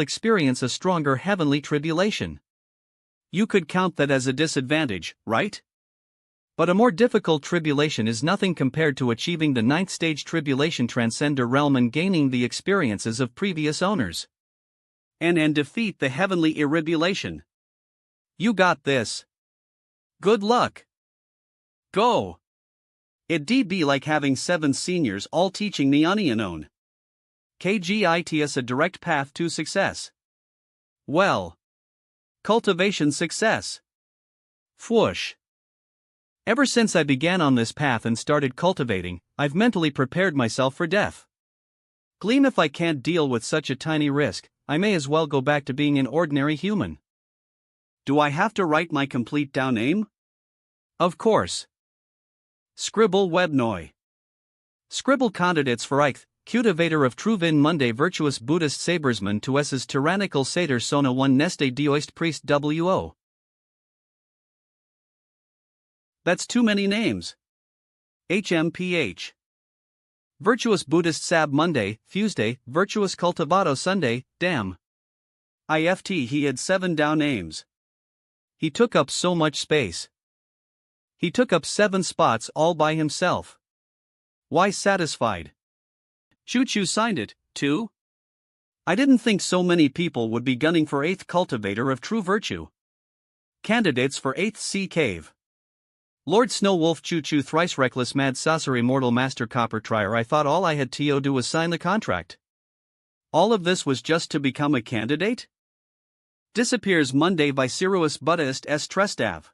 experience a stronger heavenly tribulation. You could count that as a disadvantage, right? But a more difficult tribulation is nothing compared to achieving the 9th stage tribulation transcender realm and gaining the experiences of previous owners. And defeat the heavenly irribulation. You got this. Good luck. Go. It'd be like having 7 seniors all teaching the unknown. KGITS a direct path to success. Well. Cultivation success. Whoosh. Ever since I began on this path and started cultivating, I've mentally prepared myself for death. Gleam, if I can't deal with such a tiny risk, I may as well go back to being an ordinary human. Do I have to write my complete down name? Of course. Scribble Webnoi. Scribble candidates for Eichth, cultivator of Truvin Monday virtuous Buddhist sabersman to S's tyrannical satyr Sona 1 Neste Dioist priest WO. That's too many names. HMPH. Virtuous Buddhist Sab Monday, Tuesday, Virtuous Cultivato Sunday, damn. IFT he had 7 down names. He took up so much space. He took up 7 spots all by himself. Why satisfied? Choo-choo signed it, too? I didn't think so many people would be gunning for 8th cultivator of true virtue. Candidates for 8th Sea Cave. Lord Snowwolf Choo-choo thrice reckless mad saucer immortal master copper trier. I thought all I had to do was sign the contract. All of this was just to become a candidate? Disappears Monday Viceroous Buddhist S. Trestav.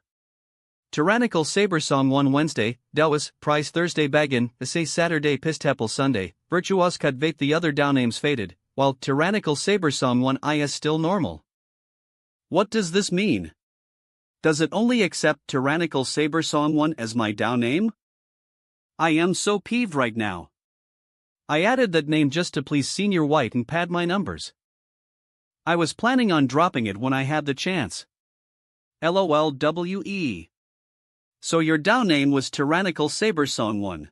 Tyrannical Sabersong 1 Wednesday, Dawes, Prize Thursday Baggin, Essay Saturday Pistepel Sunday, Virtuos Kadvate the other down names faded, while Tyrannical Sabersong 1 is still normal. What does this mean? Does it only accept Tyrannical Sabersong 1 as my down name? I am so peeved right now. I added that name just to please Senior White and pad my numbers. I was planning on dropping it when I had the chance. LOLWE. So your down name was Tyrannical Sabersong 1.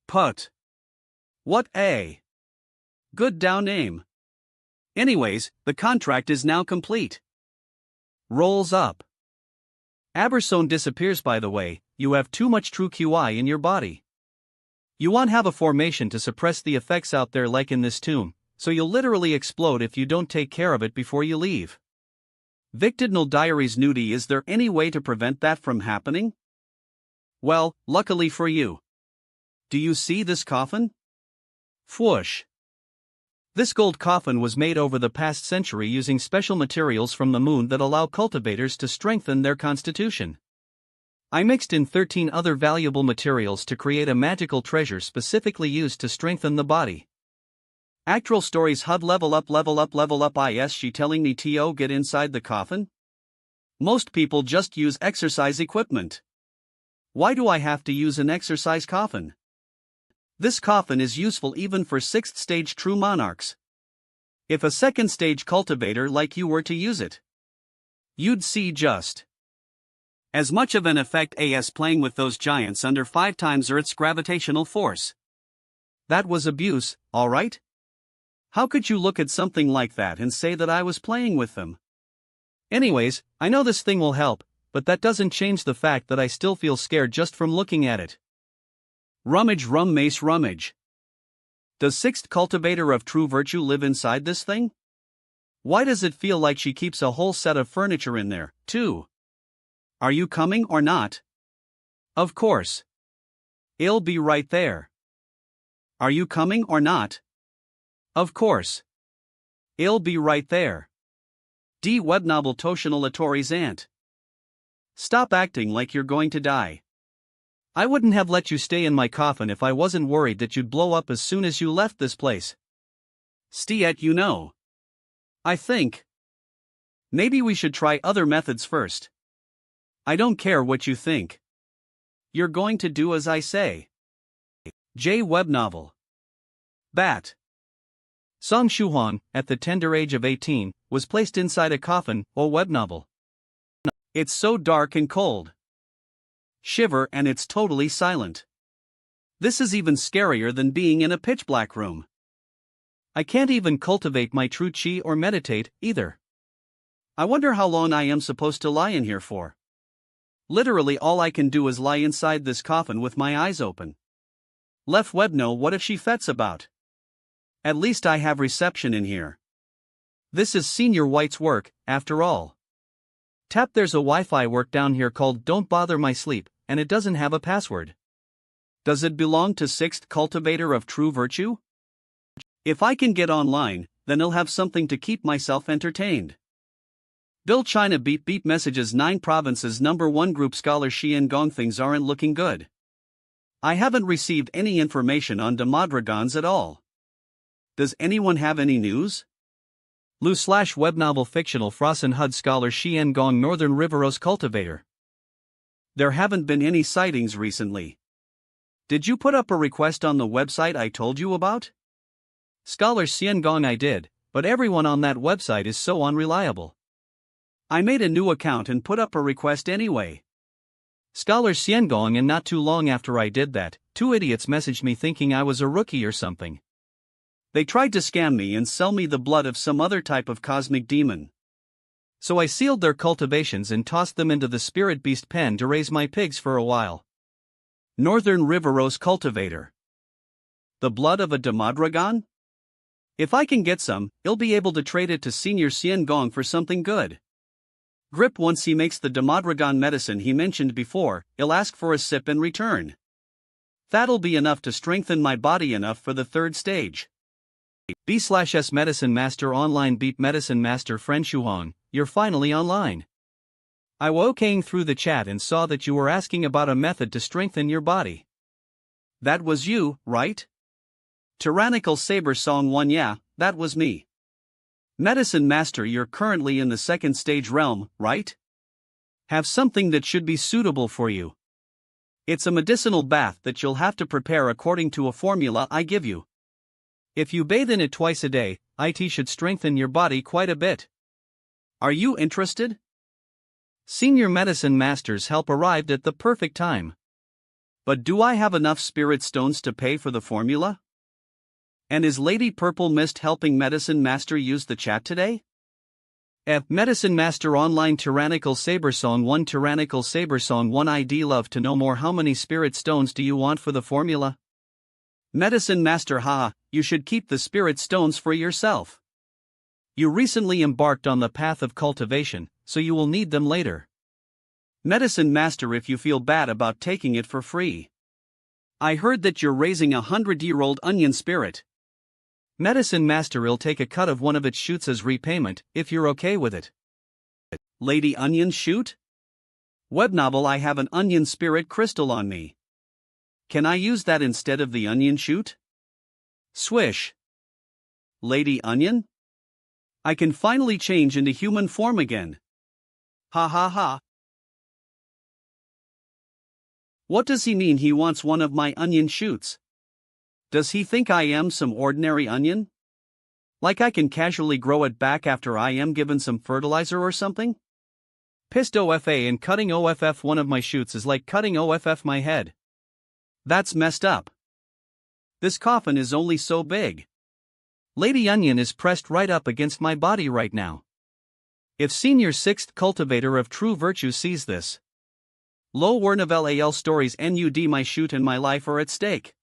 Put. What a good down name. Anyways, the contract is now complete. Rolls up. Abersone disappears. By the way, you have too much true QI in your body. You won't have a formation to suppress the effects out there like in this tomb, so you'll literally explode if you don't take care of it before you leave. Victidnal Diaries Nudie. Is there any way to prevent that from happening? Well, luckily for you. Do you see this coffin? Whoosh. This gold coffin was made over the past century using special materials from the moon that allow cultivators to strengthen their constitution. I mixed in 13 other valuable materials to create a magical treasure specifically used to strengthen the body. Actual stories HUD level up. Is she telling me to get inside the coffin? Most people just use exercise equipment. Why do I have to use an exercise coffin? This coffin is useful even for 6th stage true monarchs. If a 2nd stage cultivator like you were to use it, you'd see just as much of an effect as playing with those giants under 5 times Earth's gravitational force. That was abuse, alright? How could you look at something like that and say that I was playing with them? Anyways, I know this thing will help, but that doesn't change the fact that I still feel scared just from looking at it. Rummage rum mace rummage. Does 6th cultivator of true virtue live inside this thing? Why does it feel like she keeps a whole set of furniture in there, too? Are you coming or not? Of course. It'll be right there. Are you coming or not? Of course. It'll be right there. D. Webnovel Toshinal Latori's aunt. Stop acting like you're going to die. I wouldn't have let you stay in my coffin if I wasn't worried that you'd blow up as soon as you left this place. Stiet, you know. I think maybe we should try other methods first. I don't care what you think. You're going to do as I say. J. Webnovel. Bat. Song Shuhuan, at the tender age of 18, was placed inside a coffin, or webnovel. It's so dark and cold. Shiver, and it's totally silent. This is even scarier than being in a pitch black room. I can't even cultivate my true chi or meditate, either. I wonder how long I am supposed to lie in here for. Literally all I can do is lie inside this coffin with my eyes open. Left Webno, what if she fets about? At least I have reception in here. This is Senior White's work, after all. Tap, there's a Wi-Fi work down here called Don't Bother My Sleep, and it doesn't have a password. Does it belong to 6th Cultivator of True Virtue? If I can get online, then I'll have something to keep myself entertained. Bill China beep messages 9 provinces #1 group scholar Xian Gong, things aren't looking good. I haven't received any information on Demodragons at all. Does anyone have any news? Lu/web novel fictional Frossen Hud scholar Xian Gong Northern Riveros cultivator. There haven't been any sightings recently. Did you put up a request on the website I told you about? Scholar Xian Gong, I did, but everyone on that website is so unreliable. I made a new account and put up a request anyway. Scholar Xian Gong, and not too long after I did that, 2 idiots messaged me thinking I was a rookie or something. They tried to scam me and sell me the blood of some other type of cosmic demon. So I sealed their cultivations and tossed them into the spirit beast pen to raise my pigs for a while. Northern Riveros cultivator. The blood of a Demodragon? If I can get some, he'll be able to trade it to Senior Xian Gong for something good. Grip, once he makes the Demodragon medicine he mentioned before, he'll ask for a sip in return. That'll be enough to strengthen my body enough for the 3rd stage. B/S Medicine Master Online Beep Medicine Master Friend Shuhong, you're finally online. I was okaying through the chat and saw that you were asking about a method to strengthen your body. That was you, right? Tyrannical Saber Song 1, yeah, that was me. Medicine Master, you're currently in the 2nd stage realm, right? Have something that should be suitable for you. It's a medicinal bath that you'll have to prepare according to a formula I give you. If you bathe in it twice a day, it should strengthen your body quite a bit. Are you interested? Senior Medicine Master's help arrived at the perfect time. But do I have enough spirit stones to pay for the formula? And is Lady Purple Mist helping Medicine Master use the chat today? Medicine Master Online Tyrannical Sabersong 1 Tyrannical Sabersong 1 ID love to know more. How many spirit stones do you want for the formula? Medicine Master, haha, you should keep the spirit stones for yourself. You recently embarked on the path of cultivation, so you will need them later. Medicine Master, if you feel bad about taking it for free. I heard that you're raising a 100-year-old onion spirit. Medicine Master, will take a cut of one of its shoots as repayment, if you're okay with it. Lady Onion shoot? Web novel, I have an onion spirit crystal on me. Can I use that instead of the onion shoot? Swish. Lady Onion? I can finally change into human form again. Ha ha ha. What does he mean he wants one of my onion shoots? Does he think I am some ordinary onion? Like I can casually grow it back after I am given some fertilizer or something? Pissed OFA, and cutting OFF one of my shoots is like cutting OFF my head. That's messed up. This coffin is only so big. Lady Onion is pressed right up against my body right now. If Senior 6th Cultivator of True Virtue sees this. Lo Wernavel AL stories NUD, my shoot and my life are at stake.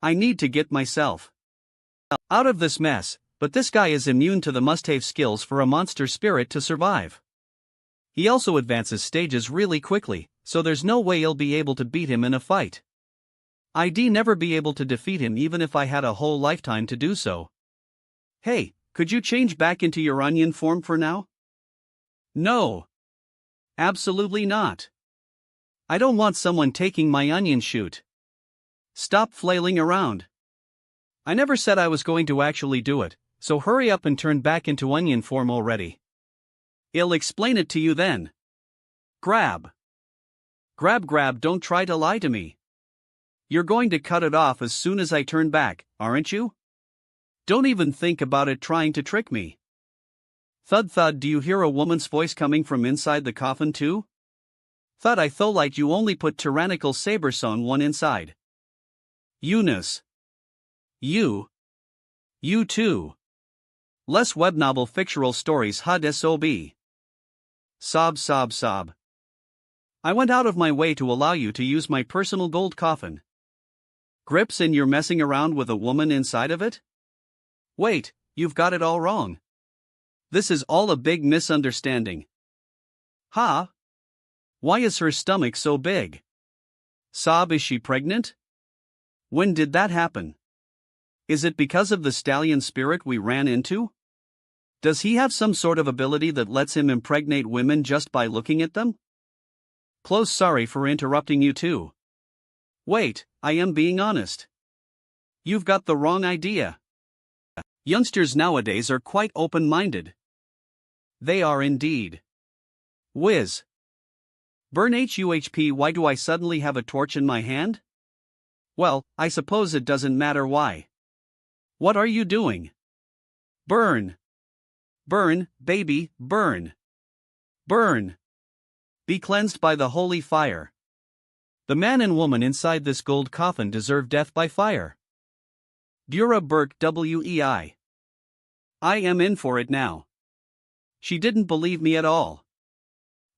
I need to get myself out of this mess, but this guy is immune to the must-have skills for a monster spirit to survive. He also advances stages really quickly, so there's no way I'll be able to beat him in a fight. I'd never be able to defeat him even if I had a whole lifetime to do so. Hey, could you change back into your onion form for now? No. Absolutely not. I don't want someone taking my onion shoot. Stop flailing around. I never said I was going to actually do it, so hurry up and turn back into onion form already. I'll explain it to you then. Grab. Grab, don't try to lie to me. You're going to cut it off as soon as I turn back, aren't you? Don't even think about it trying to trick me. Thud thud, do you hear a woman's voice coming from inside the coffin too? Thud, I thought you only put Tyrannical Sabersong 1 inside. Eunice. You You too. Less web novel fictional stories had sob. Sob sob sob. I went out of my way to allow you to use my personal gold coffin. Grips and you're messing around with a woman inside of it? Wait, you've got it all wrong. This is all a big misunderstanding. Ha? Why is her stomach so big? Sob, is she pregnant? When did that happen? Is it because of the stallion spirit we ran into? Does he have some sort of ability that lets him impregnate women just by looking at them? Close, sorry for interrupting you too. Wait, I am being honest. You've got the wrong idea. Youngsters nowadays are quite open-minded. They are indeed. Whiz. Burn HUHP, why do I suddenly have a torch in my hand? Well, I suppose it doesn't matter why. What are you doing? Burn. Burn, baby, burn. Burn. Be cleansed by the holy fire. The man and woman inside this gold coffin deserve death by fire. Dura Burke WEI. I am in for it now. She didn't believe me at all.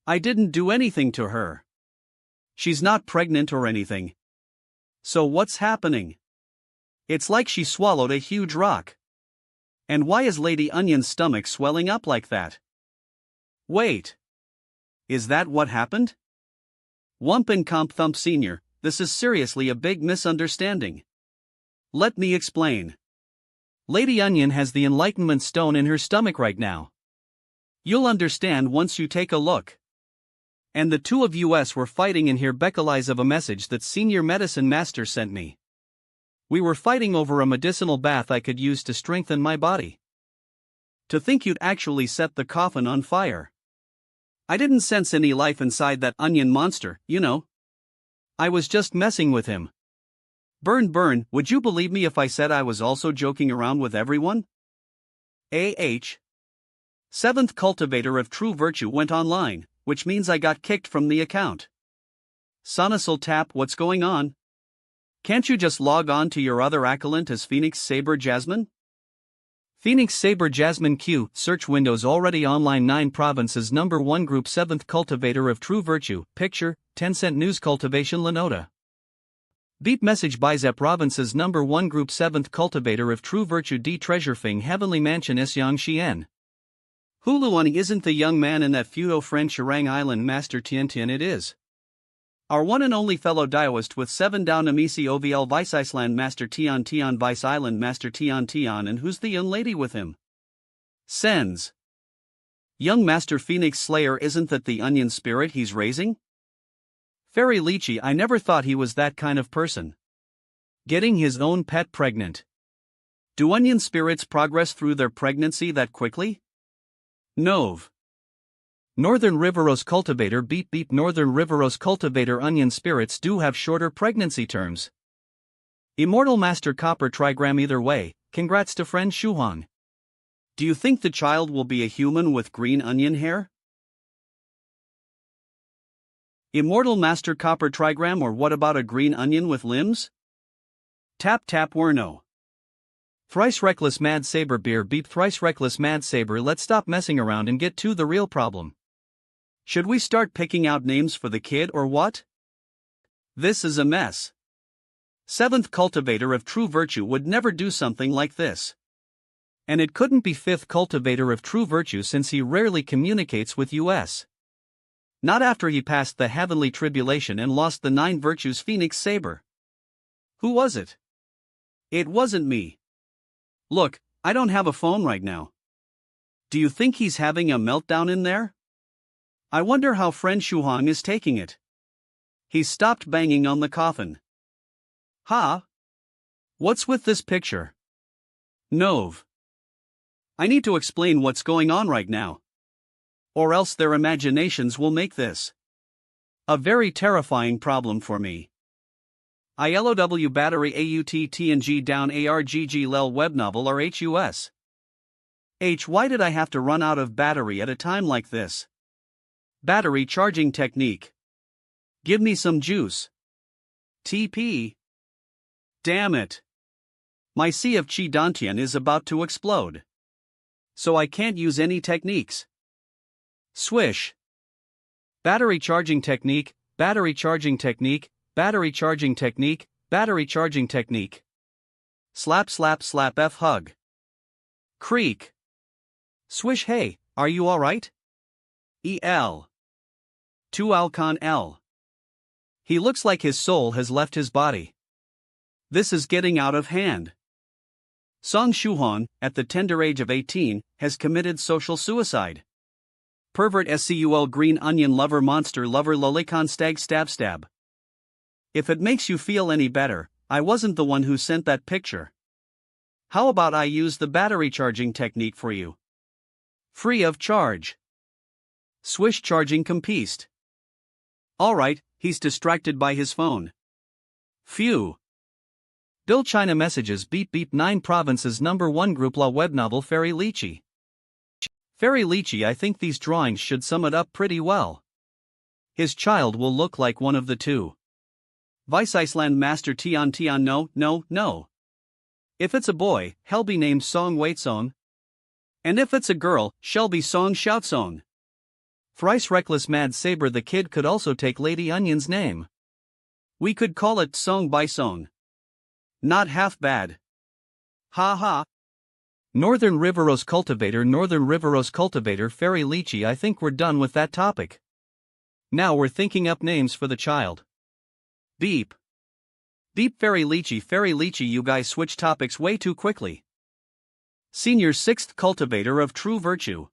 I didn't do anything to her. She's not pregnant or anything. So what's happening? It's like she swallowed a huge rock. And why is Lady Onion's stomach swelling up like that? Wait. Is that what happened? Wump and Comp Thump Sr., this is seriously a big misunderstanding. Let me explain. Lady Onion has the Enlightenment Stone in her stomach right now. You'll understand once you take a look. And the two of us were fighting in here because of a message that Senior Medicine Master sent me. We were fighting over a medicinal bath I could use to strengthen my body. To think you'd actually set the coffin on fire. I didn't sense any life inside that onion monster, you know. I was just messing with him. Burn, burn, would you believe me if I said I was also joking around with everyone? Seventh cultivator of true virtue went online, which means I got kicked from the account. Sonasil Tap, what's going on? Can't you just log on to your other account as Phoenix Saber Jasmine? Phoenix Saber Jasmine Q, search windows already online 9 provinces number 1 group 7th cultivator of true virtue, picture, Tencent News Cultivation Lenota. Beep message Bizep provinces number 1 group 7th cultivator of true virtue D treasure Fing heavenly mansion Syang Xian. Huluani isn't the young man in that feudo French Shirang Island Master Tiantian, it is. Our one and only fellow Daoist with 7 down Namisi OVL Vice Iceland Master Tian Tian Vice Island Master Tian Tian, and who's the young lady with him? Sens. Young Master Phoenix Slayer, isn't that the onion spirit he's raising? Fairy Lychee, I never thought he was that kind of person. Getting his own pet pregnant. Do onion spirits progress through their pregnancy that quickly? Nov. Northern Riveros cultivator beep beep Northern Riveros cultivator onion spirits do have shorter pregnancy terms. Immortal Master Copper Trigram, either way, congrats to friend Shuhong. Do you think the child will be a human with green onion hair? Immortal Master Copper Trigram, or what about a green onion with limbs? Tap tap Werno. Thrice Reckless Mad Saber beer beep Thrice Reckless Mad Saber, let's stop messing around and get to the real problem. Should we start picking out names for the kid or what? This is a mess. 7th cultivator of true virtue would never do something like this. And it couldn't be 5th cultivator of true virtue since he rarely communicates with us. Not after he passed the heavenly tribulation and lost the 9 virtues Phoenix Saber. Who was it? It wasn't me. Look, I don't have a phone right now. Do you think he's having a meltdown in there? I wonder how friend Shuhong is taking it. He's stopped banging on the coffin. Ha? What's with this picture? Nov. I need to explain what's going on right now. Or else their imaginations will make this a very terrifying problem for me. ILOW battery AUTTNG down ARGG lel web novel or HUS. Why did I have to run out of battery at a time like this? Battery charging technique. Give me some juice. TP. Damn it. My sea of Chi Dantian is about to explode. So I can't use any techniques. Swish. Battery charging technique, battery charging technique, battery charging technique, battery charging technique. Slap slap slap F hug. Creak. Swish hey, are you alright? EL. 2 Alcon L. He looks like his soul has left his body. This is getting out of hand. Song Shuhong, at the tender age of 18, has committed social suicide. Pervert SCUL green onion lover monster lover lolicon stag stab stab. If it makes you feel any better, I wasn't the one who sent that picture. How about I use the battery charging technique for you? Free of charge. Swish charging compiste. Alright, he's distracted by his phone. Phew. Bill China messages beep beep 9 provinces #1 group la web novel Fairy Lychee. Fairy Lychee, I think these drawings should sum it up pretty well. His child will look like one of the two. Vice Iceland Master Tion no. If it's a boy, he'll be named Song Waitsong. And if it's a girl, she'll be Song Shoutsong. Thrice reckless Mad Saber the kid could also take Lady Onion's name. We could call it Song by Song. Not half bad. Ha ha. Northern Riveros Cultivator Fairy Lychee. I think we're done with that topic. Now we're thinking up names for the child. Beep. Beep Fairy Lychee, you guys switch topics way too quickly. Senior 6th Cultivator of True Virtue.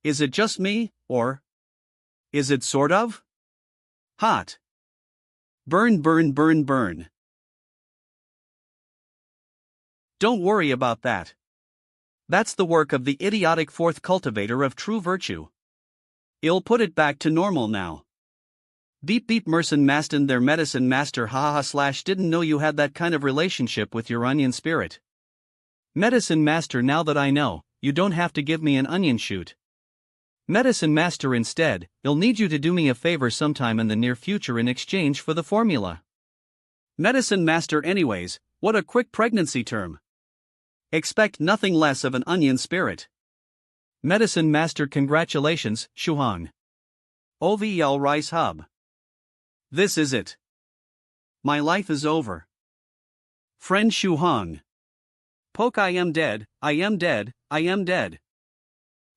Is it just me, or is it sort of? Hot. Burn. Don't worry about that. That's the work of the idiotic 4th Cultivator of True Virtue. I'll put it back to normal now. Beep beep Mercen Maston their medicine master haha / didn't know you had that kind of relationship with your onion spirit. Medicine master, now that I know, you don't have to give me an onion shoot. Medicine master, instead, I'll need you to do me a favor sometime in the near future in exchange for the formula. Medicine master, anyways, what a quick pregnancy term. Expect nothing less of an onion spirit. Medicine master, congratulations, Shuhong. OVL Rice Hub. This is it. My life is over. Friend Shuhong. Poke, I am dead.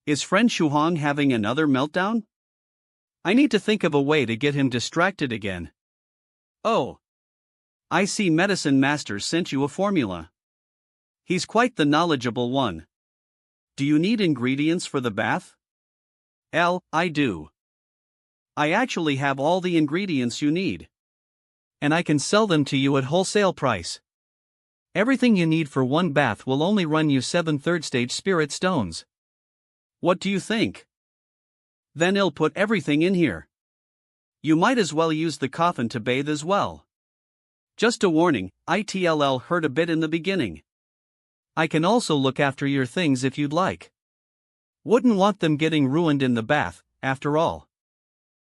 Is friend Shuhong having another meltdown? I need to think of a way to get him distracted again. Oh. I see Medicine Master sent you a formula. He's quite the knowledgeable one. Do you need ingredients for the bath? I do. I actually have all the ingredients you need. And I can sell them to you at wholesale price. Everything you need for one bath will only run you 7 third-stage spirit stones. What do you think? Then I'll put everything in here. You might as well use the coffin to bathe as well. Just a warning, ITLL hurt a bit in the beginning. I can also look after your things if you'd like. Wouldn't want them getting ruined in the bath, after all.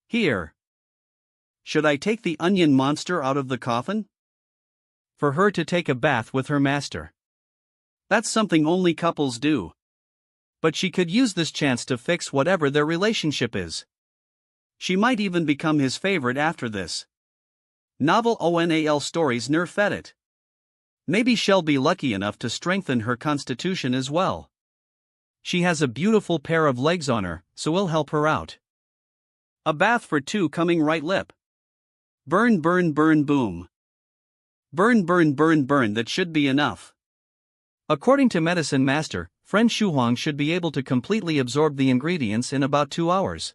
Here. Should I take the onion monster out of the coffin? For her to take a bath with her master. That's something only couples do. But she could use this chance to fix whatever their relationship is. She might even become his favorite after this. Novel ONAL stories nerf edit. Maybe she'll be lucky enough to strengthen her constitution as well. She has a beautiful pair of legs on her, so we'll help her out. A bath for 2 coming right lip. Burn boom. Burn, that should be enough. According to Medicine Master, friend Shuhong should be able to completely absorb the ingredients in about 2 hours.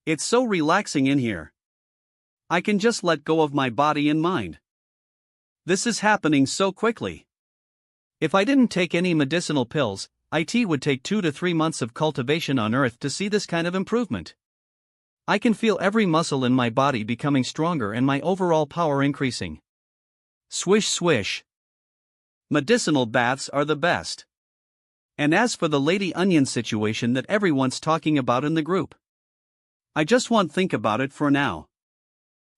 It's so relaxing in here. I can just let go of my body and mind. This is happening so quickly. If I didn't take any medicinal pills, it would take 2 to 3 months of cultivation on Earth to see this kind of improvement. I can feel every muscle in my body becoming stronger and my overall power increasing. Swish swish. Medicinal baths are the best. And as for the Lady Onion situation that everyone's talking about in the group, I just won't think about it for now.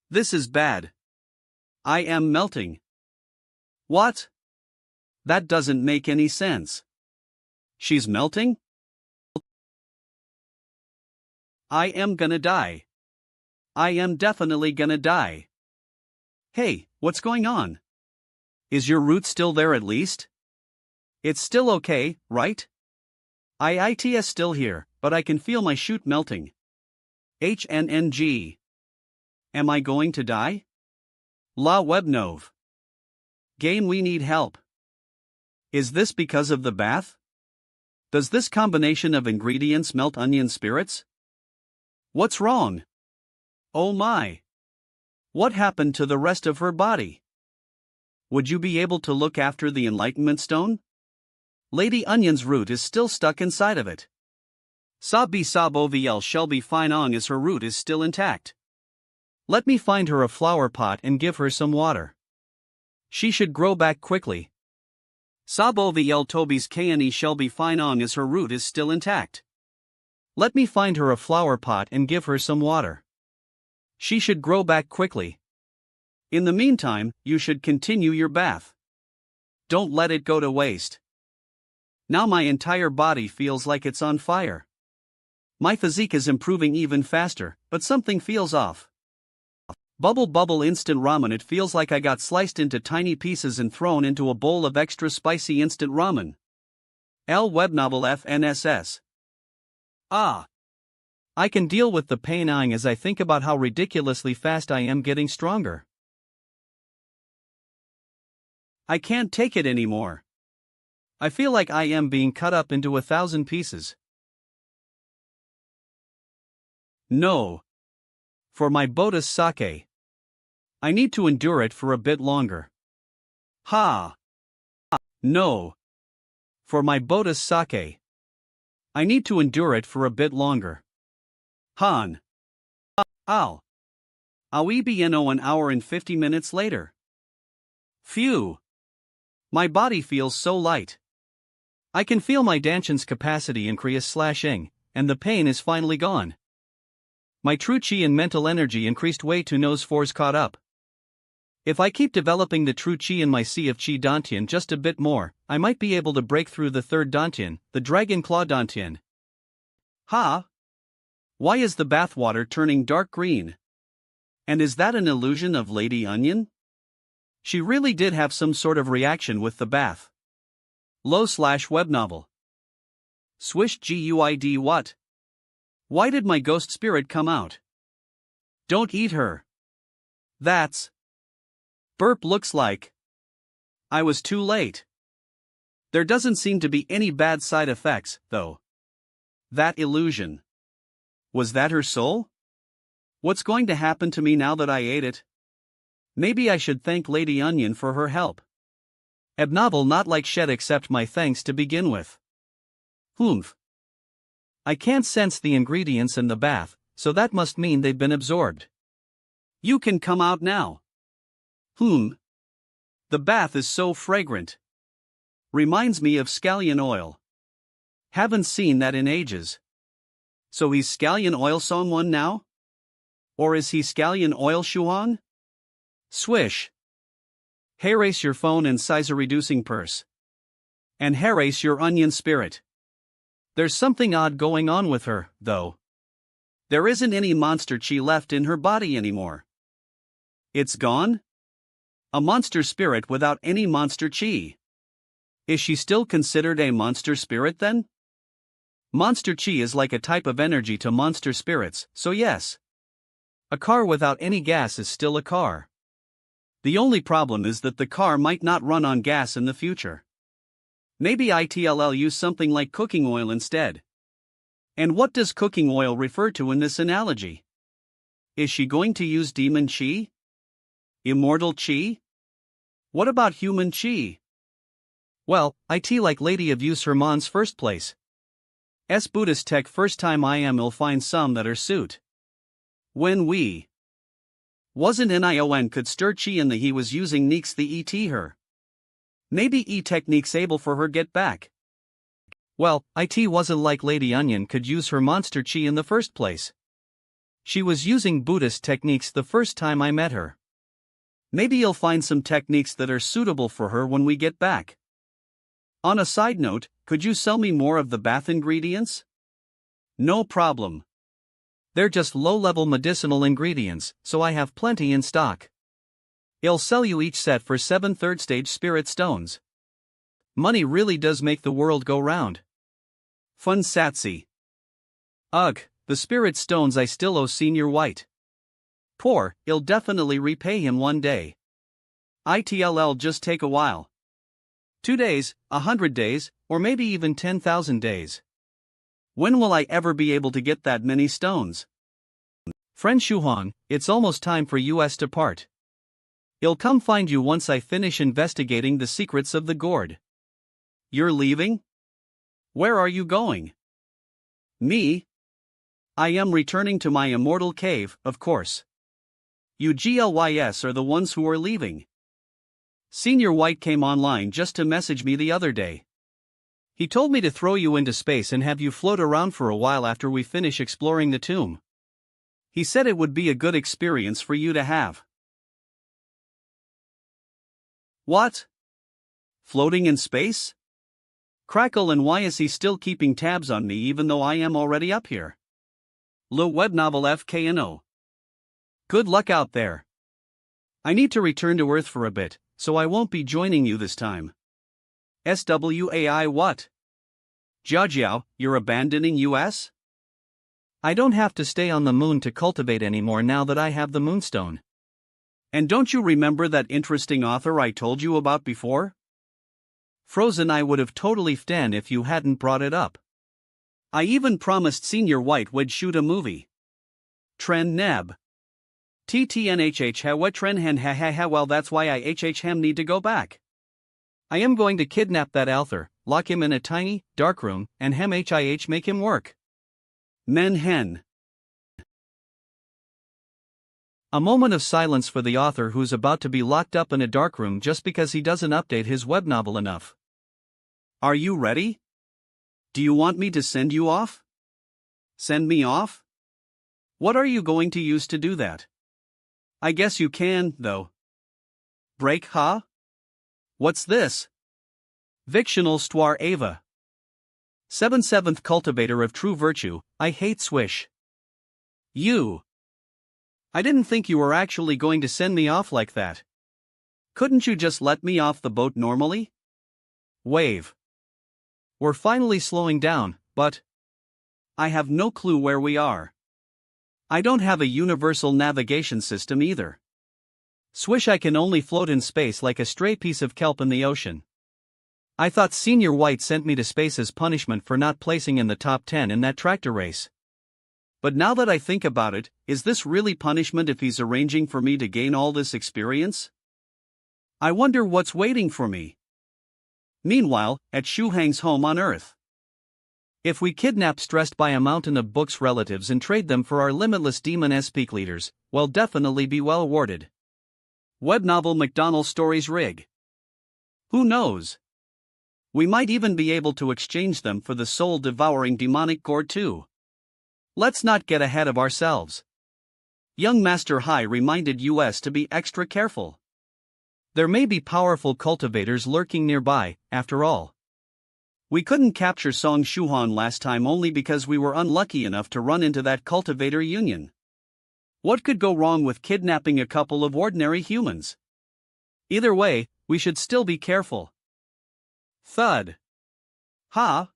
This is bad. I am melting. What? That doesn't make any sense. She's melting? I am gonna die. I am definitely gonna die. Hey, what's going on? Is your root still there at least? It's still okay, right? It's still here, but I can feel my shoot melting. HNNG. Am I going to die? La Webnov. Game, we need help. Is this because of the bath? Does this combination of ingredients melt onion spirits? What's wrong? Oh my. What happened to the rest of her body? Would you be able to look after the Enlightenment Stone? Lady Onion's root is still stuck inside of it. Sabi Sabo VL Shelby Fine Ong as her root is still intact. Let me find her a flower pot and give her some water. She should grow back quickly. Sabo VL Toby's KNE Shelby Fine Ong as her root is still intact. Let me find her a flower pot and give her some water. She should grow back quickly. In the meantime, you should continue your bath. Don't let it go to waste. Now my entire body feels like it's on fire. My physique is improving even faster, but something feels off. Bubble instant ramen. It feels like I got sliced into tiny pieces and thrown into a bowl of extra spicy instant ramen. L web novel FNSS. Ah. I can deal with the pain as I think about how ridiculously fast I am getting stronger. I can't take it anymore. I feel like I am being cut up into 1,000 pieces. No. For my Botus sake. I need to endure it for a bit longer. Ha. No. For my Botus sake. I need to endure it for a bit longer. Han. Al. Awi be an hour and 50 minutes later. Phew. My body feels so light. I can feel my Danshan's capacity increase/ing, and the pain is finally gone. My true chi and mental energy increased way to nose 4's caught up. If I keep developing the true chi in my Sea of Chi Dantian just a bit more, I might be able to break through the third Dantian, the Dragon Claw Dantian. Ha! Why is the bathwater turning dark green? And is that an illusion of Lady Onion? She really did have some sort of reaction with the bath. Low/web novel. Swish GUID what? Why did my ghost spirit come out? Don't eat her. That's. Burp looks like. I was too late. There doesn't seem to be any bad side effects, though. That illusion. Was that her soul? What's going to happen to me now that I ate it? Maybe I should thank Lady Onion for her help. Abnovel not like shed accept my thanks to begin with. Humph. I can't sense the ingredients in the bath, so that must mean they've been absorbed. You can come out now. The bath is so fragrant. Reminds me of scallion oil. Haven't seen that in ages. So he's scallion oil someone now? Or is he scallion oil Shuang? Swish. Harace your phone and size reducing purse. And harace your onion spirit. There's something odd going on with her, though. There isn't any monster chi left in her body anymore. It's gone? A monster spirit without any monster chi. Is she still considered a monster spirit then? Monster chi is like a type of energy to monster spirits, so yes. A car without any gas is still a car. The only problem is that the car might not run on gas in the future. Maybe ITLL use something like cooking oil instead. And what does cooking oil refer to in this analogy? Is she going to use demon chi? Immortal chi? What about human chi? Well, IT like Lady of Use Herman's first place. S Buddhist tech first time will find some that are suit. When we wasn't NION could stir chi in the he was using neeks the ET her. Maybe techniques able for her get back. Well, IT wasn't like Lady Onion could use her monster chi in the first place. She was using Buddhist techniques the first time I met her. Maybe you'll find some techniques that are suitable for her when we get back. On a side note, could you sell me more of the bath ingredients? No problem. They're just low-level medicinal ingredients, so I have plenty in stock. I'll sell you each set for 7 third-stage spirit stones. Money really does make the world go round. Fun Satsy. Ugh, the spirit stones I still owe Senior White. Poor, I'll definitely repay him one day. It'll just take a while. 2 days, 100 days, or maybe even 10,000 days. When will I ever be able to get that many stones? Friend Shuhong, it's almost time for us to part. I'll come find you once I finish investigating the secrets of the gourd. You're leaving? Where are you going? Me? I am returning to my immortal cave, of course. You GLYS are the ones who are leaving. Senior White came online just to message me the other day. He told me to throw you into space and have you float around for a while after we finish exploring the tomb. He said it would be a good experience for you to have. What? Floating in space? Crackle, and why is he still keeping tabs on me even though I am already up here? Le web novel FKNO. Good luck out there. I need to return to Earth for a bit, so I won't be joining you this time. SWAI what? Jiajiao, you're abandoning US? I don't have to stay on the moon to cultivate anymore now that I have the moonstone. And don't you remember that interesting author I told you about before? Frozen, I would have totally ftan if you hadn't brought it up. I even promised Senior White would shoot a movie. Tren Neb. TTNHH Hawa Tren Han Ha Ha Ha. Well, that's why I HHM need to go back. I am going to kidnap that author, lock him in a tiny, dark room, and HIH make him work. Men Hen. A moment of silence for the author who's about to be locked up in a dark room just because he doesn't update his web novel enough. Are you ready? Do you want me to send you off? Send me off? What are you going to use to do that? I guess you can, though. Break, huh? What's this? Victional Stoir Ava. 7th Cultivator of True Virtue, I hate Swish. You. I didn't think you were actually going to send me off like that. Couldn't you just let me off the boat normally? Wave. We're finally slowing down, but I have no clue where we are. I don't have a universal navigation system either. Swish, I can only float in space like a stray piece of kelp in the ocean. I thought Senior White sent me to space as punishment for not placing in the top 10 in that tractor race. But now that I think about it, is this really punishment if he's arranging for me to gain all this experience? I wonder what's waiting for me. Meanwhile, at Shu Hang's home on Earth. If we kidnap stressed by a mountain of books relatives and trade them for our limitless demon speak leaders, we'll definitely be well awarded. Web novel McDonald's Stories Rig. Who knows? We might even be able to exchange them for the soul-devouring demonic gourd too. Let's not get ahead of ourselves. Young Master Hai reminded us to be extra careful. There may be powerful cultivators lurking nearby, after all. We couldn't capture Song Shuhan last time only because we were unlucky enough to run into that cultivator union. What could go wrong with kidnapping a couple of ordinary humans? Either way, we should still be careful. Thud. Ha?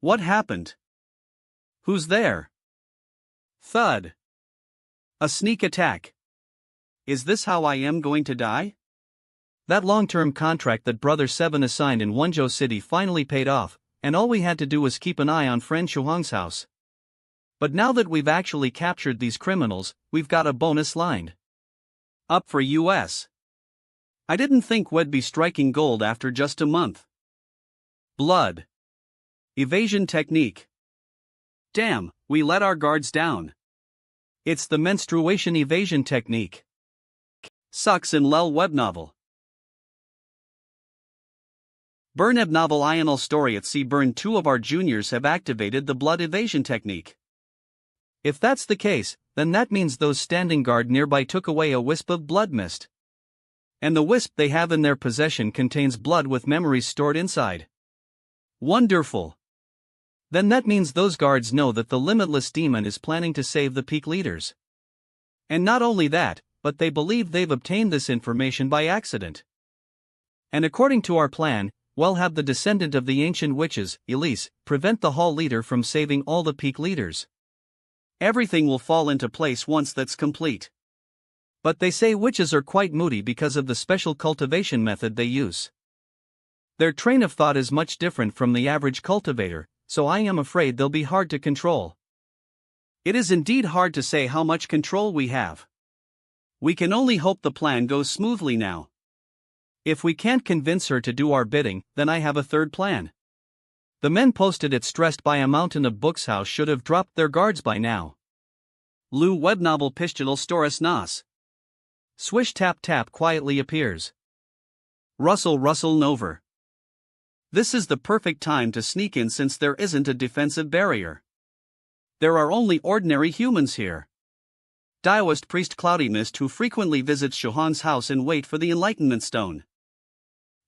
What happened? Who's there? Thud. A sneak attack. Is this how I am going to die? That long-term contract that Brother 7 assigned in Wenzhou City finally paid off, and all we had to do was keep an eye on friend Shuhong's house. But now that we've actually captured these criminals, we've got a bonus lined up for US. I didn't think we'd be striking gold after just a month. Blood. Evasion technique. Damn, we let our guards down. It's the menstruation evasion technique. Sucks in Lel web novel. Burneb novel Ional story at sea. Burn 2 of our juniors have activated the blood evasion technique. If that's the case, then that means those standing guard nearby took away a wisp of blood mist. And the wisp they have in their possession contains blood with memories stored inside. Wonderful. Then that means those guards know that the limitless demon is planning to save the peak leaders. And not only that, but they believe they've obtained this information by accident. And according to our plan, we'll have the descendant of the ancient witches, Elise, prevent the hall leader from saving all the peak leaders. Everything will fall into place once that's complete. But they say witches are quite moody because of the special cultivation method they use. Their train of thought is much different from the average cultivator, so I am afraid they'll be hard to control. It is indeed hard to say how much control we have. We can only hope the plan goes smoothly now. If we can't convince her to do our bidding, then I have a third plan. The men posted at Stressed by a Mountain of Books house should have dropped their guards by now. Lu webnovel pistoral storis nas. Swish tap tap quietly appears. Rustle rustle nover. This is the perfect time to sneak in since there isn't a defensive barrier. There are only ordinary humans here. Daoist priest Cloudy Mist who frequently visits Shuhan's house and wait for the Enlightenment Stone.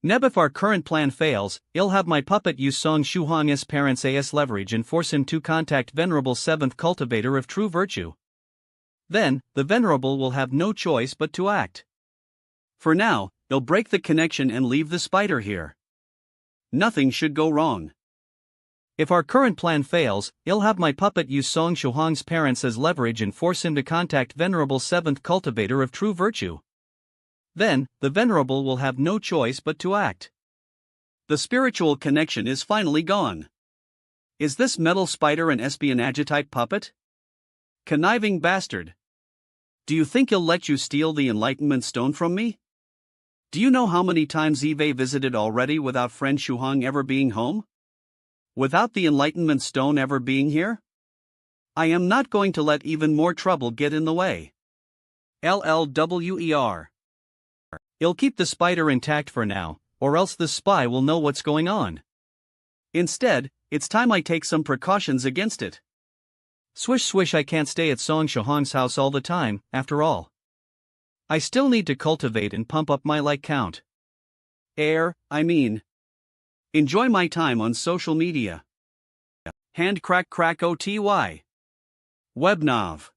Neb, if our current plan fails, I'll have my puppet use Song Shuhang's parents as leverage and force him to contact Venerable 7th Cultivator of True Virtue. Then, the Venerable will have no choice but to act. For now, he'll break the connection and leave the spider here. Nothing should go wrong. If our current plan fails, I'll have my puppet use Song Shuhang's parents as leverage and force him to contact Venerable 7th Cultivator of True Virtue. Then, the Venerable will have no choice but to act. The spiritual connection is finally gone. Is this metal spider an espionage-type puppet? Conniving bastard. Do you think he'll let you steal the Enlightenment Stone from me? Do you know how many times Eve visited already without friend Shuhang ever being home? Without the Enlightenment Stone ever being here? I am not going to let even more trouble get in the way. LLWER. I'll keep the spider intact for now, or else the spy will know what's going on. Instead, it's time I take some precautions against it. Swish swish, I can't stay at Song Shuhang's house all the time, after all. I still need to cultivate and pump up my like count. Enjoy my time on social media. Hand crack crack OTY. Webnov.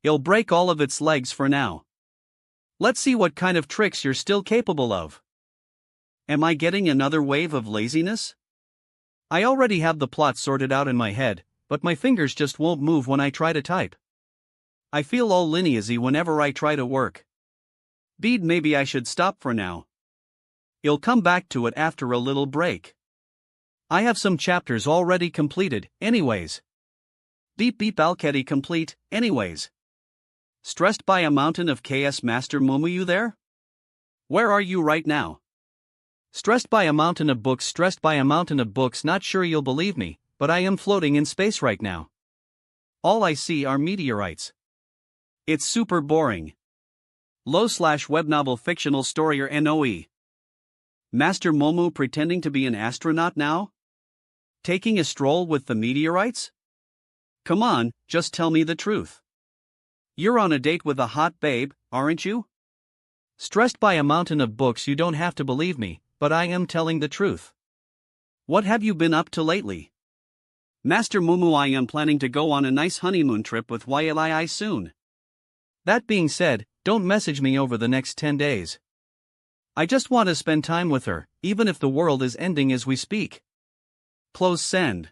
I'll break all of its legs for now. Let's see what kind of tricks you're still capable of. Am I getting another wave of laziness? I already have the plot sorted out in my head, but my fingers just won't move when I try to type. I feel all lineazy whenever I try to work. Maybe I should stop for now. I'll come back to it after a little break. I have some chapters already completed, anyways. Beep Alketi complete, anyways. Stressed by a mountain of KS Master Momu, you there? Where are you right now? Stressed by a mountain of books, not sure you'll believe me, but I am floating in space right now. All I see are meteorites. It's super boring. Low/webnovel fictional story or NOE. Master Momu pretending to be an astronaut now? Taking a stroll with the meteorites? Come on, just tell me the truth. You're on a date with a hot babe, aren't you? Stressed by a mountain of books, you don't have to believe me, but I am telling the truth. What have you been up to lately? Master Momu, I am planning to go on a nice honeymoon trip with Yahello soon. That being said, don't message me over the next 10 days. I just want to spend time with her, even if the world is ending as we speak. Close send.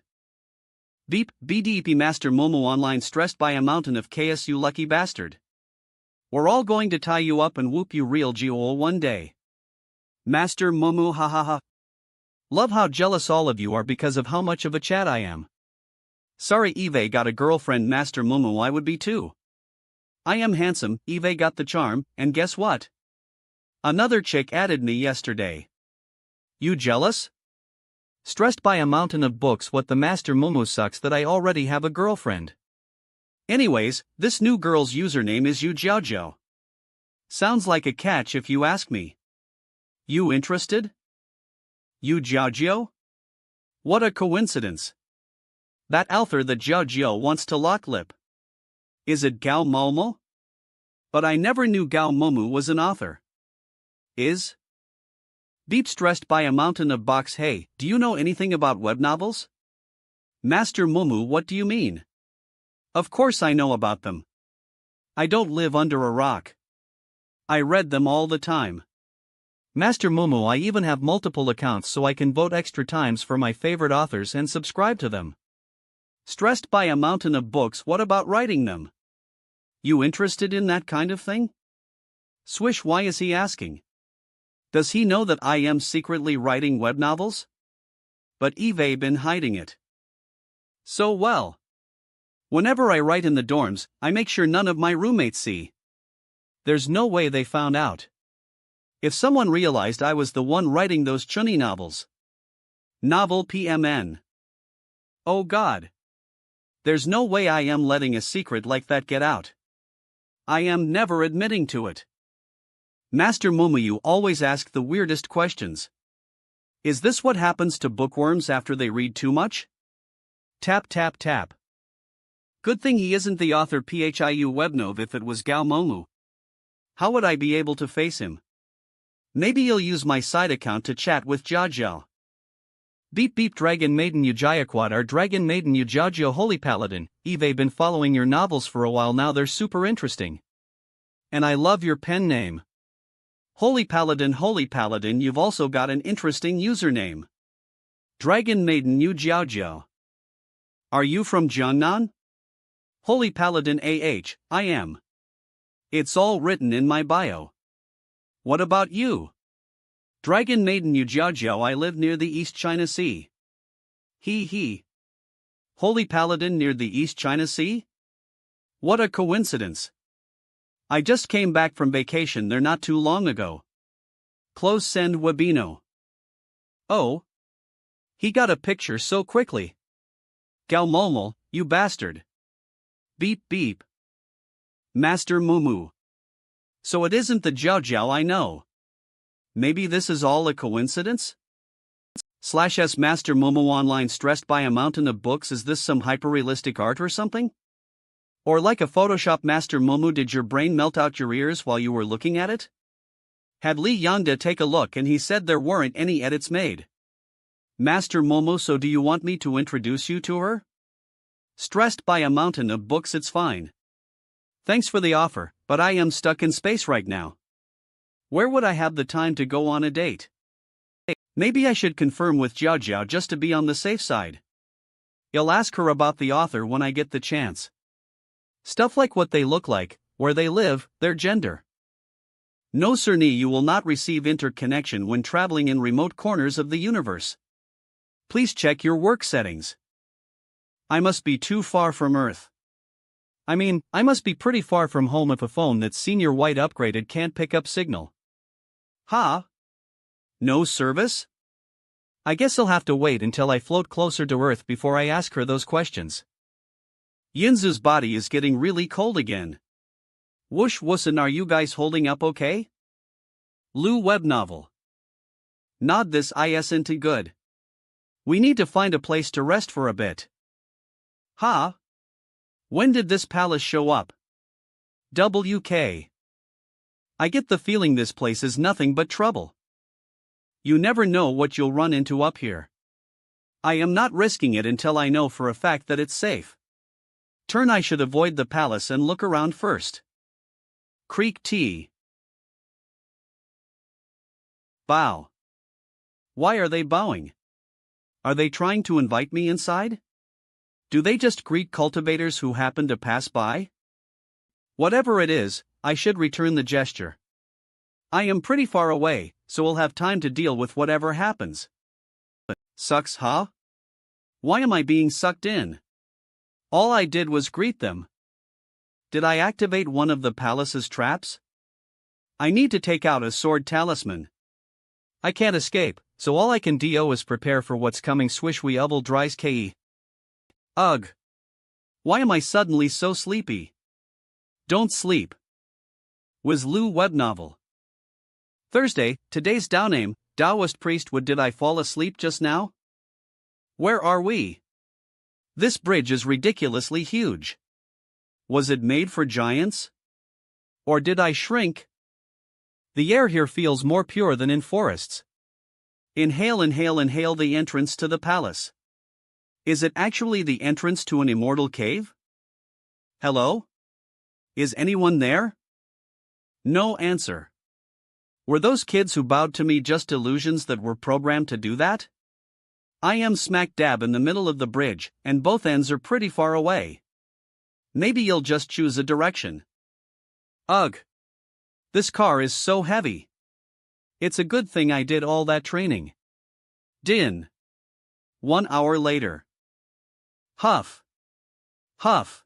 Beep, BDP Master Momu online stressed by a mountain of chaos, you lucky bastard. We're all going to tie you up and whoop you real GOL one day. Master Momu, hahaha. Love how jealous all of you are because of how much of a chat I am. Sorry Eve got a girlfriend, Master Momu, I would be too. I am handsome, Eve got the charm, and guess what? Another chick added me yesterday. You jealous? Stressed by a mountain of books, what the Master Momu sucks that I already have a girlfriend. Anyways, this new girl's username is Yu Jiaojiao. Sounds like a catch if you ask me. You interested? Yu Jiaojiao? What a coincidence. That author that Jiaojiao wants to lock lip. Is it Gao Momo? But I never knew Gao Momu was an author. Is? Beep stressed by a mountain of box. Hey, do you know anything about web novels? Master Mumu, what do you mean? Of course I know about them. I don't live under a rock. I read them all the time. Master Mumu, I even have multiple accounts so I can vote extra times for my favorite authors and subscribe to them. Stressed by a mountain of books, what about writing them? You interested in that kind of thing? Swish, why is he asking? Does he know that I am secretly writing web novels? But Eve been hiding it. So well. Whenever I write in the dorms, I make sure none of my roommates see. There's no way they found out. If someone realized I was the one writing those chunny novels. Novel PMN. Oh God. There's no way I am letting a secret like that get out. I am never admitting to it. Master Mumu, you always ask the weirdest questions. Is this what happens to bookworms after they read too much? Tap tap tap. Good thing he isn't the author Phiu Webnov. If it was Gao Momu, how would I be able to face him? Maybe you'll use my side account to chat with Jiajiao. Beep beep Dragon Maiden Yujayaquad, our Dragon Maiden Yujiao Holy Paladin. Eve been following your novels for a while now, they're super interesting. And I love your pen name. Holy Paladin, you've also got an interesting username. Dragon Maiden Yu Jiaojiao. Are you from Jiangnan? Holy Paladin AH, I am. It's all written in my bio. What about you? Dragon Maiden Yu Jiaojiao, I live near the East China Sea. He. Holy Paladin near the East China Sea? What a coincidence. I just came back from vacation there not too long ago. Close send Webino. Oh. He got a picture so quickly. Gao Molmol, you bastard. Beep beep. Master Mumu. So it isn't the Jiao I know. Maybe this is all a coincidence? /S Master Mumu online, stressed by a mountain of books. Is this some hyperrealistic art or something? Or like a Photoshop? Master Mumu, did your brain melt out your ears while you were looking at it? Had Li Yangda take a look and he said there weren't any edits made. Master Mumu, so do you want me to introduce you to her? Stressed by a mountain of books, it's fine. Thanks for the offer, but I am stuck in space right now. Where would I have the time to go on a date? Maybe I should confirm with Jiajiao just to be on the safe side. I'll ask her about the author when I get the chance. Stuff like what they look like, where they live, their gender. No sirni, you will not receive interconnection when traveling in remote corners of the universe. Please check your work settings. I must be too far from Earth. I mean, I must be pretty far from home if a phone that's senior white upgraded can't pick up signal. Huh? No service? I guess I'll have to wait until I float closer to Earth before I ask her those questions. Yinzu's body is getting really cold again. Whoosh wussin, are you guys holding up okay? Lu web novel. Nod this isn't good. We need to find a place to rest for a bit. Huh? When did this palace show up? WK. I get the feeling this place is nothing but trouble. You never know what you'll run into up here. I am not risking it until I know for a fact that it's safe. Turn, I should avoid the palace and look around first. Creek T. Bow. Why are they bowing? Are they trying to invite me inside? Do they just greet cultivators who happen to pass by? Whatever it is, I should return the gesture. I am pretty far away, so we'll have time to deal with whatever happens. Sucks, huh? Why am I being sucked in? All I did was greet them. Did I activate one of the palace's traps? I need to take out a sword talisman. I can't escape, so all I can do is prepare for what's coming. Swish we oval dries ke. Ugh. Why am I suddenly so sleepy? Don't sleep. Was Lu web novel. Thursday, today's Daoname, Taoist priest would. Did I fall asleep just now? Where are we? This bridge is ridiculously huge. Was it made for giants? Or did I shrink? The air here feels more pure than in forests. Inhale, inhale, inhale the entrance to the palace. Is it actually the entrance to an immortal cave? Hello? Is anyone there? No answer. Were those kids who bowed to me just illusions that were programmed to do that? I am smack dab in the middle of the bridge, and both ends are pretty far away. Maybe you'll just choose a direction. Ugh. This car is so heavy. It's a good thing I did all that training. Din. 1 hour later. Huff. Huff.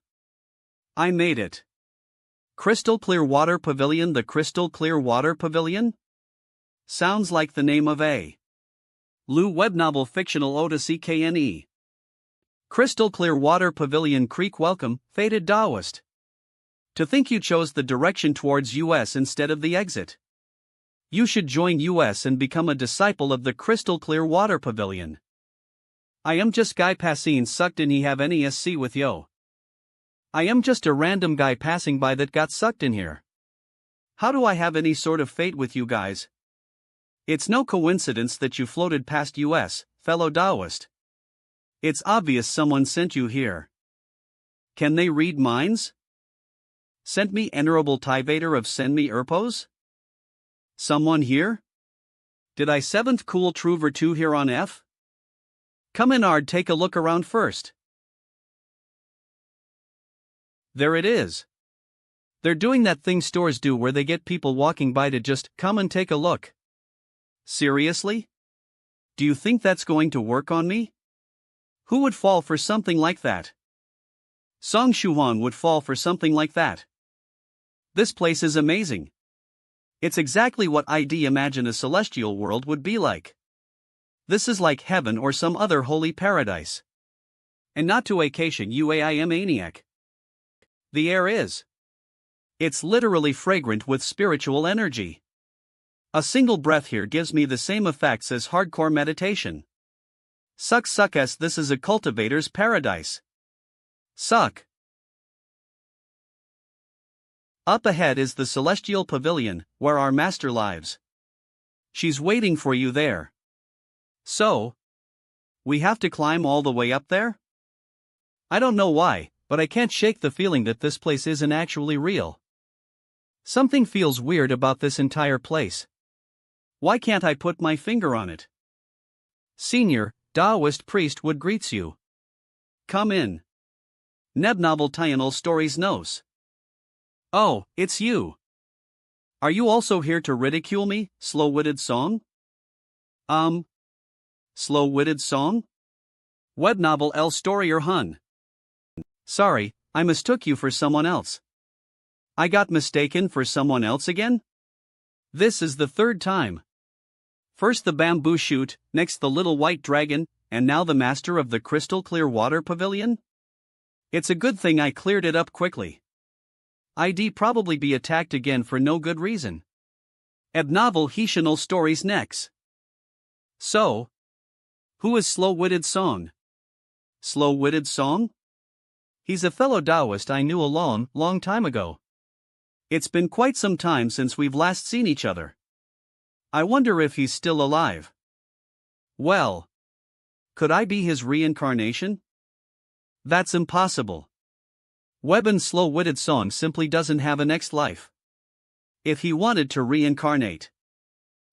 I made it. Crystal Clear Water Pavilion. The Crystal Clear Water Pavilion? Sounds like the name of a Lu web novel fictional odyssey KNE. Crystal Clear Water Pavilion Creek. Welcome, fated Taoist. To think you chose the direction towards US instead of the exit. You should join US and become a disciple of the Crystal Clear Water Pavilion. I am just guy passing sucked in. He have any SC with yo. I am just a random guy passing by that got sucked in here. How do I have any sort of fate with you guys? It's no coincidence that you floated past US, fellow Taoist. It's obvious someone sent you here. Can they read minds? Sent me Honorable Tivator of Send Me Erpos? Someone here? Did I 7th Cool Truver 2 here on F? Come in Ard, take a look around first. There it is. They're doing that thing stores do where they get people walking by to just come and take a look. Seriously? Do you think that's going to work on me? Who would fall for something like that? Song Shuhan would fall for something like that. This place is amazing. It's exactly what I'd imagine a celestial world would be like. This is like heaven or some other holy paradise. And not to vacation UAIM maniac. The air is. It's literally fragrant with spiritual energy. A single breath here gives me the same effects as hardcore meditation. Suck this is a cultivator's paradise. Suck. Up ahead is the Celestial Pavilion, where our master lives. She's waiting for you there. So? We have to climb all the way up there? I don't know why, but I can't shake the feeling that this place isn't actually real. Something feels weird about this entire place. Why can't I put my finger on it? Senior, Taoist priest would greets you. Come in. Neb novel Tianal stories knows. Oh, it's you. Are you also here to ridicule me, slow-witted song? Slow-witted song? Web novel L story or hun? Sorry, I mistook you for someone else. I got mistaken for someone else again? This is the third time. First the bamboo shoot, next the little white dragon, and now the master of the Crystal Clear Water Pavilion? It's a good thing I cleared it up quickly. I'd probably be attacked again for no good reason. Novel Hessional stories next. So, who is slow-witted song? Slow-witted song? He's a fellow Taoist I knew a long time ago. It's been quite some time since we've last seen each other. I wonder if he's still alive. Well, could I be his reincarnation? That's impossible. Webben's slow-witted song simply doesn't have a next life. If he wanted to reincarnate,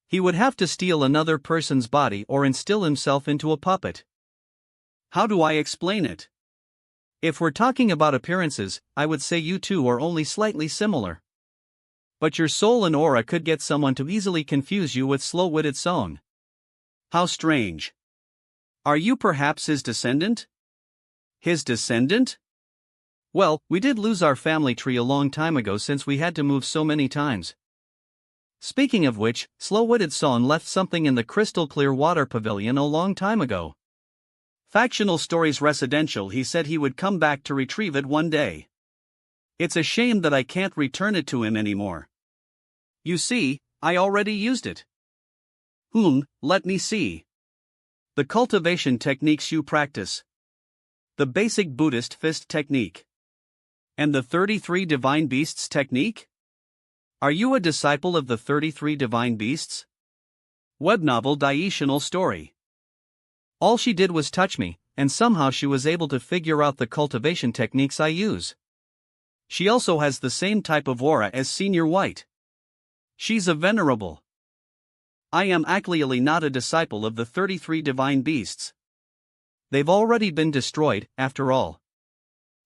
he would have to steal another person's body or instill himself into a puppet. How do I explain it? If we're talking about appearances, I would say you two are only slightly similar. But your soul and aura could get someone to easily confuse you with slow-witted song. How strange. Are you perhaps his descendant? His descendant? Well, we did lose our family tree a long time ago since we had to move so many times. Speaking of which, slow-witted song left something in the Crystal Clear Water Pavilion a long time ago. Factional Stories Residential. He said he would come back to retrieve it one day. It's a shame that I can't return it to him anymore. You see, I already used it. Let me see. The cultivation techniques you practice. The basic Buddhist fist technique. And the 33 divine beasts technique? Are you a disciple of the 33 Divine Beasts? Web novel diational story. All she did was touch me, and somehow she was able to figure out the cultivation techniques I use. She also has the same type of aura as Senior White. She's a venerable. I am actually not a disciple of the 33 Divine Beasts. They've already been destroyed, after all.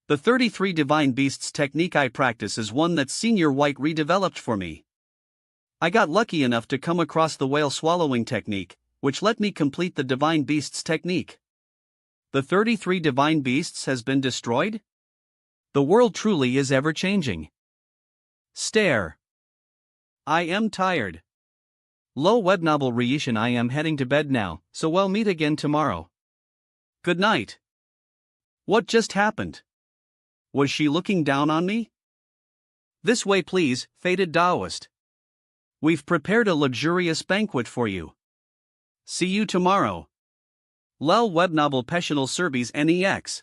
The 33 Divine Beasts technique I practice is one that Senior White redeveloped for me. I got lucky enough to come across the whale swallowing technique, which let me complete the Divine Beasts technique. The 33 Divine Beasts has been destroyed? The world truly is ever-changing. Stare. I am tired. Low web novel reishin. I am heading to bed now, so we'll meet again tomorrow. Good night. What just happened? Was she looking down on me? This way please, fated Taoist. We've prepared a luxurious banquet for you. See you tomorrow. Lel webnovel Pessional Serbis NEX.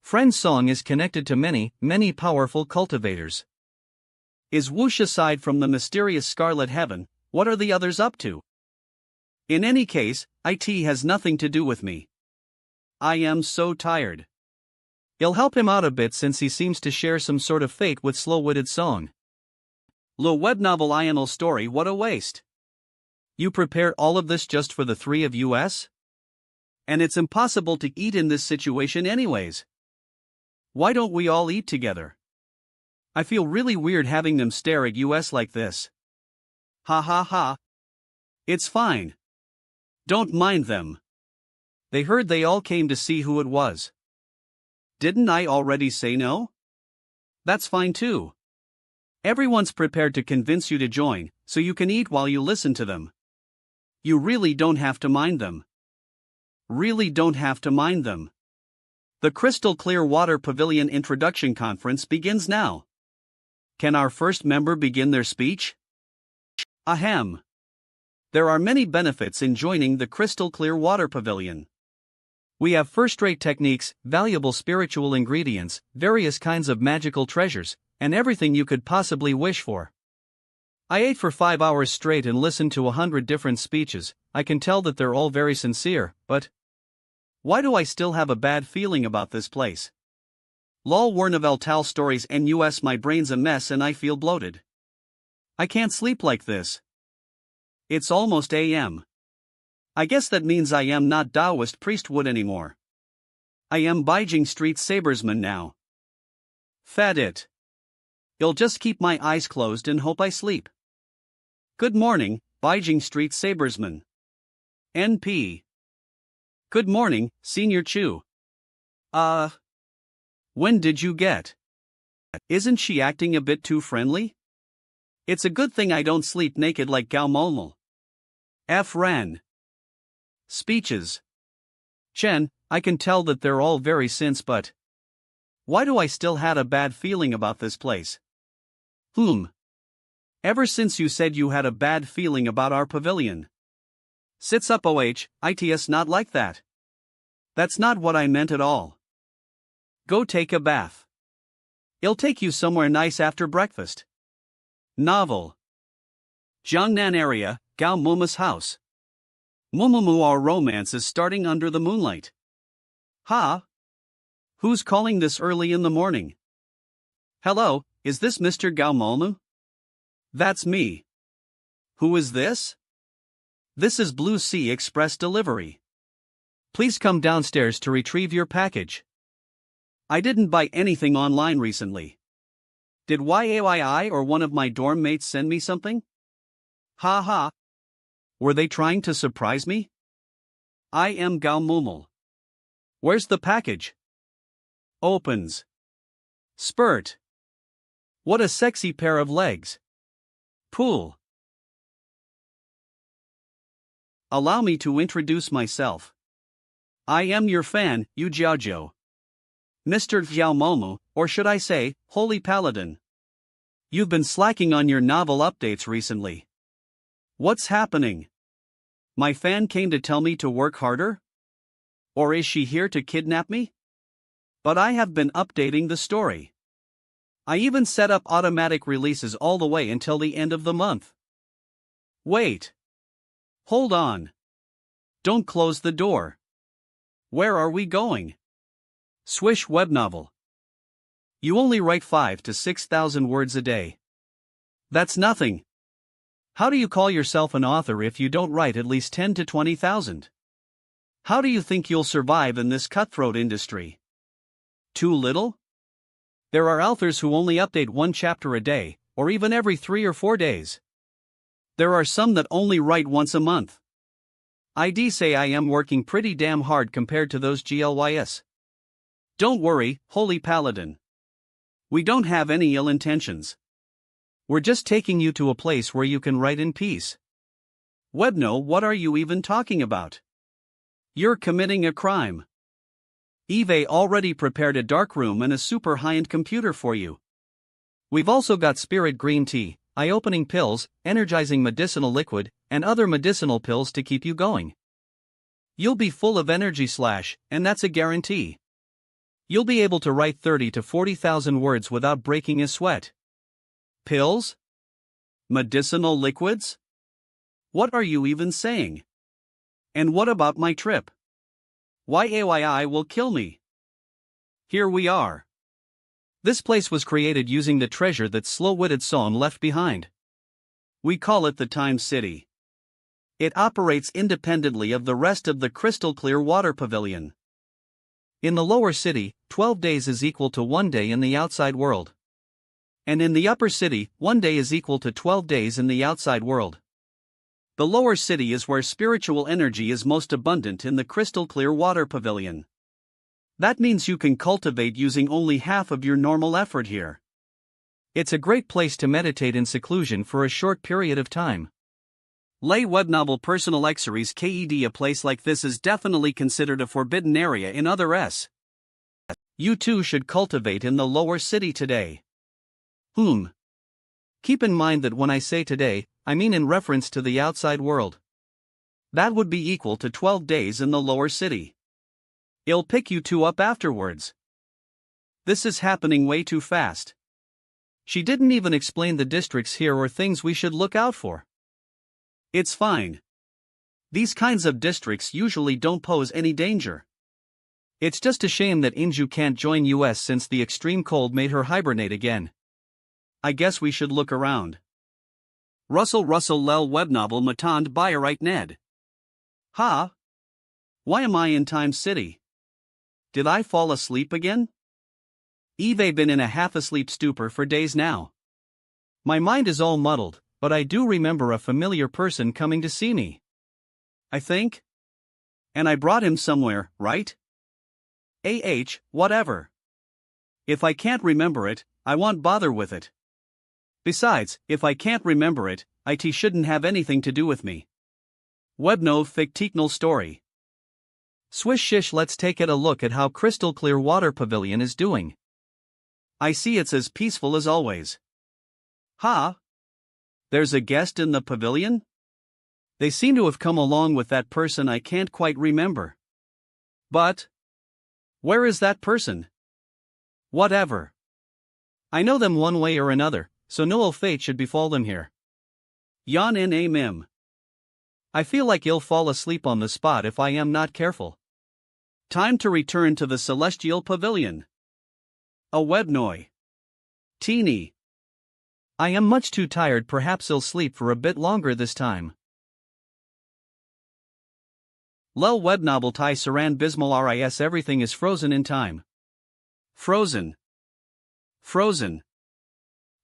Friend's song is connected to many, many powerful cultivators. Is whoosh aside from the mysterious Scarlet Heaven, what are the others up to? In any case, IT has nothing to do with me. I am so tired. You'll help him out a bit since he seems to share some sort of fate with slow-witted song. Lo webnovel Ional story. What a waste. You prepared all of this just for the three of us? And it's impossible to eat in this situation anyways. Why don't we all eat together? I feel really weird having them stare at us like this. Ha ha ha. It's fine. Don't mind them. They heard they all came to see who it was. Didn't I already say no? That's fine too. Everyone's prepared to convince you to join, so you can eat while you listen to them. You really don't have to mind them. Really don't have to mind them. The Crystal Clear Water Pavilion Introduction Conference begins now. Can our first member begin their speech? Ahem. There are many benefits in joining the Crystal Clear Water Pavilion. We have first-rate techniques, valuable spiritual ingredients, various kinds of magical treasures, and everything you could possibly wish for. I ate for 5 hours straight and listened to 100 different speeches. I can tell that they're all very sincere, but why do I still have a bad feeling about this place? Lol Warnavel Tal stories NUS. My brain's a mess and I feel bloated. I can't sleep like this. It's almost AM. I guess that means I am not Taoist Priestwood anymore. I am Beijing Street Sabersman now. Fat it. I'll just keep my eyes closed and hope I sleep. Good morning, Beijing Street Sabersman. NP. Good morning, Senior Chu. When did you get? Isn't she acting a bit too friendly? It's a good thing I don't sleep naked like Gao Molmol. F. Ran. Speeches. Chen, I can tell that they're all very since, but why do I still had a bad feeling about this place? Ever since you said you had a bad feeling about our pavilion. Sits up it's not like that. That's not what I meant at all. Go take a bath. I'll take you somewhere nice after breakfast. Novel. Jiangnan area, Gao Muma's house. Mumumu, our romance is starting under the moonlight. Ha? Who's calling this early in the morning? Hello, is this Mr. Gao Mumu? That's me. Who is this? This is Blue Sea Express Delivery. Please come downstairs to retrieve your package. I didn't buy anything online recently. Did YAYI or one of my dorm mates send me something? Ha ha. Were they trying to surprise me? I am Gao Mumul. Where's the package? Opens. Spurt. What a sexy pair of legs. Pool. Allow me to introduce myself. I am your fan, Yu Jiaozhou. Mr. Xiao Momu, or should I say, Holy Paladin. You've been slacking on your novel updates recently. What's happening? My fan came to tell me to work harder? Or is she here to kidnap me? But I have been updating the story. I even set up automatic releases all the way until the end of the month. Wait. Hold on. Don't close the door. Where are we going? Swish web novel. You only write 5 to 6,000 words a day. That's nothing. How do you call yourself an author if you don't write at least 10 to 20,000? How do you think you'll survive in this cutthroat industry? Too little? There are authors who only update 1 chapter a day, or even every 3 or 4 days. There are some that only write once a month. I'd say I am working pretty damn hard compared to those GLYS. Don't worry, Holy Paladin. We don't have any ill intentions. We're just taking you to a place where you can write in peace. Webno, what are you even talking about? You're committing a crime. Eve already prepared a dark room and a super high-end computer for you. We've also got spirit green tea, eye-opening pills, energizing medicinal liquid, and other medicinal pills to keep you going. You'll be full of energy and that's a guarantee. You'll be able to write 30 to 40,000 words without breaking a sweat. Pills? Medicinal liquids? What are you even saying? And what about my trip? YAYI will kill me. Here we are. This place was created using the treasure that slow-witted Son left behind. We call it the Time City. It operates independently of the rest of the crystal clear water pavilion. In the lower city, 12 days is equal to 1 day in the outside world. And in the upper city, 1 day is equal to 12 days in the outside world. The lower city is where spiritual energy is most abundant in the crystal clear water pavilion. That means you can cultivate using only half of your normal effort here. It's a great place to meditate in seclusion for a short period of time. Lay web novel personal Xeries KED. A place like this is definitely considered a forbidden area in other S. You too should cultivate in the lower city today. Keep in mind that when I say today, I mean in reference to the outside world. That would be equal to 12 days in the lower city. I'll pick you two up afterwards. This is happening way too fast. She didn't even explain the districts here or things we should look out for. It's fine. These kinds of districts usually don't pose any danger. It's just a shame that Inju can't join US since the extreme cold made her hibernate again. I guess we should look around. Russell Lel web novel Matand Bayarite Ned. Ha? Why am I in Time City? Did I fall asleep again? Eve been in a half-asleep stupor for days now. My mind is all muddled, but I do remember a familiar person coming to see me. I think? And I brought him somewhere, right? Whatever. If I can't remember it, I won't bother with it. Besides, if I can't remember it, it shouldn't have anything to do with me. Webno fictional story. Swish shish, let's take a look at how crystal clear water pavilion is doing. I see it's as peaceful as always. Ha? There's a guest in the pavilion? They seem to have come along with that person I can't quite remember. But where is that person? Whatever. I know them one way or another, so no ill fate should befall them here. Yon na mim. I feel like I'll fall asleep on the spot if I am not careful. Time to return to the celestial pavilion. A webnoi. Teeny. I am much too tired, perhaps I'll sleep for a bit longer this time. Lel web novel Tai Saran Bismal RIS. Everything is frozen in time. Frozen.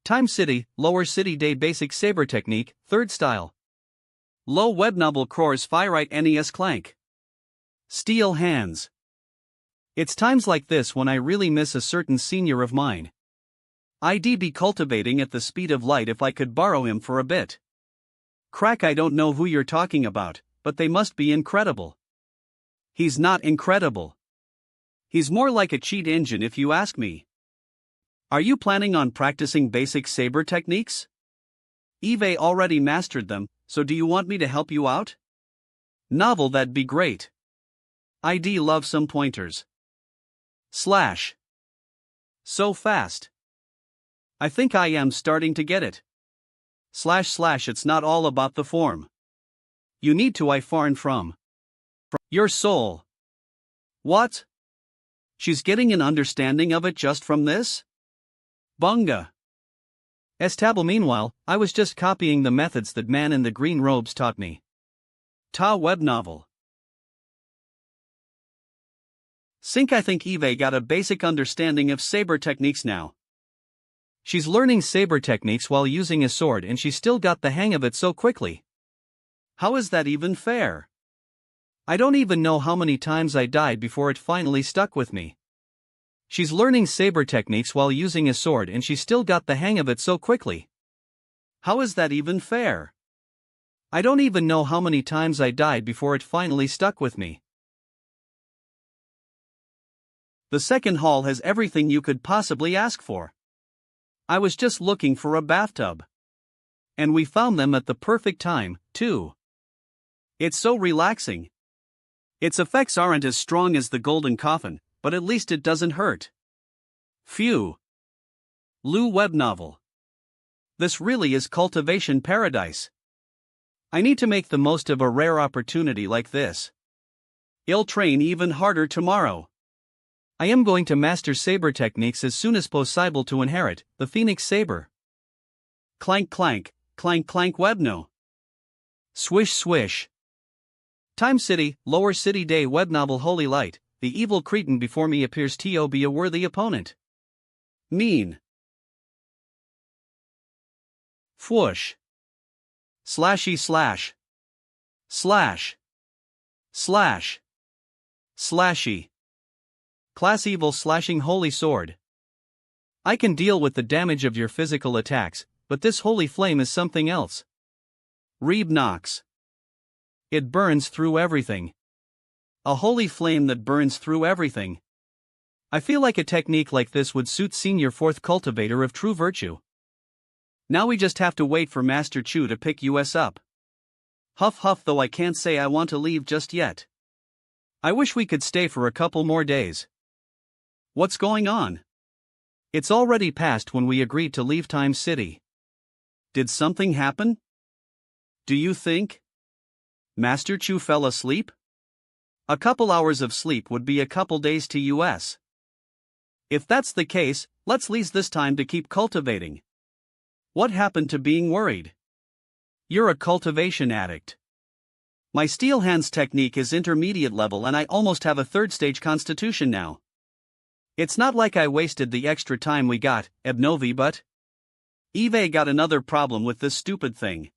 Time City, Lower City Day Basic Saber Technique, 3rd Style. Low web novel Crores Firite NES Clank. Steel Hands. It's times like this when I really miss a certain senior of mine. I'd be cultivating at the speed of light if I could borrow him for a bit. Crack, I don't know who you're talking about, but they must be incredible. He's not incredible. He's more like a cheat engine if you ask me. Are you planning on practicing basic saber techniques? Eve already mastered them, so do you want me to help you out? Novel, that'd be great. I'd love some pointers. / So fast. I think I am starting to get it. / It's not all about the form. You need to I foreign from your soul. What? She's getting an understanding of it just from this? Bunga. Estable. Meanwhile, I was just copying the methods that man in the green robes taught me. Ta web novel. I think Eve got a basic understanding of saber techniques now. She's learning saber techniques while using a sword and she still got the hang of it so quickly. How is that even fair? I don't even know how many times I died before it finally stuck with me. She's learning saber techniques while using a sword and she still got the hang of it so quickly. How is that even fair? I don't even know how many times I died before it finally stuck with me. The second hall has everything you could possibly ask for. I was just looking for a bathtub. And we found them at the perfect time, too. It's so relaxing. Its effects aren't as strong as the golden coffin, but at least it doesn't hurt. Phew. Lou web novel. This really is cultivation paradise. I need to make the most of a rare opportunity like this. I'll train even harder tomorrow. I am going to master saber techniques as soon as possible to inherit the Phoenix Saber. Clank clank, clank clank webno. Swish swish. Time City, Lower City Day web novel. Holy light, the evil cretin before me appears to be a worthy opponent. Mean. Fwoosh. Slashy slash. Slash. Slash. Slashy. Class evil slashing holy sword. I can deal with the damage of your physical attacks, but this holy flame is something else. Reeb Knox. It burns through everything. A holy flame that burns through everything. I feel like a technique like this would suit Senior 4th Cultivator of True Virtue. Now we just have to wait for Master Chu to pick us up. Huff huff, though I can't say I want to leave just yet. I wish we could stay for a couple more days. What's going on? It's already past when we agreed to leave Time City. Did something happen? Do you think Master Chu fell asleep? A couple hours of sleep would be a couple days to us. If that's the case, let's leave this time to keep cultivating. What happened to being worried? You're a cultivation addict. My steel hands technique is intermediate level and I almost have a 3rd stage constitution now. It's not like I wasted the extra time we got, Ebnovi, but Eve got another problem with this stupid thing.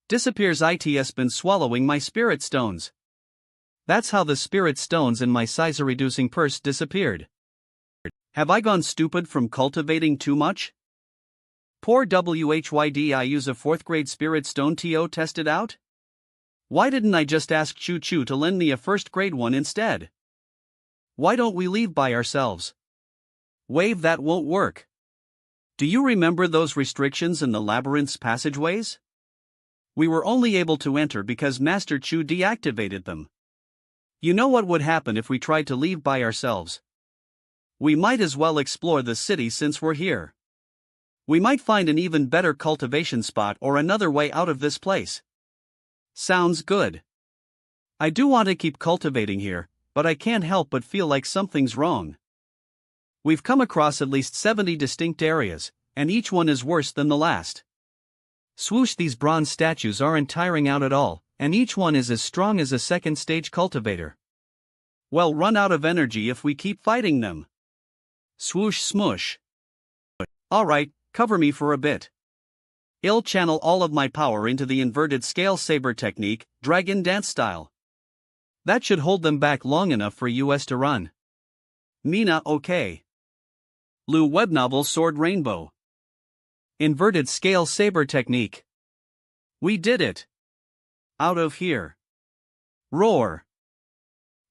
Disappears. It's been swallowing my spirit stones. That's how the spirit stones in my size-reducing purse disappeared. Have I gone stupid from cultivating too much? Poor WHYD, I use a 4th grade spirit stone TO tested out? Why didn't I just ask Chu Chu to lend me a 1st grade one instead? Why don't we leave by ourselves? Wave, that won't work. Do you remember those restrictions in the labyrinth's passageways? We were only able to enter because Master Chu deactivated them. You know what would happen if we tried to leave by ourselves? We might as well explore the city since we're here. We might find an even better cultivation spot or another way out of this place. Sounds good. I do want to keep cultivating here, but I can't help but feel like something's wrong. We've come across at least 70 distinct areas, and each one is worse than the last. Swoosh, these bronze statues aren't tiring out at all, and each one is as strong as a 2nd stage cultivator. Well, run out of energy if we keep fighting them. Swoosh smush. Alright, cover me for a bit. I'll channel all of my power into the inverted scale saber technique, dragon dance style. That should hold them back long enough for us to run. Mina, okay. Lou web novel sword rainbow. Inverted scale saber technique. We did it. Out of here. Roar.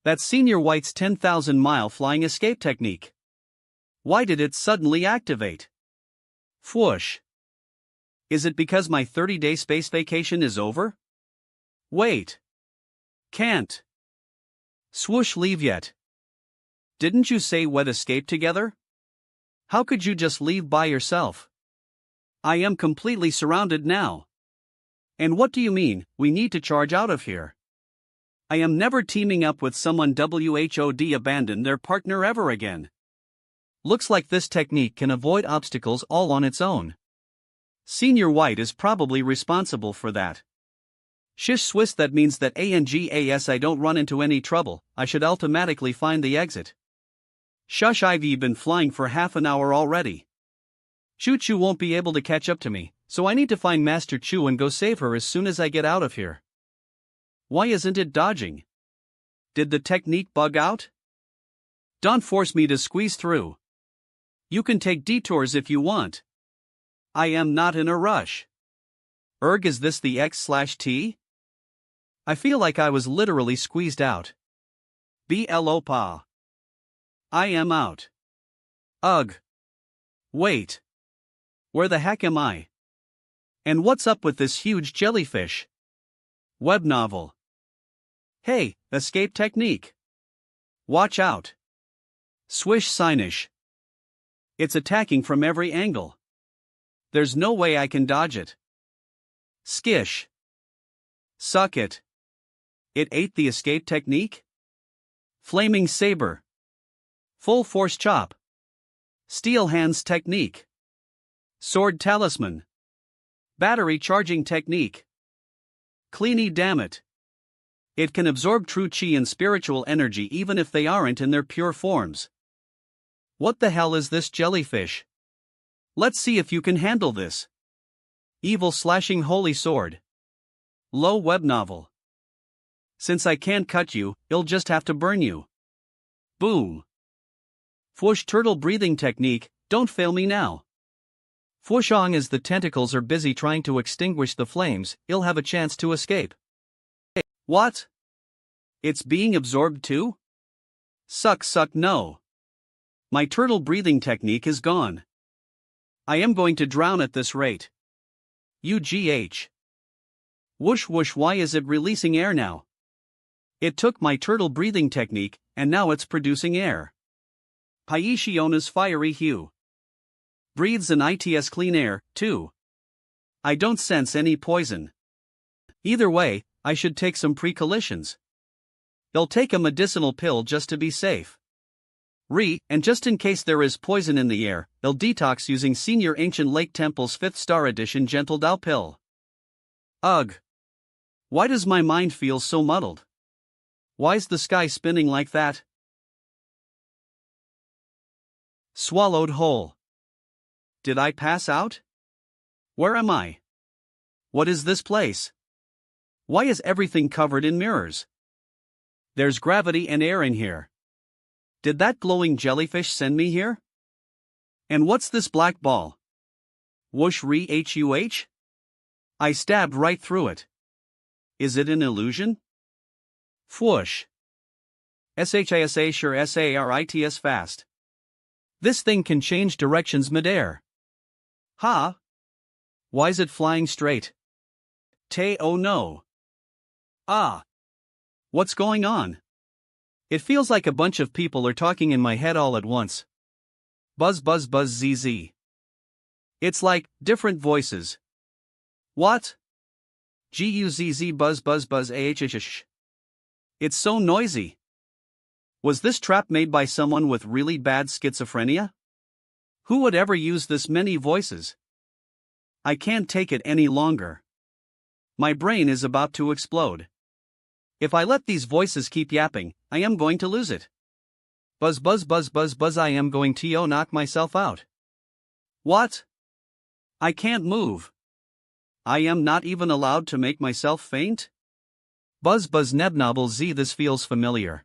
That's Senior White's 10,000-mile flying escape technique. Why did it suddenly activate? Fwoosh. Is it because my 30-day space vacation is over? Wait. Can't. Swoosh, leave yet. Didn't you say we'd escape together? How could you just leave by yourself? I am completely surrounded now. And what do you mean, we need to charge out of here? I am never teaming up with someone whod abandon their partner ever again. Looks like this technique can avoid obstacles all on its own. Senior White is probably responsible for that. Shish Swiss, that means that ANGAS I don't run into any trouble, I should automatically find the exit. Shush, I've been flying for half an hour already. Chu Chu won't be able to catch up to me, so I need to find Master Chu and go save her as soon as I get out of here. Why isn't it dodging? Did the technique bug out? Don't force me to squeeze through. You can take detours if you want. I am not in a rush. Is this the X/T? I feel like I was literally squeezed out. BLOPA. I am out. Ugh. Wait. Where the heck am I? And what's up with this huge jellyfish? Web novel. Hey, escape technique. Watch out. Swish Signish. It's attacking from every angle. There's no way I can dodge it. Skish. Suck it. It ate the escape technique? Flaming Saber. Full Force Chop. Steel Hands technique. Sword Talisman. Battery Charging technique. Cleany Dammit. It can absorb true chi and spiritual energy even if they aren't in their pure forms. What the hell is this jellyfish? Let's see if you can handle this. Evil Slashing Holy Sword. Low web novel. Since I can't cut you, I'll just have to burn you. Boom. Fwoosh Turtle Breathing technique, don't fail me now. Fwooshong, as the tentacles are busy trying to extinguish the flames, I'll have a chance to escape. What? It's being absorbed too? Suck no. My turtle breathing technique is gone. I am going to drown at this rate. UGH. Whoosh whoosh, why is it releasing air now? It took my turtle breathing technique, and now it's producing air. Paishiona's fiery hue. Breathes an ITS clean air, too. I don't sense any poison. Either way, I should take some precautions. I'll take a medicinal pill just to be safe. And just in case there is poison in the air, I'll detox using Senior Ancient Lake Temple's 5th Star Edition Gentle Dao pill. Ugh. Why does my mind feel so muddled? Why's the sky spinning like that? Swallowed whole. Did I pass out? Where am I? What is this place? Why is everything covered in mirrors? There's gravity and air in here. Did that glowing jellyfish send me here? And what's this black ball? Whoosh re hush? I stabbed right through it. Is it an illusion? Fwoosh. SHISA sure SARITS fast. This thing can change directions midair. Ha? Why's it flying straight? Oh no. Ah. What's going on? It feels like a bunch of people are talking in my head all at once. Buzz buzz buzz ZZ. It's like different voices. What? GUZZ buzz buzz buzz AHHH. It's so noisy. Was this trap made by someone with really bad schizophrenia? Who would ever use this many voices? I can't take it any longer. My brain is about to explode. If I let these voices keep yapping, I am going to lose it. Buzz buzz buzz buzz buzz, I am going to knock myself out. What? I can't move. I am not even allowed to make myself faint? Buzz buzz nebnobble z, this feels familiar.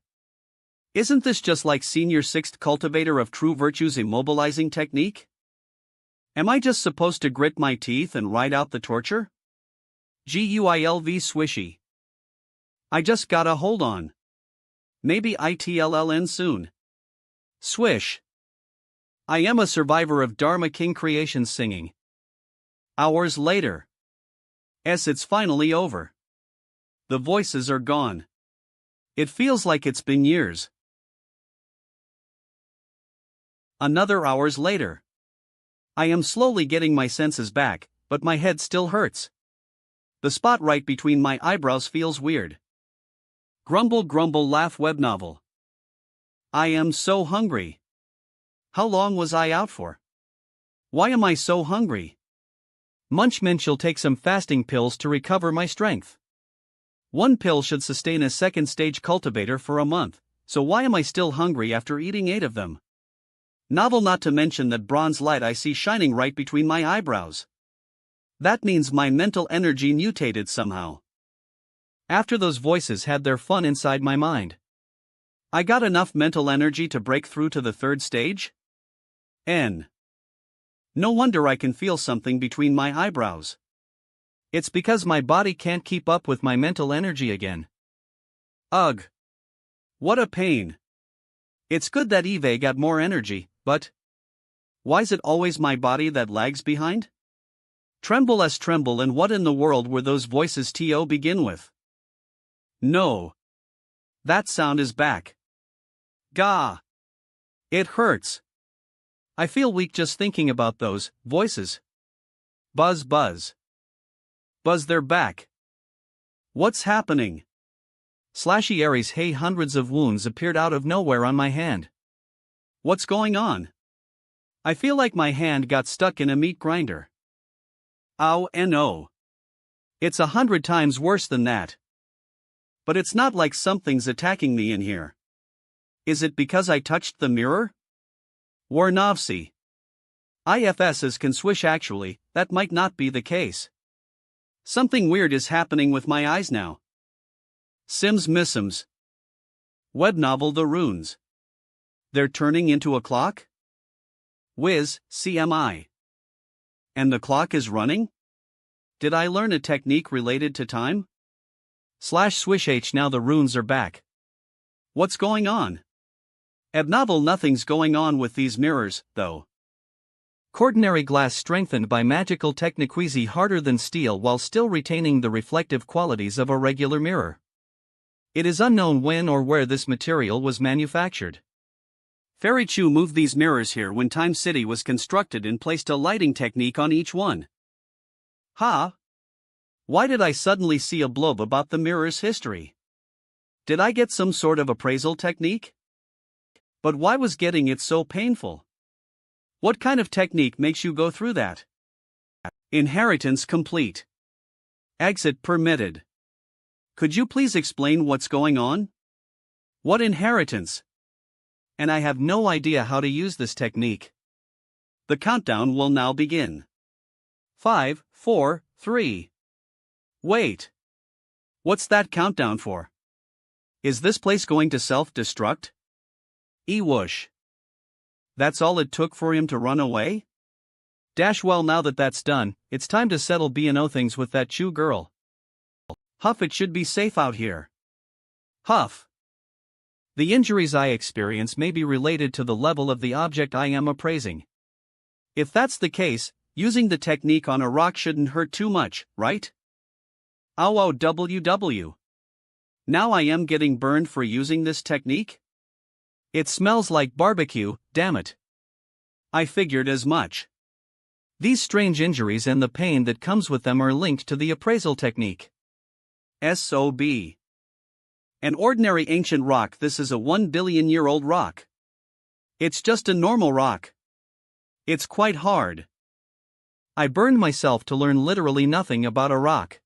Isn't this just like Senior 6th Cultivator of True Virtue's immobilizing technique? Am I just supposed to grit my teeth and ride out the torture? GUILV swishy. I just gotta hold on. Maybe ITLLN soon. Swish. I am a survivor of Dharma King Creations singing. Hours later. It's finally over. The voices are gone. It feels like it's been years. Another hours later. I am slowly getting my senses back, but my head still hurts. The spot right between my eyebrows feels weird. Grumble grumble laugh web novel. I am so hungry. How long was I out for? Why am I so hungry? Munchman shall take some fasting pills to recover my strength. One pill should sustain a second stage cultivator for a month, so why am I still hungry after eating 8 of them? Novel, not to mention that bronze light I see shining right between my eyebrows. That means my mental energy mutated somehow. After those voices had their fun inside my mind, I got enough mental energy to break through to the third stage? No wonder I can feel something between my eyebrows. It's because my body can't keep up with my mental energy again. Ugh. What a pain. It's good that Eve got more energy, but why's it always my body that lags behind? Tremble, and what in the world were those voices to begin with? No. That sound is back. Gah. It hurts. I feel weak just thinking about those voices. Buzz buzz. Buzz, they're back. What's happening? Slashy Aries, hey, hundreds of wounds appeared out of nowhere on my hand. What's going on? I feel like my hand got stuck in a meat grinder. Ow, no. It's 100 times worse than that. But it's not like something's attacking me in here. Is it because I touched the mirror? Warnovsi. IFSs can swish actually, that might not be the case. Something weird is happening with my eyes now. Sims Missims. Web novel The Runes. They're turning into a clock? Whiz, CMI. And the clock is running? Did I learn a technique related to time? /swish H, now the runes are back. What's going on? Abnovel, nothing's going on with these mirrors, though. Quaternary glass strengthened by magical techniqueasy, harder than steel while still retaining the reflective qualities of a regular mirror. It is unknown when or where this material was manufactured. Fairy Chu moved these mirrors here when Time City was constructed and placed a lighting technique on each one. Ha! Why did I suddenly see a blob about the mirror's history? Did I get some sort of appraisal technique? But why was getting it so painful? What kind of technique makes you go through that? Inheritance complete. Exit permitted. Could you please explain what's going on? What inheritance? And I have no idea how to use this technique. The countdown will now begin. 5, 4, 3. Wait. What's that countdown for? Is this place going to self-destruct? Whoosh. That's all it took for him to run away? Well, now that that's done, it's time to settle B&O things with that Chu girl. Huff, it should be safe out here. Huff. The injuries I experience may be related to the level of the object I am appraising. If that's the case, using the technique on a rock shouldn't hurt too much, right? OWW. Now I am getting burned for using this technique? It smells like barbecue, damn it. I figured as much. These strange injuries and the pain that comes with them are linked to the appraisal technique. SOB. An ordinary ancient rock. This is a 1 billion-year-old rock. It's just a normal rock. It's quite hard. I burned myself to learn literally nothing about a rock.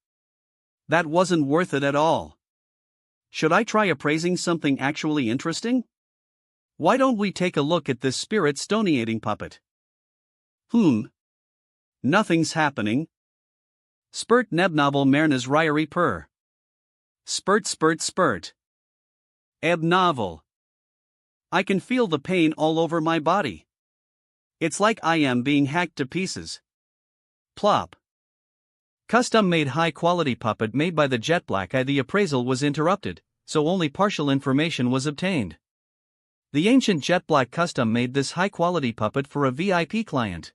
That wasn't worth it at all. Should I try appraising something actually interesting? Why don't we take a look at this spirit stoniating puppet? Nothing's happening. Spurt nebnovel mernas ryari purr. Spurt spurt spurt. Ebnovel. I can feel the pain all over my body. It's like I am being hacked to pieces. Plop. Custom-made high-quality puppet made by the Jet Black Eye. The appraisal was interrupted, so only partial information was obtained. The ancient Jet Black custom made this high-quality puppet for a VIP client.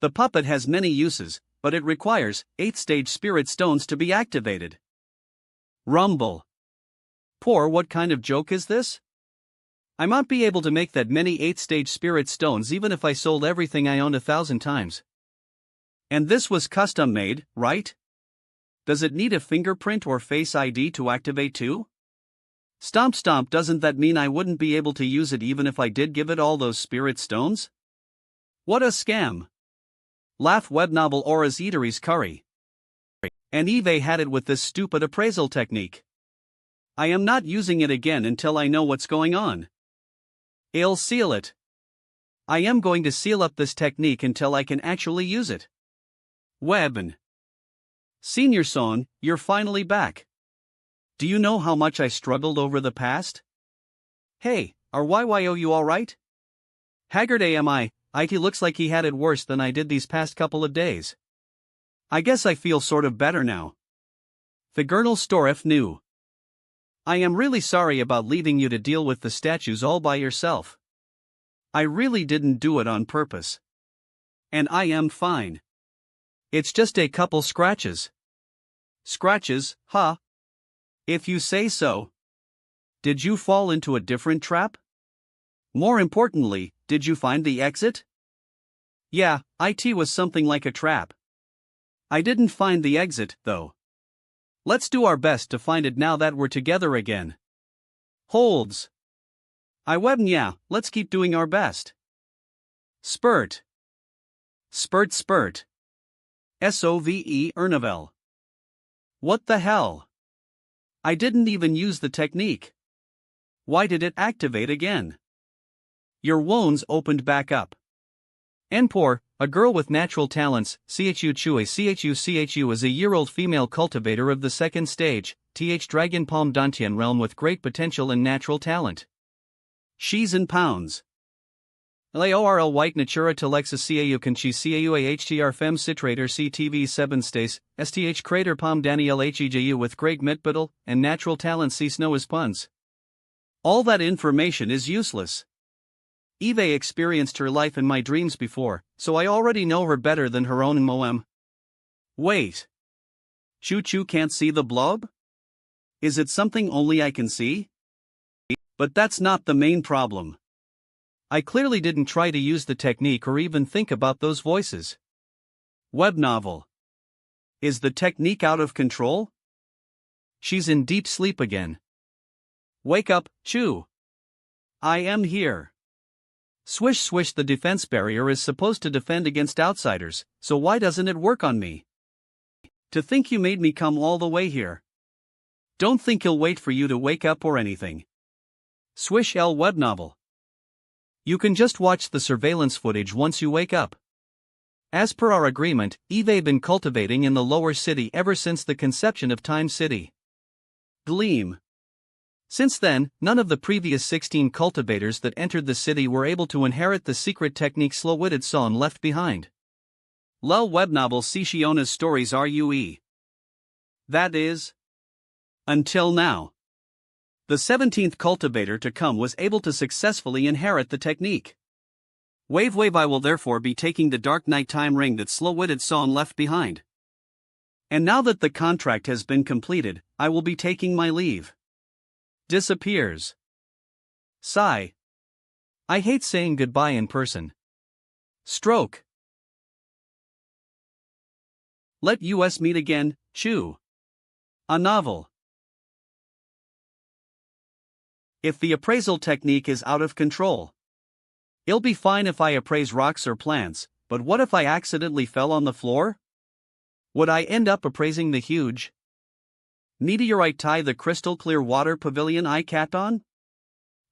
The puppet has many uses, but it requires 8th-stage spirit stones to be activated. Rumble. Poor, what kind of joke is this? I might be able to make that many 8-stage spirit stones even if I sold everything I owned 1,000 times. And this was custom made, right? Does it need a fingerprint or face ID to activate too? Stomp stomp, doesn't that mean I wouldn't be able to use it even if I did give it all those spirit stones? What a scam! Laugh web novel Aura's Eateries Curry. And Eve had it with this stupid appraisal technique. I am not using it again until I know what's going on. I'll seal it. I am going to seal up this technique until I can actually use it. Webn. Senior Son, you're finally back. Do you know how much I struggled over the past? Hey, are YYOU alright? Haggard AMI, IT looks like he had it worse than I did these past couple of days. I guess I feel sort of better now. Figurnal Store F new. I am really sorry about leaving you to deal with the statues all by yourself. I really didn't do it on purpose. And I am fine. It's just a couple scratches. Scratches, huh? If you say so. Did you fall into a different trap? More importantly, did you find the exit? Yeah, it was something like a trap. I didn't find the exit, though. Let's do our best to find it now that we're together again. Holds. Yeah, let's keep doing our best. Spurt. Spurt spurt. SOVE Ernavel. What the hell? I didn't even use the technique. Why did it activate again? Your wounds opened back up. Enpor, a girl with natural talents, Chu is a year-old female cultivator of the second stage, Dragon Palm Dantian realm with great potential and natural talent. She's in pounds. LAORL White Natura Telexa CAU Conchi CAUAHTR Fem Citrator CTV 7 Stace, STH Crater Palm Daniel HEJU with great mitbittle, and natural talent C Snow is puns. All that information is useless. Eve experienced her life in my dreams before, so I already know her better than her own Moem. Wait. Choo Choo can't see the blob? Is it something only I can see? But that's not the main problem. I clearly didn't try to use the technique or even think about those voices. Web novel. Is the technique out of control? She's in deep sleep again. Wake up, Choo. I am here. Swish swish, the defense barrier is supposed to defend against outsiders, so why doesn't it work on me? To think you made me come all the way here. Don't think he'll wait for you to wake up or anything. Swish L web novel. You can just watch the surveillance footage once you wake up. As per our agreement, Eve been cultivating in the lower city ever since the conception of Time City. Gleam. Since then, none of the previous 16 cultivators that entered the city were able to inherit the secret technique slow-witted Son left behind. Lel web novel Shiona's stories RUE. That is, until now. The 17th cultivator to come was able to successfully inherit the technique. Wave I will therefore be taking the dark nighttime ring that slow-witted Son left behind. And now that the contract has been completed, I will be taking my leave. Disappears. Sigh. I hate saying goodbye in person. Stroke. Let us meet again, Choo. A novel. If the appraisal technique is out of control. It'll be fine if I appraise rocks or plants, but what if I accidentally fell on the floor? Would I end up appraising the huge meteorite tie the crystal clear water pavilion I cat on?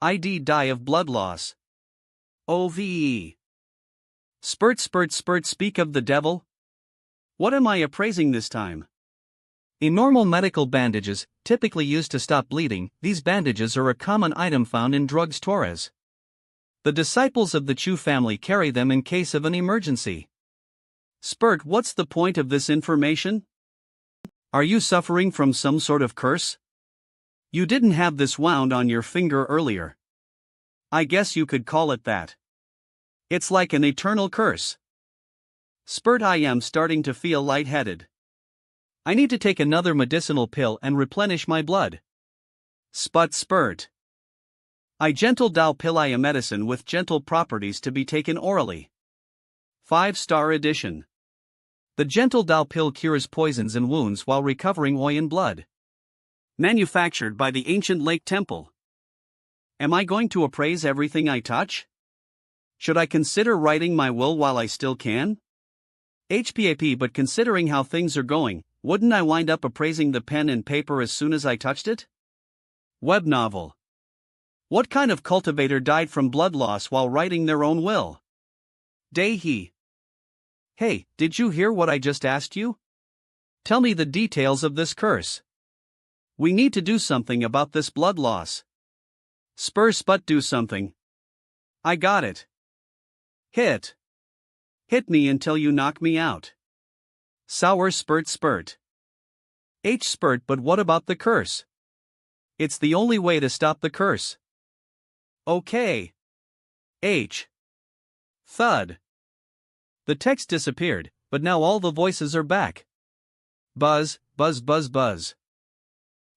I'd die of blood loss. OVE. Spurt spurt spurt, speak of the devil. What am I appraising this time? In normal medical bandages, typically used to stop bleeding, these bandages are a common item found in drugs Torres. The disciples of the Chu family carry them in case of an emergency. Spurt, what's the point of this information? Are you suffering from some sort of curse? You didn't have this wound on your finger earlier. I guess you could call it that. It's like an eternal curse. Spurt, I am starting to feel lightheaded. I need to take another medicinal pill and replenish my blood. Spurt. I gentle dao pillai a medicine with gentle properties to be taken orally. 5-star edition. The gentle dao pill cures poisons and wounds while recovering oil in blood. Manufactured by the ancient lake temple. Am I going to appraise everything I touch? Should I consider writing my will while I still can? HPAP, but considering how things are going, wouldn't I wind up appraising the pen and paper as soon as I touched it? Web novel. What kind of cultivator died from blood loss while writing their own will? Daehi. Hey, did you hear what I just asked you? Tell me the details of this curse. We need to do something about this blood loss. Sput do something. I got it. Hit. Hit me until you knock me out. Sour spurt. H spurt, but what about the curse? It's the only way to stop the curse. Okay. H. Thud. The text disappeared, but now all the voices are back. Buzz.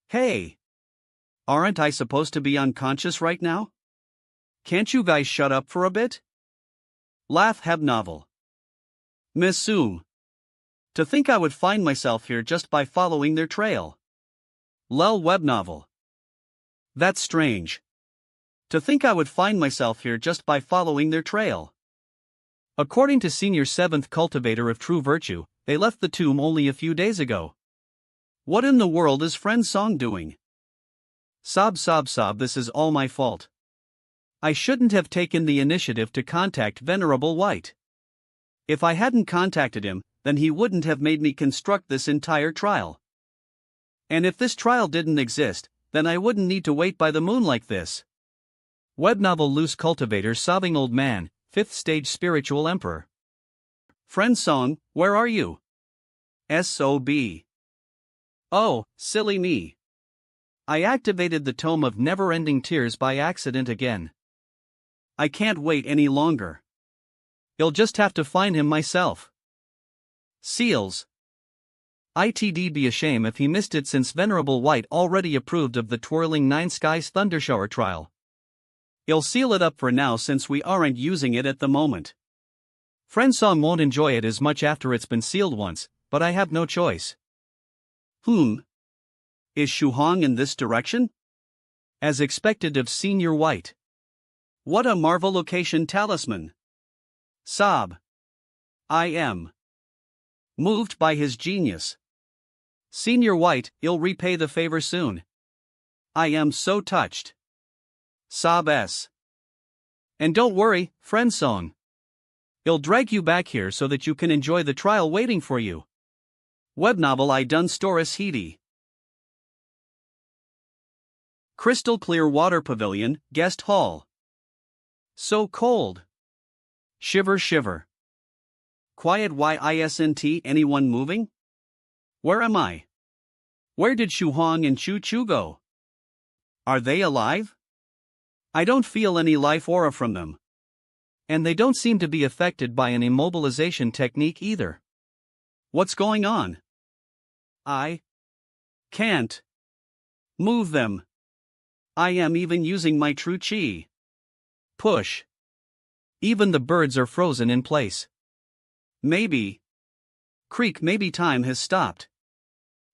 Hey! Aren't I supposed to be unconscious right now? Can't you guys shut up for a bit? Laugh heb novel. Missoum. To think I would find myself here just by following their trail. Lel web novel. That's strange. To think I would find myself here just by following their trail. According to Senior 7th Cultivator of True Virtue, they left the tomb only a few days ago. What in the world is Friend Song doing? Sob, this is all my fault. I shouldn't have taken the initiative to contact Venerable White. If I hadn't contacted him, then he wouldn't have made me construct this entire trial. And if this trial didn't exist, then I wouldn't need to wait by the moon like this. Web novel Loose Cultivator Sobbing Old Man, 5th Stage Spiritual Emperor. Friend Song, where are you? S.O.B. Oh, silly me. I activated the Tome of Never-Ending Tears by accident again. I can't wait any longer. I'll just have to find him myself. Seals. It'd be a shame if he missed it, since Venerable White already approved of the Twirling Nine Skies Thundershower trial. I'll seal it up for now since we aren't using it at the moment. Friend Song won't enjoy it as much after it's been sealed once, but I have no choice. Is Shuhong in this direction? As expected of Senior White. What a Marvel location talisman. Sob. I am moved by his genius. Senior White, you'll repay the favor soon. I am so touched. Sob S. And don't worry, Friend Song. I'll drag you back here so that you can enjoy the trial waiting for you. Web novel I done Storis Hedi. Crystal Clear Water Pavilion, Guest Hall. So cold. Shiver. Quiet YISNT, anyone moving? Where am I? Where did Shu Huang and Chu Chu go? Are they alive? I don't feel any life aura from them. And they don't seem to be affected by an immobilization technique either. What's going on? I can't move them. I am even using my true chi. Push. Even the birds are frozen in place. Maybe time has stopped.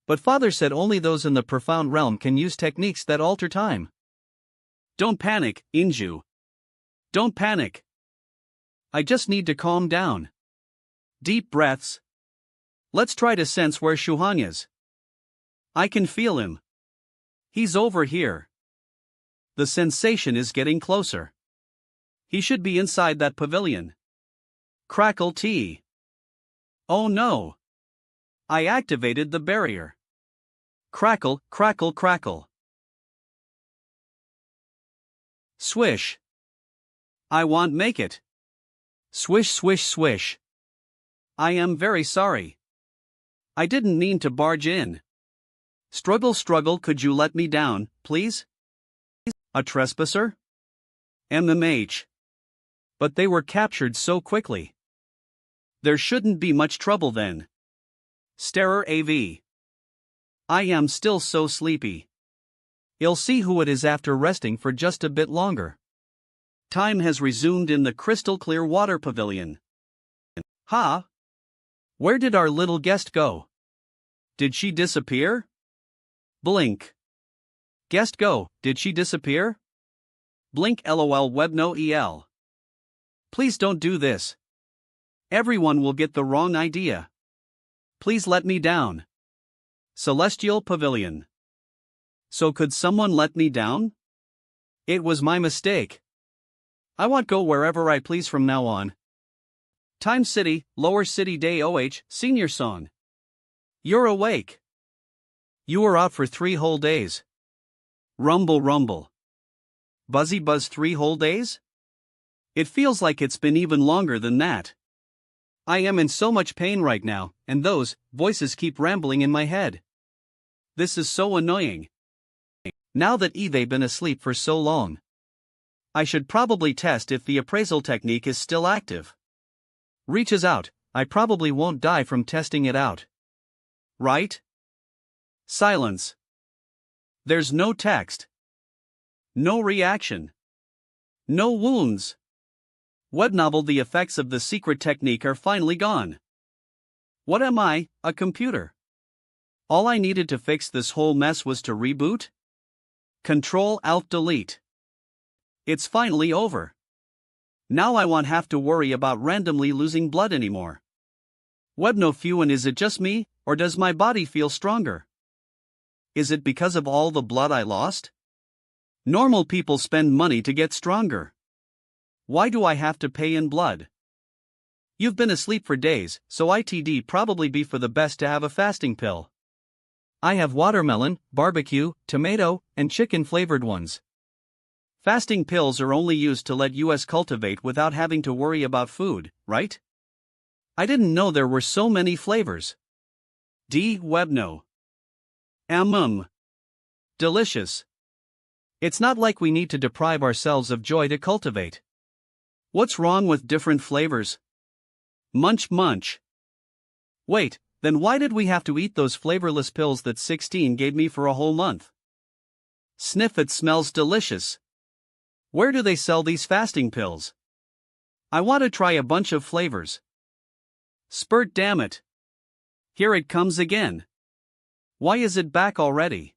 But Father said only those in the profound realm can use techniques that alter time. Don't panic, Inju. Don't panic. I just need to calm down. Deep breaths. Let's try to sense where Shuhang is. I can feel him. He's over here. The sensation is getting closer. He should be inside that pavilion. Crackle tea. Oh no. I activated the barrier. Crackle. Swish. I want make it. Swish. I am very sorry. I didn't mean to barge in. Struggle, could you let me down, please? A trespasser? MMH. But they were captured so quickly. There shouldn't be much trouble then. Starer AV. I am still so sleepy. You'll see who it is after resting for just a bit longer. Time has resumed in the crystal clear water pavilion. Ha! Where did our little guest go? Did she disappear? Blink. Guest go, did she disappear? Blink lol webno el. Please don't do this. Everyone will get the wrong idea. Please let me down. Celestial Pavilion. So could someone let me down? It was my mistake. I want go wherever I please from now on. Time City, Lower City Day OH, Senior Song. You're awake. You were out for 3 whole days. Rumble rumble. Buzzy buzz 3 whole days? It feels like it's been even longer than that. I am in so much pain right now, and those voices keep rambling in my head. This is so annoying. Now that Eve been asleep for so long, I should probably test if the appraisal technique is still active. Reaches out, I probably won't die from testing it out. Right? Silence. There's no text. No reaction. No wounds. Web novel. The effects of the secret technique are finally gone. What am I, a computer? All I needed to fix this whole mess was to reboot? Control-Alt-Delete. It's finally over. Now I won't have to worry about randomly losing blood anymore. Webno Fuan, is it just me, or does my body feel stronger? Is it because of all the blood I lost? Normal people spend money to get stronger. Why do I have to pay in blood? You've been asleep for days, so it'd probably be for the best to have a fasting pill. I have watermelon, barbecue, tomato, and chicken flavored ones. Fasting pills are only used to let us cultivate without having to worry about food, right? I didn't know there were so many flavors. Webno. Delicious. It's not like we need to deprive ourselves of joy to cultivate. What's wrong with different flavors? Munch munch. Wait, then why did we have to eat those flavorless pills that 16 gave me for a whole month? Sniff, it smells delicious. Where do they sell these fasting pills? I want to try a bunch of flavors. Spurt, damn it. Here it comes again. Why is it back already?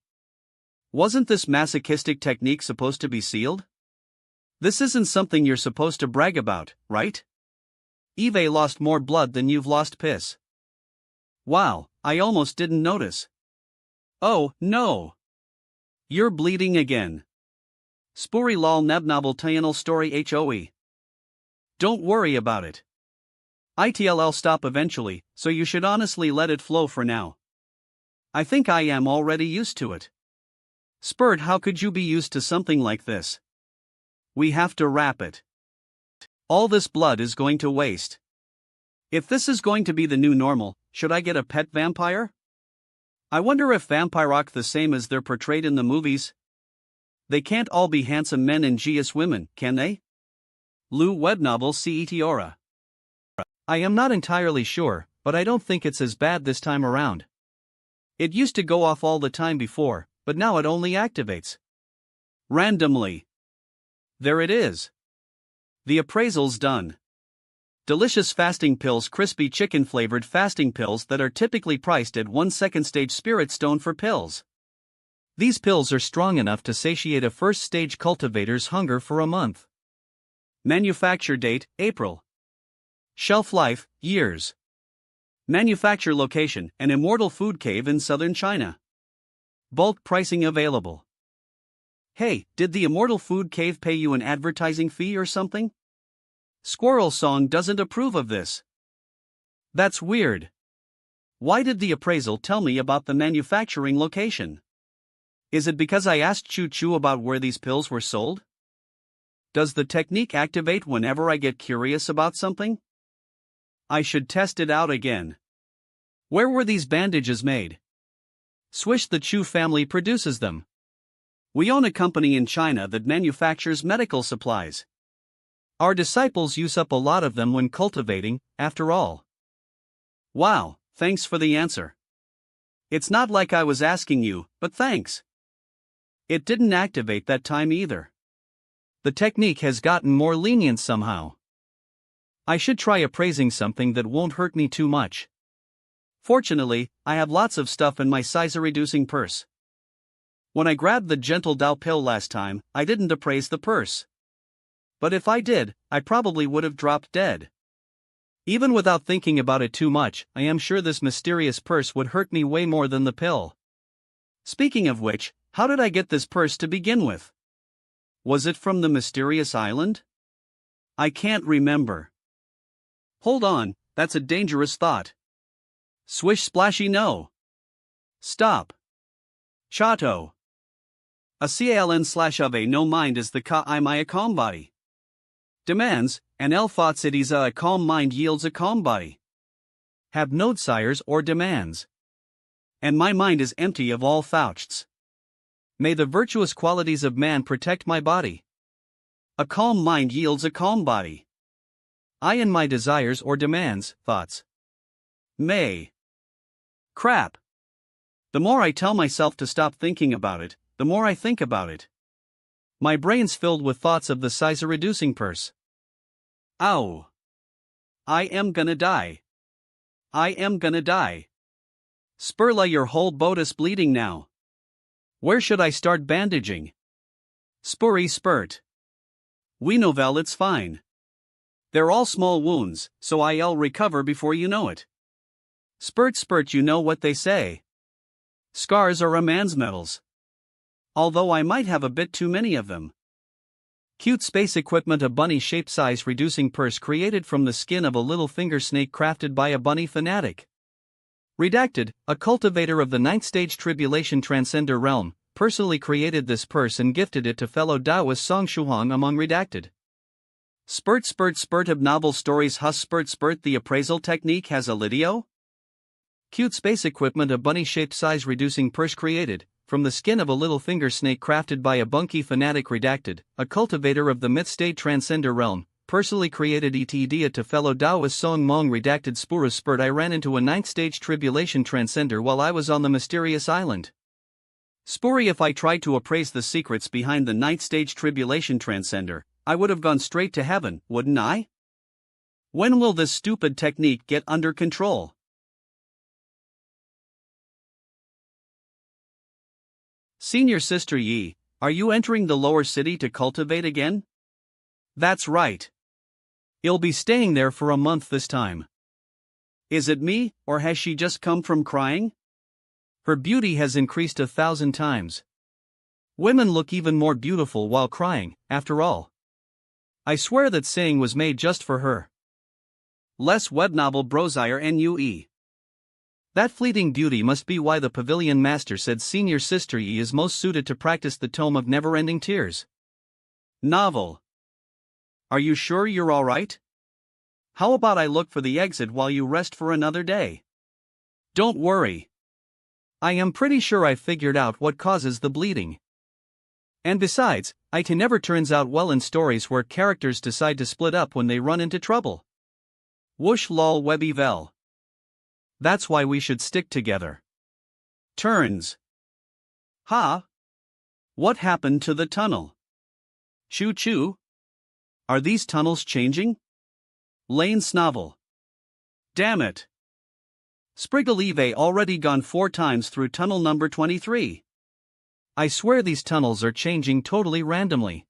Wasn't this masochistic technique supposed to be sealed? This isn't something you're supposed to brag about, right? Eve lost more blood than you've lost piss. Wow, I almost didn't notice. Oh, no. You're bleeding again. Spuri lol nebnovel tayanal story hoe. Don't worry about it. It'll stop eventually, so you should honestly let it flow for now. I think I am already used to it. Spurt, how could you be used to something like this? We have to wrap it. All this blood is going to waste. If this is going to be the new normal, should I get a pet vampire? I wonder if vampires the same as they're portrayed in the movies. They can't all be handsome men and geous women, can they? Lu web novel Cetora. I am not entirely sure, but I don't think it's as bad this time around. It used to go off all the time before, but now it only activates randomly. There it is. The appraisal's done. Delicious fasting pills, crispy chicken flavored fasting pills that are typically priced at 1 second stage spirit stone for pills. These pills are strong enough to satiate a first stage cultivator's hunger for a month. Manufacture date, April. Shelf life, years. Manufacture location, an immortal food cave in southern China. Bulk pricing available. Hey, did the immortal food cave pay you an advertising fee or something? Squirrel Song doesn't approve of this. That's weird. Why did the appraisal tell me about the manufacturing location? Is it because I asked Choo Choo about where these pills were sold? Does the technique activate whenever I get curious about something? I should test it out again. Where were these bandages made? Swish, the Chu family produces them. We own a company in China that manufactures medical supplies. Our disciples use up a lot of them when cultivating, after all. Wow, thanks for the answer. It's not like I was asking you, but thanks. It didn't activate that time either. The technique has gotten more lenient somehow. I should try appraising something that won't hurt me too much. Fortunately, I have lots of stuff in my size-reducing purse. When I grabbed the gentle Dao pill last time, I didn't appraise the purse. But if I did, I probably would have dropped dead. Even without thinking about it too much, I am sure this mysterious purse would hurt me way more than the pill. Speaking of which, how did I get this purse to begin with? Was it from the mysterious island? I can't remember. Hold on, that's a dangerous thought. Swish splashy no. Stop. Chato. A CALN/of a no mind is the ka I my a calm body. Demands, and L thoughts it is a calm mind yields a calm body. Have no desires or demands. And my mind is empty of all thoughts. May the virtuous qualities of man protect my body. A calm mind yields a calm body. I and my desires or demands, thoughts. May. Crap. The more I tell myself to stop thinking about it, the more I think about it. My brain's filled with thoughts of the size-reducing purse. Ow. I am gonna die. I am gonna die. Spurla, your whole boat is bleeding now. Where should I start bandaging? Spurry spurt. We know Vel, it's fine. They're all small wounds, so I'll recover before you know it. Spurt spurt, you know what they say. Scars are a man's medals. Although I might have a bit too many of them. Cute space equipment, a bunny-shaped size-reducing purse created from the skin of a little finger snake crafted by a bunny fanatic. Redacted, a cultivator of the 9th stage tribulation transcender realm, personally created this purse and gifted it to fellow Taoist Song Shuang among redacted. Spurt spurt spurt of novel stories. Hus spurt spurt, the appraisal technique has a lidio? Cute space equipment, a bunny-shaped size-reducing purse created from the skin of a little finger snake crafted by a bunky fanatic redacted, a cultivator of the myth-state transcender realm, personally created etd to fellow Taoist Song Mong redacted Spurus spurt. I ran into a 9th stage tribulation transcender while I was on the mysterious island. Spurry, if I tried to appraise the secrets behind the 9th stage tribulation transcender, I would have gone straight to heaven, wouldn't I? When will this stupid technique get under control? Senior Sister Yi, are you entering the lower city to cultivate again? That's right. I'll be staying there for a month this time. Is it me, or has she just come from crying? Her beauty has increased 1,000 times. Women look even more beautiful while crying, after all. I swear that saying was made just for her. Less web novel brosire NUE. That fleeting beauty must be why the pavilion master said Senior Sister Yi is most suited to practice the tome of never-ending tears. Novel. Are you sure you're alright? How about I look for the exit while you rest for another day? Don't worry. I am pretty sure I figured out what causes the bleeding. And besides, it never turns out well in stories where characters decide to split up when they run into trouble. Whoosh lol webby vel. That's why we should stick together. Turns. Ha? What happened to the tunnel? Choo choo? Are these tunnels changing? Lane Snovel. Damn it. Spriggleive already gone 4 times through tunnel number 23. I swear these tunnels are changing totally randomly.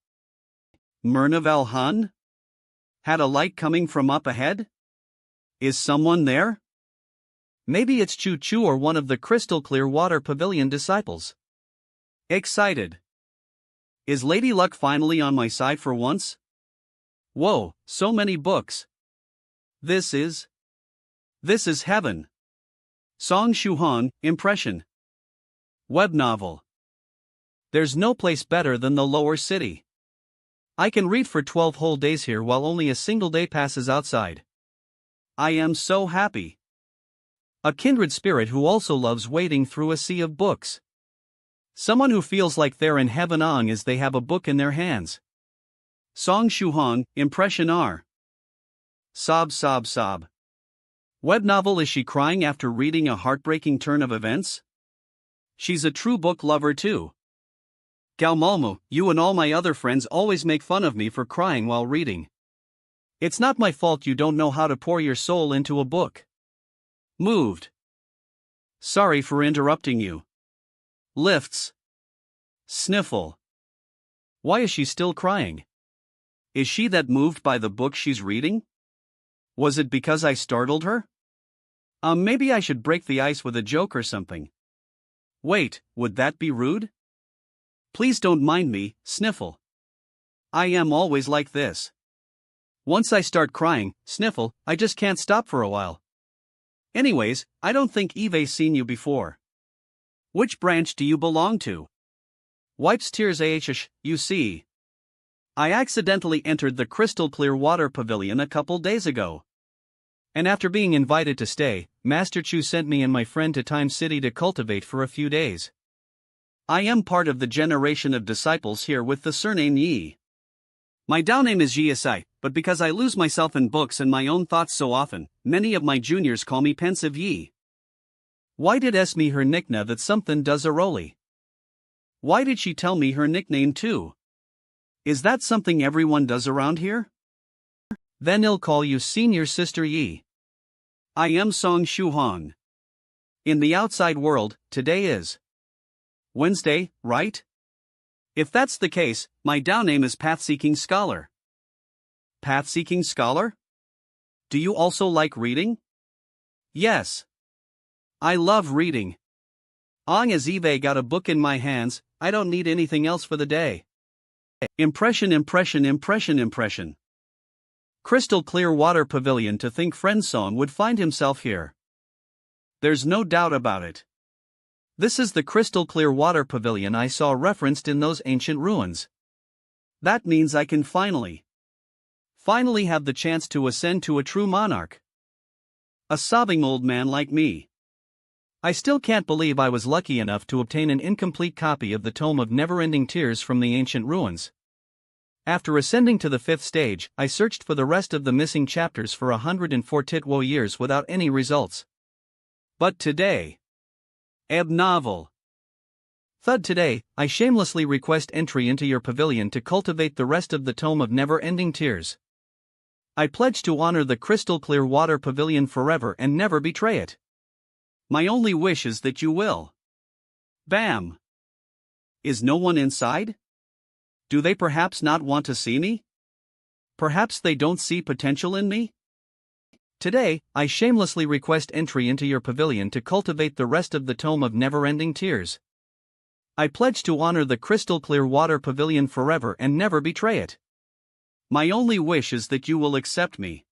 Myrnavel Han? Had a light coming from up ahead? Is someone there? Maybe it's Choo Choo or one of the crystal clear water pavilion disciples. Excited. Is Lady Luck finally on my side for once? Whoa, so many books. This is heaven. Song Shuhan, impression. Web novel. There's no place better than the lower city. I can read for 12 whole days here while only a single day passes outside. I am so happy. A kindred spirit who also loves wading through a sea of books. Someone who feels like they're in heaven on as they have a book in their hands. Song Shuhan, impression R. Sob sob sob. Web novel. Is she crying after reading a heartbreaking turn of events? She's a true book lover too. Galmalmo, you and all my other friends always make fun of me for crying while reading. It's not my fault you don't know how to pour your soul into a book. Moved. Sorry for interrupting you. Lifts. Sniffle. Why is she still crying? Is she that moved by the book she's reading? Was it because I startled her? Maybe I should break the ice with a joke or something. Wait, would that be rude? Please don't mind me, sniffle. I am always like this. Once I start crying, sniffle, I just can't stop for a while. Anyways, I don't think Eve's seen you before. Which branch do you belong to? Wipes tears you see. I accidentally entered the crystal clear water pavilion a couple days ago. And after being invited to stay, Master Chu sent me and my friend to Time City to cultivate for a few days. I am part of the generation of disciples here with the surname Yi. My down name is Yi, but because I lose myself in books and my own thoughts so often, many of my juniors call me Pensive Yi. Why did Esme her nickname that something does a roly? Why did she tell me her nickname too? Is that something everyone does around here? Then I'll call you Senior Sister Yi. I am Song Shuhan. In the outside world, today is Wednesday, right? If that's the case, my down name is Path-Seeking Scholar. Path-Seeking Scholar? Do you also like reading? Yes. I love reading. As Eve got a book in my hands, I don't need anything else for the day. Impression. Crystal clear water pavilion, to think friend Song would find himself here. There's no doubt about it. This is the crystal clear water pavilion I saw referenced in those ancient ruins. That means I can finally have the chance to ascend to a true monarch. A sobbing old man like me. I still can't believe I was lucky enough to obtain an incomplete copy of the Tome of Never-Ending Tears from the ancient ruins. After ascending to the 5th stage, I searched for the rest of the missing chapters for 104 Titwo years without any results. But today, novel. Thud, today, I shamelessly request entry into your pavilion to cultivate the rest of the Tome of Never-Ending Tears. I pledge to honor the crystal clear water pavilion forever and never betray it. My only wish is that you will. Bam! Is no one inside? Do they perhaps not want to see me? Perhaps they don't see potential in me? Today, I shamelessly request entry into your pavilion to cultivate the rest of the Tome of Never-Ending Tears. I pledge to honor the crystal clear water pavilion forever and never betray it. My only wish is that you will accept me.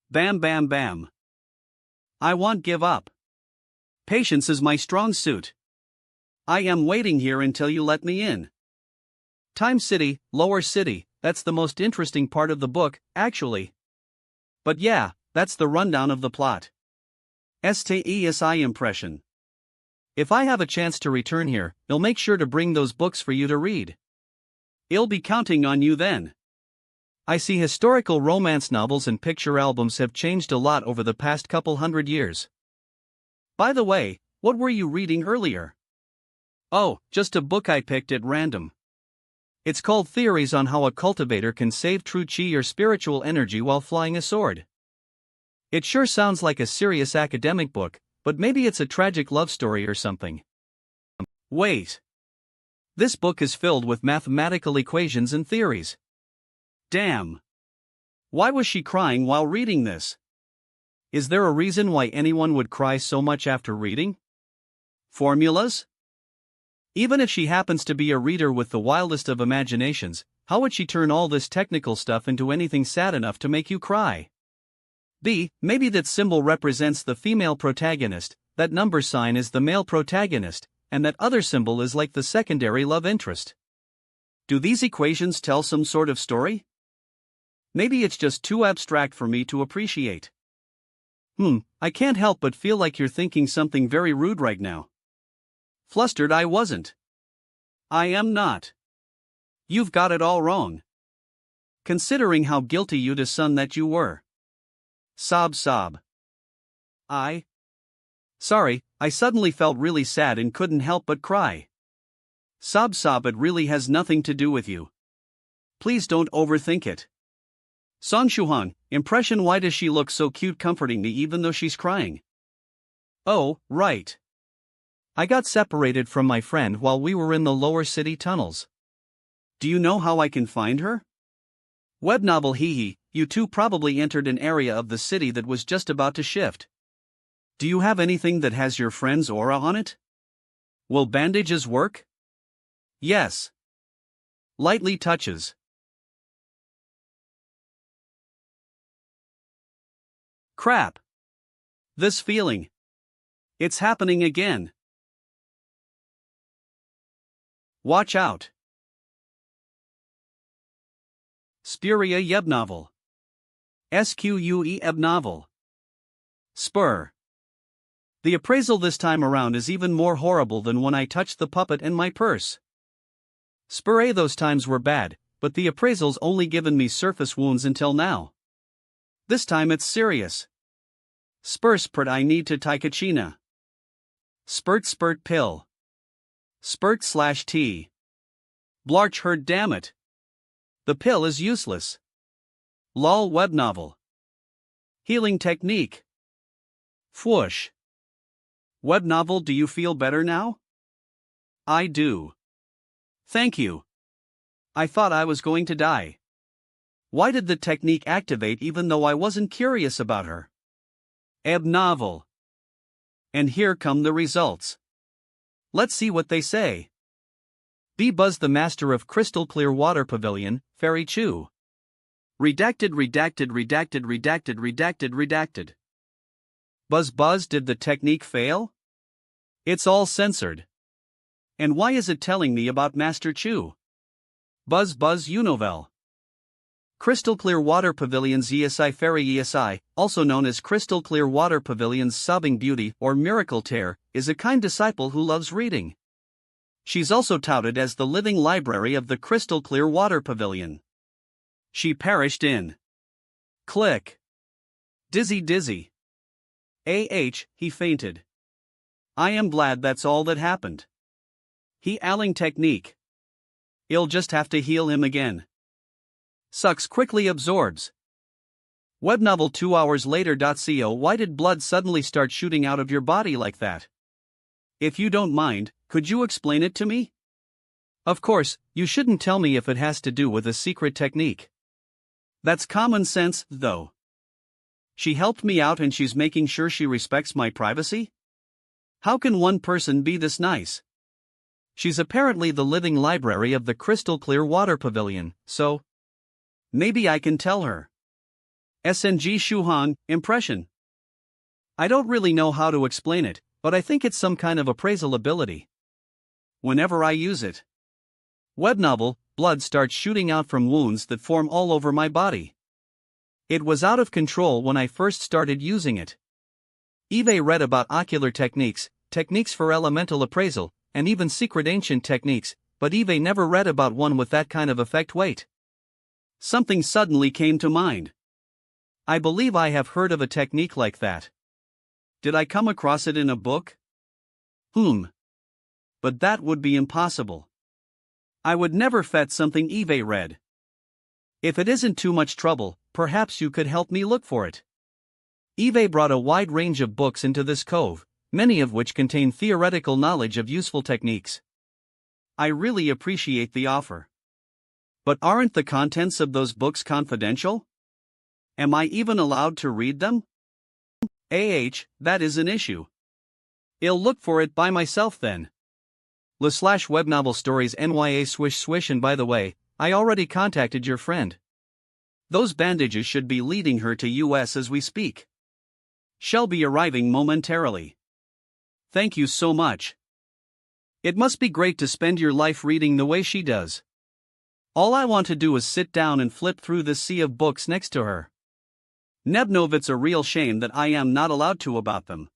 Bam. I won't give up. Patience is my strong suit. I am waiting here until you let me in. Time City, Lower City, that's the most interesting part of the book, actually. But yeah, that's the rundown of the plot. STESI impression. If I have a chance to return here, I'll make sure to bring those books for you to read. I'll be counting on you then. I see historical romance novels and picture albums have changed a lot over the past couple hundred years. By the way, what were you reading earlier? Oh, just a book I picked at random. It's called Theories on How a Cultivator Can Save True Chi or Spiritual Energy While Flying a Sword. It sure sounds like a serious academic book, but maybe it's a tragic love story or something. Wait. This book is filled with mathematical equations and theories. Damn. Why was she crying while reading this? Is there a reason why anyone would cry so much after reading? Formulas? Even if she happens to be a reader with the wildest of imaginations, how would she turn all this technical stuff into anything sad enough to make you cry? B. Maybe that symbol represents the female protagonist, that number sign is the male protagonist, and that other symbol is like the secondary love interest. Do these equations tell some sort of story? Maybe it's just too abstract for me to appreciate. I can't help but feel like you're thinking something very rude right now. Flustered I wasn't. I am not. You've got it all wrong. Considering how guilty you'd a son that you were. Sob. Sorry, I suddenly felt really sad and couldn't help but cry. Sob sob, it really has nothing to do with you. Please don't overthink it. Song Shuhan, impression, why does she look so cute comforting me even though she's crying? Oh, right. I got separated from my friend while we were in the lower city tunnels. Do you know how I can find her? Web novel, hee, you two probably entered an area of the city that was just about to shift. Do you have anything that has your friend's aura on it? Will bandages work? Yes. Lightly touches. Crap. This feeling. It's happening again. Watch out. Spuria Yeb novel. SQUE Eb novel. Spur. The appraisal this time around is even more horrible than when I touched the puppet and my purse. Spur, those times were bad, but the appraisal's only given me surface wounds until now. This time it's serious. Spurt, I need to Taikachina. Spurt pill. Spurt/T. Blarch heard, damn it. The pill is useless. Lol, web novel. Healing technique. Fwoosh. Web novel, do you feel better now? I do. Thank you. I thought I was going to die. Why did the technique activate even though I wasn't curious about her? Eb novel. And here come the results. Let's see what they say. B. Buzz, the master of Crystal Clear Water Pavilion, Fairy Chew. Redacted. Buzz, did the technique fail? It's all censored. And why is it telling me about Master Chew? Buzz, Unovel. Crystal Clear Water Pavilion's ESI Fairy ESI, also known as Crystal Clear Water Pavilion's Sobbing Beauty or Miracle Tear, is a kind disciple who loves reading. She's also touted as the living library of the Crystal Clear Water Pavilion. She perished in. Click. Dizzy. He fainted. I am glad that's all that happened. He ailing technique. I'll just have to heal him again. Sucks quickly absorbs. Web novel 2 hours later. Co, why did blood suddenly start shooting out of your body like that? If you don't mind, could you explain it to me? Of course, you shouldn't tell me if it has to do with a secret technique. That's common sense, though. She helped me out and she's making sure she respects my privacy? How can one person be this nice? She's apparently the living library of the Crystal Clear Water Pavilion, so maybe I can tell her. SNG Shuhan, impression. I don't really know how to explain it, but I think it's some kind of appraisal ability. Whenever I use it. Web novel, blood starts shooting out from wounds that form all over my body. It was out of control when I first started using it. Eve read about ocular techniques, techniques for elemental appraisal, and even secret ancient techniques, but Eve never read about one with that kind of effect. Wait. Something suddenly came to mind. I believe I have heard of a technique like that. Did I come across it in a book? But that would be impossible. I would never fet something Eve read. If it isn't too much trouble, perhaps you could help me look for it. Eve brought a wide range of books into this cove, many of which contain theoretical knowledge of useful techniques. I really appreciate the offer. But aren't the contents of those books confidential? Am I even allowed to read them? That is an issue. I'll look for it by myself then. /web novel stories NYA swish, and by the way, I already contacted your friend. Those bandages should be leading her to US as we speak. Shall be arriving momentarily. Thank you so much. It must be great to spend your life reading the way she does. All I want to do is sit down and flip through this sea of books next to her. Nebnov, it's a real shame that I am not allowed to about them.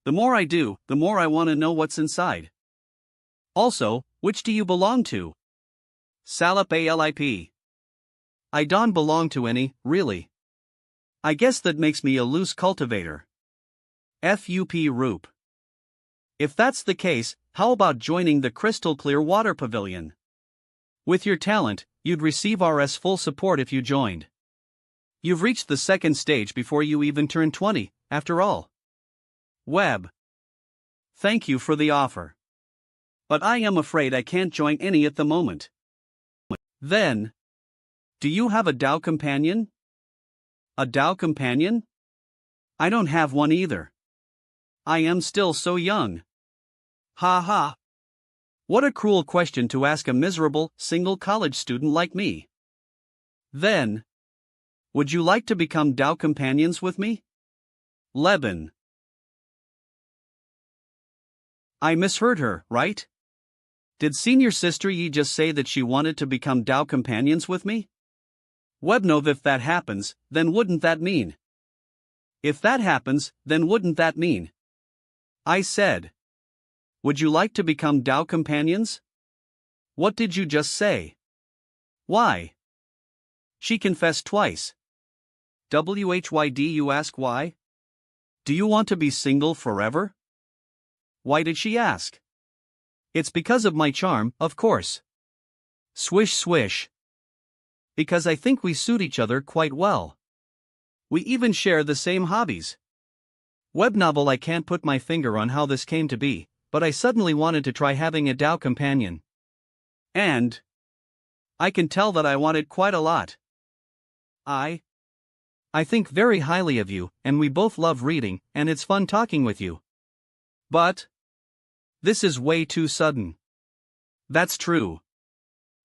The more I do, the more I want to know what's inside. Also, which do you belong to? Salip ALIP. I don't belong to any, really. I guess that makes me a loose cultivator. FUP Roop. If that's the case, How about joining the Crystal Clear Water Pavilion? With your talent, you'd receive RS full support if you joined. You've reached the second stage before you even turn 20, after all. Web. Thank you for the offer. But I am afraid I can't join any at the moment. Then, do you have a DAO companion? A DAO companion? I don't have one either. I am still so young. Ha ha. What a cruel question to ask a miserable, single college student like me. Then, would you like to become DAO companions with me? Lebanon. I misheard her, right? Did senior sister Yi just say that she wanted to become DAO companions with me? Webnov, if that happens, then wouldn't that mean? If that happens, then wouldn't that mean? I said. Would you like to become DAO companions? What did you just say? Why? She confessed twice. WHYD, you ask why? Do you want to be single forever? Why did she ask? It's because of my charm, of course. Swish swish. Because I think we suit each other quite well. We even share the same hobbies. Web novel. I can't put my finger on how this came to be, but I suddenly wanted to try having a DAO companion. And I can tell that I want it quite a lot. I think very highly of you, and we both love reading, and it's fun talking with you. But this is way too sudden. That's true.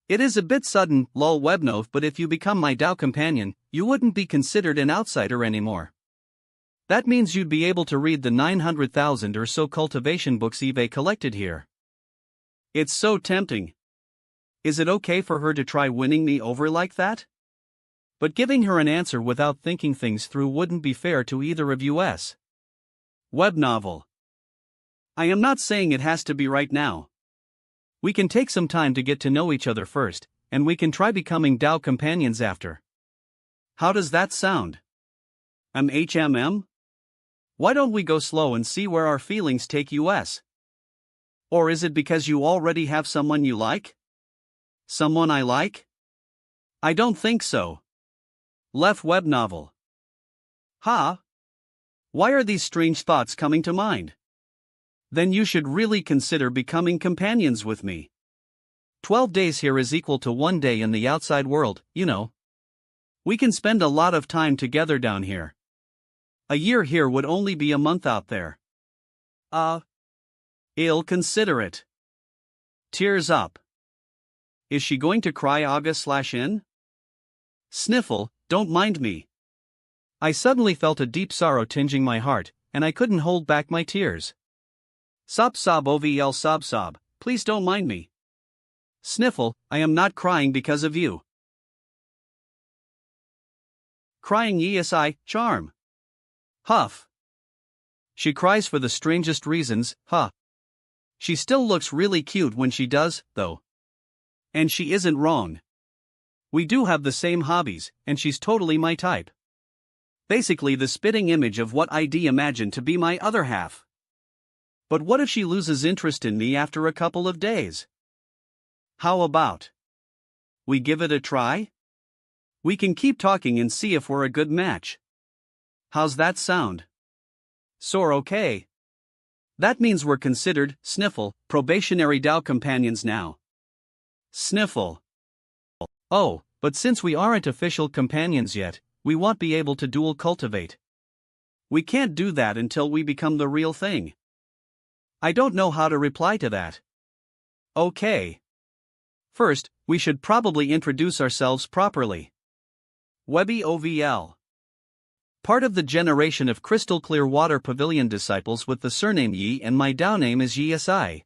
It is a bit sudden, lol Webnov, but if you become my DAO companion, you wouldn't be considered an outsider anymore. That means you'd be able to read the 900,000 or so cultivation books Eve collected here. It's so tempting. Is it okay for her to try winning me over like that? But giving her an answer without thinking things through wouldn't be fair to either of us. Web novel. I am not saying it has to be right now. We can take some time to get to know each other first, and we can try becoming DAO companions after. How does that sound? HMM? Why don't we go slow and see where our feelings take us? Or is it because you already have someone you like? Someone I like? I don't think so. Left web novel. Ha? Why are these strange thoughts coming to mind? Then you should really consider becoming companions with me. 12 days here is equal to 1 day in the outside world, you know. We can spend a lot of time together down here. A year here would only be a month out there. I'll consider it. Tears up. Is she going to cry August/in? Sniffle, don't mind me. I suddenly felt a deep sorrow tinging my heart, and I couldn't hold back my tears. Sob sob ovl sob sob, please don't mind me. Sniffle, I am not crying because of you. Crying yesi, charm. Huff. She cries for the strangest reasons, huh? She still looks really cute when she does, though. And she isn't wrong. We do have the same hobbies, and she's totally my type. Basically the spitting image of what I'd imagine to be my other half. But what if she loses interest in me after a couple of days? How about we give it a try? We can keep talking and see if we're a good match. How's that sound? Soar okay. That means we're considered, Sniffle, probationary DAO companions now. Sniffle. Oh, but since we aren't official companions yet, we won't be able to dual cultivate. We can't do that until we become the real thing. I don't know how to reply to that. Okay. First, we should probably introduce ourselves properly. Webby OVL. Part of the generation of Crystal Clear Water Pavilion disciples with the surname Yi, and my DAO name is YSI.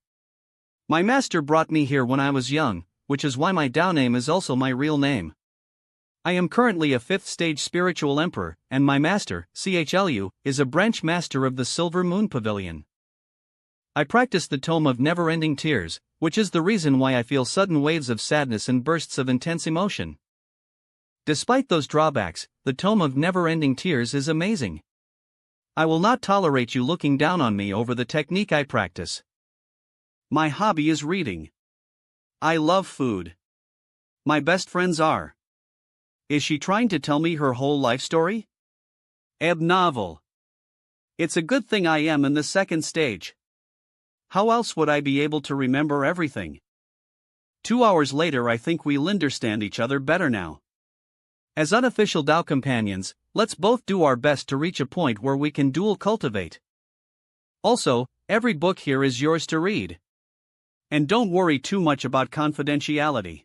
My master brought me here when I was young, which is why my DAO name is also my real name. I am currently a 5th stage spiritual emperor, and my master, CHLU, is a branch master of the Silver Moon Pavilion. I practice the tome of never-ending tears, which is the reason why I feel sudden waves of sadness and bursts of intense emotion. Despite those drawbacks, the tome of never-ending tears is amazing. I will not tolerate you looking down on me over the technique I practice. My hobby is reading. I love food. My best friends are. Is she trying to tell me her whole life story? Novel. It's a good thing I am in the second stage. How else would I be able to remember everything? 2 hours later, I think we'll understand each other better now. As unofficial Dao companions, let's both do our best to reach a point where we can dual cultivate. Also, every book here is yours to read. And don't worry too much about confidentiality.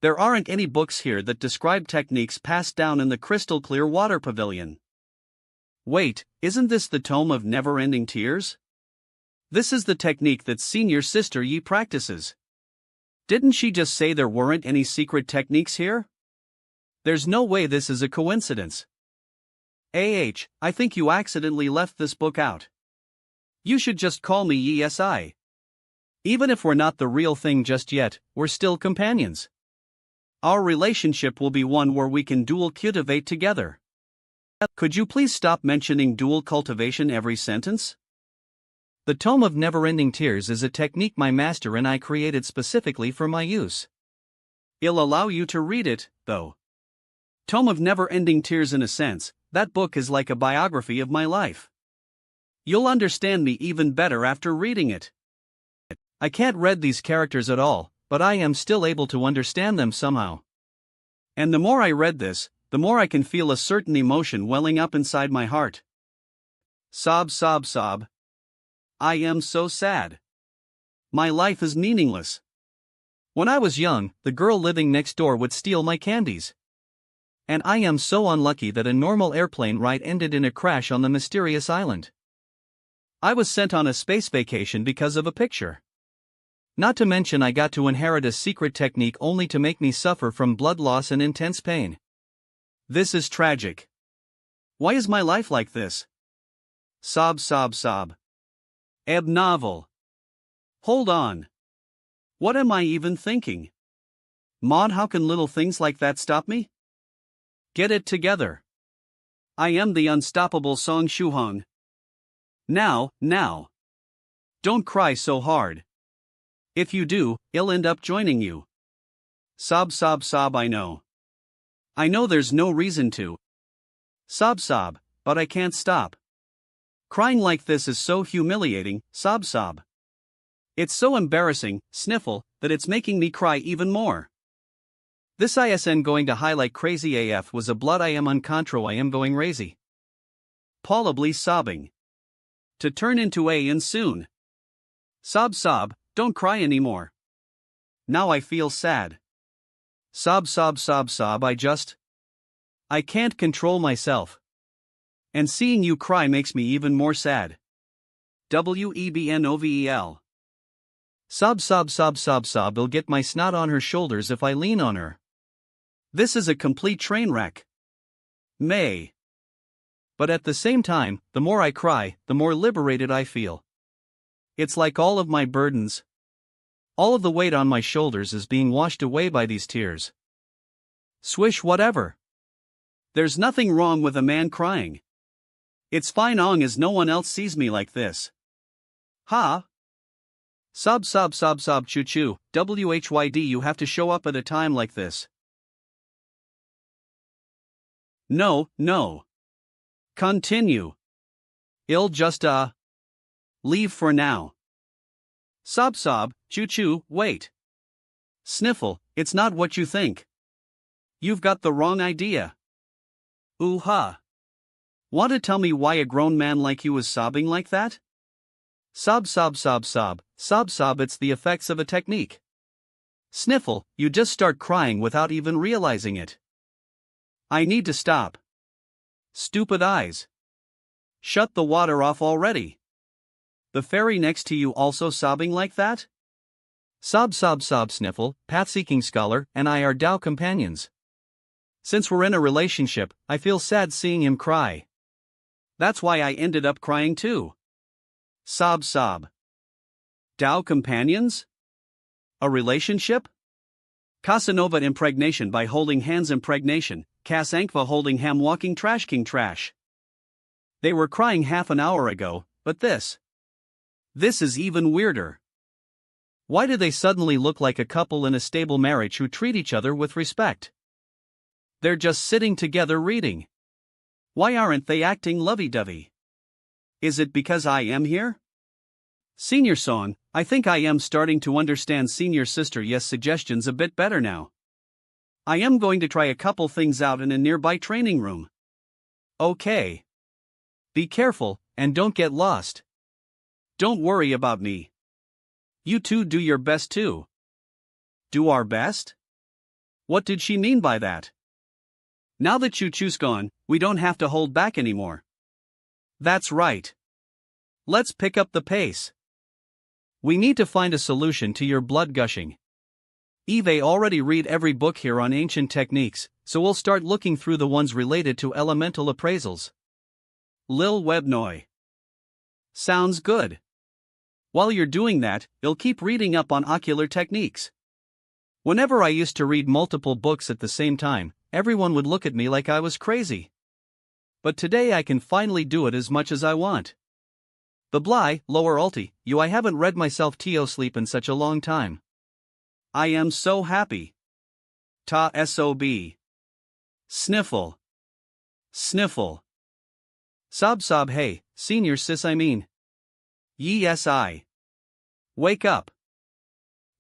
There aren't any books here that describe techniques passed down in the crystal clear water pavilion. Wait, isn't this the Tome of Never-Ending Tears? This is the technique that senior sister Yi practices. Didn't she just say there weren't any secret techniques here? There's no way this is a coincidence. I think you accidentally left this book out. You should just call me ESI. Even if we're not the real thing just yet, we're still companions. Our relationship will be one where we can dual cultivate together. Could you please stop mentioning dual cultivation every sentence? The Tome of Never-Ending Tears is a technique my master and I created specifically for my use. It'll allow you to read it, though. Tome of Never-Ending Tears, in a sense, that book is like a biography of my life. You'll understand me even better after reading it. I can't read these characters at all, but I am still able to understand them somehow. And the more I read this, the more I can feel a certain emotion welling up inside my heart. Sob, sob, sob. I am so sad. My life is meaningless. When I was young, the girl living next door would steal my candies. And I am so unlucky that a normal airplane ride ended in a crash on the mysterious island. I was sent on a space vacation because of a picture. Not to mention I got to inherit a secret technique only to make me suffer from blood loss and intense pain. This is tragic. Why is my life like this? Sob, sob, sob. Novel. Hold on. What am I even thinking? Maud, how can little things like that stop me? Get it together. I am the unstoppable Song Shuhong. Now. Don't cry so hard. If you do, I'll end up joining you. Sob, sob, sob. I know there's no reason to. Sob, sob, but I can't stop. Crying like this is so humiliating, sob, sob. It's so embarrassing, sniffle, that it's making me cry even more. This ISN going to highlight crazy AF was a blood I am uncontro I am going crazy. Paulably sobbing. To turn into a in soon. Sob, sob, don't cry anymore. Now I feel sad. Sob, sob, sob, sob. I can't control myself. And seeing you cry makes me even more sad. WEBNOVEL. Sob, sob, sob, sob, sob. I'll get my snot on her shoulders if I lean on her. This is a complete train wreck. May. But at the same time, the more I cry, the more liberated I feel. It's like all of my burdens, all of the weight on my shoulders is being washed away by these tears. Swish, whatever. There's nothing wrong with a man crying. It's fine long as no one else sees me like this. Ha! Sob, sob, sob, sob, choo choo. WHYD, you have to show up at a time like this. No. Continue. I'll just, leave for now. Sob, sob, choo choo, wait. Sniffle, it's not what you think. You've got the wrong idea. Ooh-ha. Want to tell me why a grown man like you is sobbing like that? Sob, sob, sob, sob, sob, sob. It's the effects of a technique. Sniffle, you just start crying without even realizing it. I need to stop. Stupid eyes. Shut the water off already. The fairy next to you also sobbing like that? Sob, sob, sob. Sniffle, path-seeking scholar, and I are Dao companions. Since we're in a relationship, I feel sad seeing him cry. That's why I ended up crying too. Sob, sob. Dao companions? A relationship? Casanova impregnation by holding hands impregnation, Casankva holding ham walking trash king trash. They were crying half an hour ago, but this is even weirder. Why do they suddenly look like a couple in a stable marriage who treat each other with respect? They're just sitting together reading. Why aren't they acting lovey-dovey? Is it because I am here? Senior song, I think I am starting to understand senior sister yes suggestions a bit better now. I am going to try a couple things out in a nearby training room. Okay. Be careful, and don't get lost. Don't worry about me. You two do your best too. Do our best? What did she mean by that? Now that Choo-Choo's gone, we don't have to hold back anymore. That's right. Let's pick up the pace. We need to find a solution to your blood gushing. Eve already read every book here on ancient techniques, so we'll start looking through the ones related to elemental appraisals. Lil Webnoy. Sounds good. While you're doing that, you'll keep reading up on ocular techniques. Whenever I used to read multiple books at the same time, everyone would look at me like I was crazy. But today I can finally do it as much as I want. The Bly, lower ulti, I haven't read myself to sleep in such a long time. I am so happy. Ta sob. Sniffle. Sniffle. Sob sob hey, senior sis I mean. Yes I. Wake up.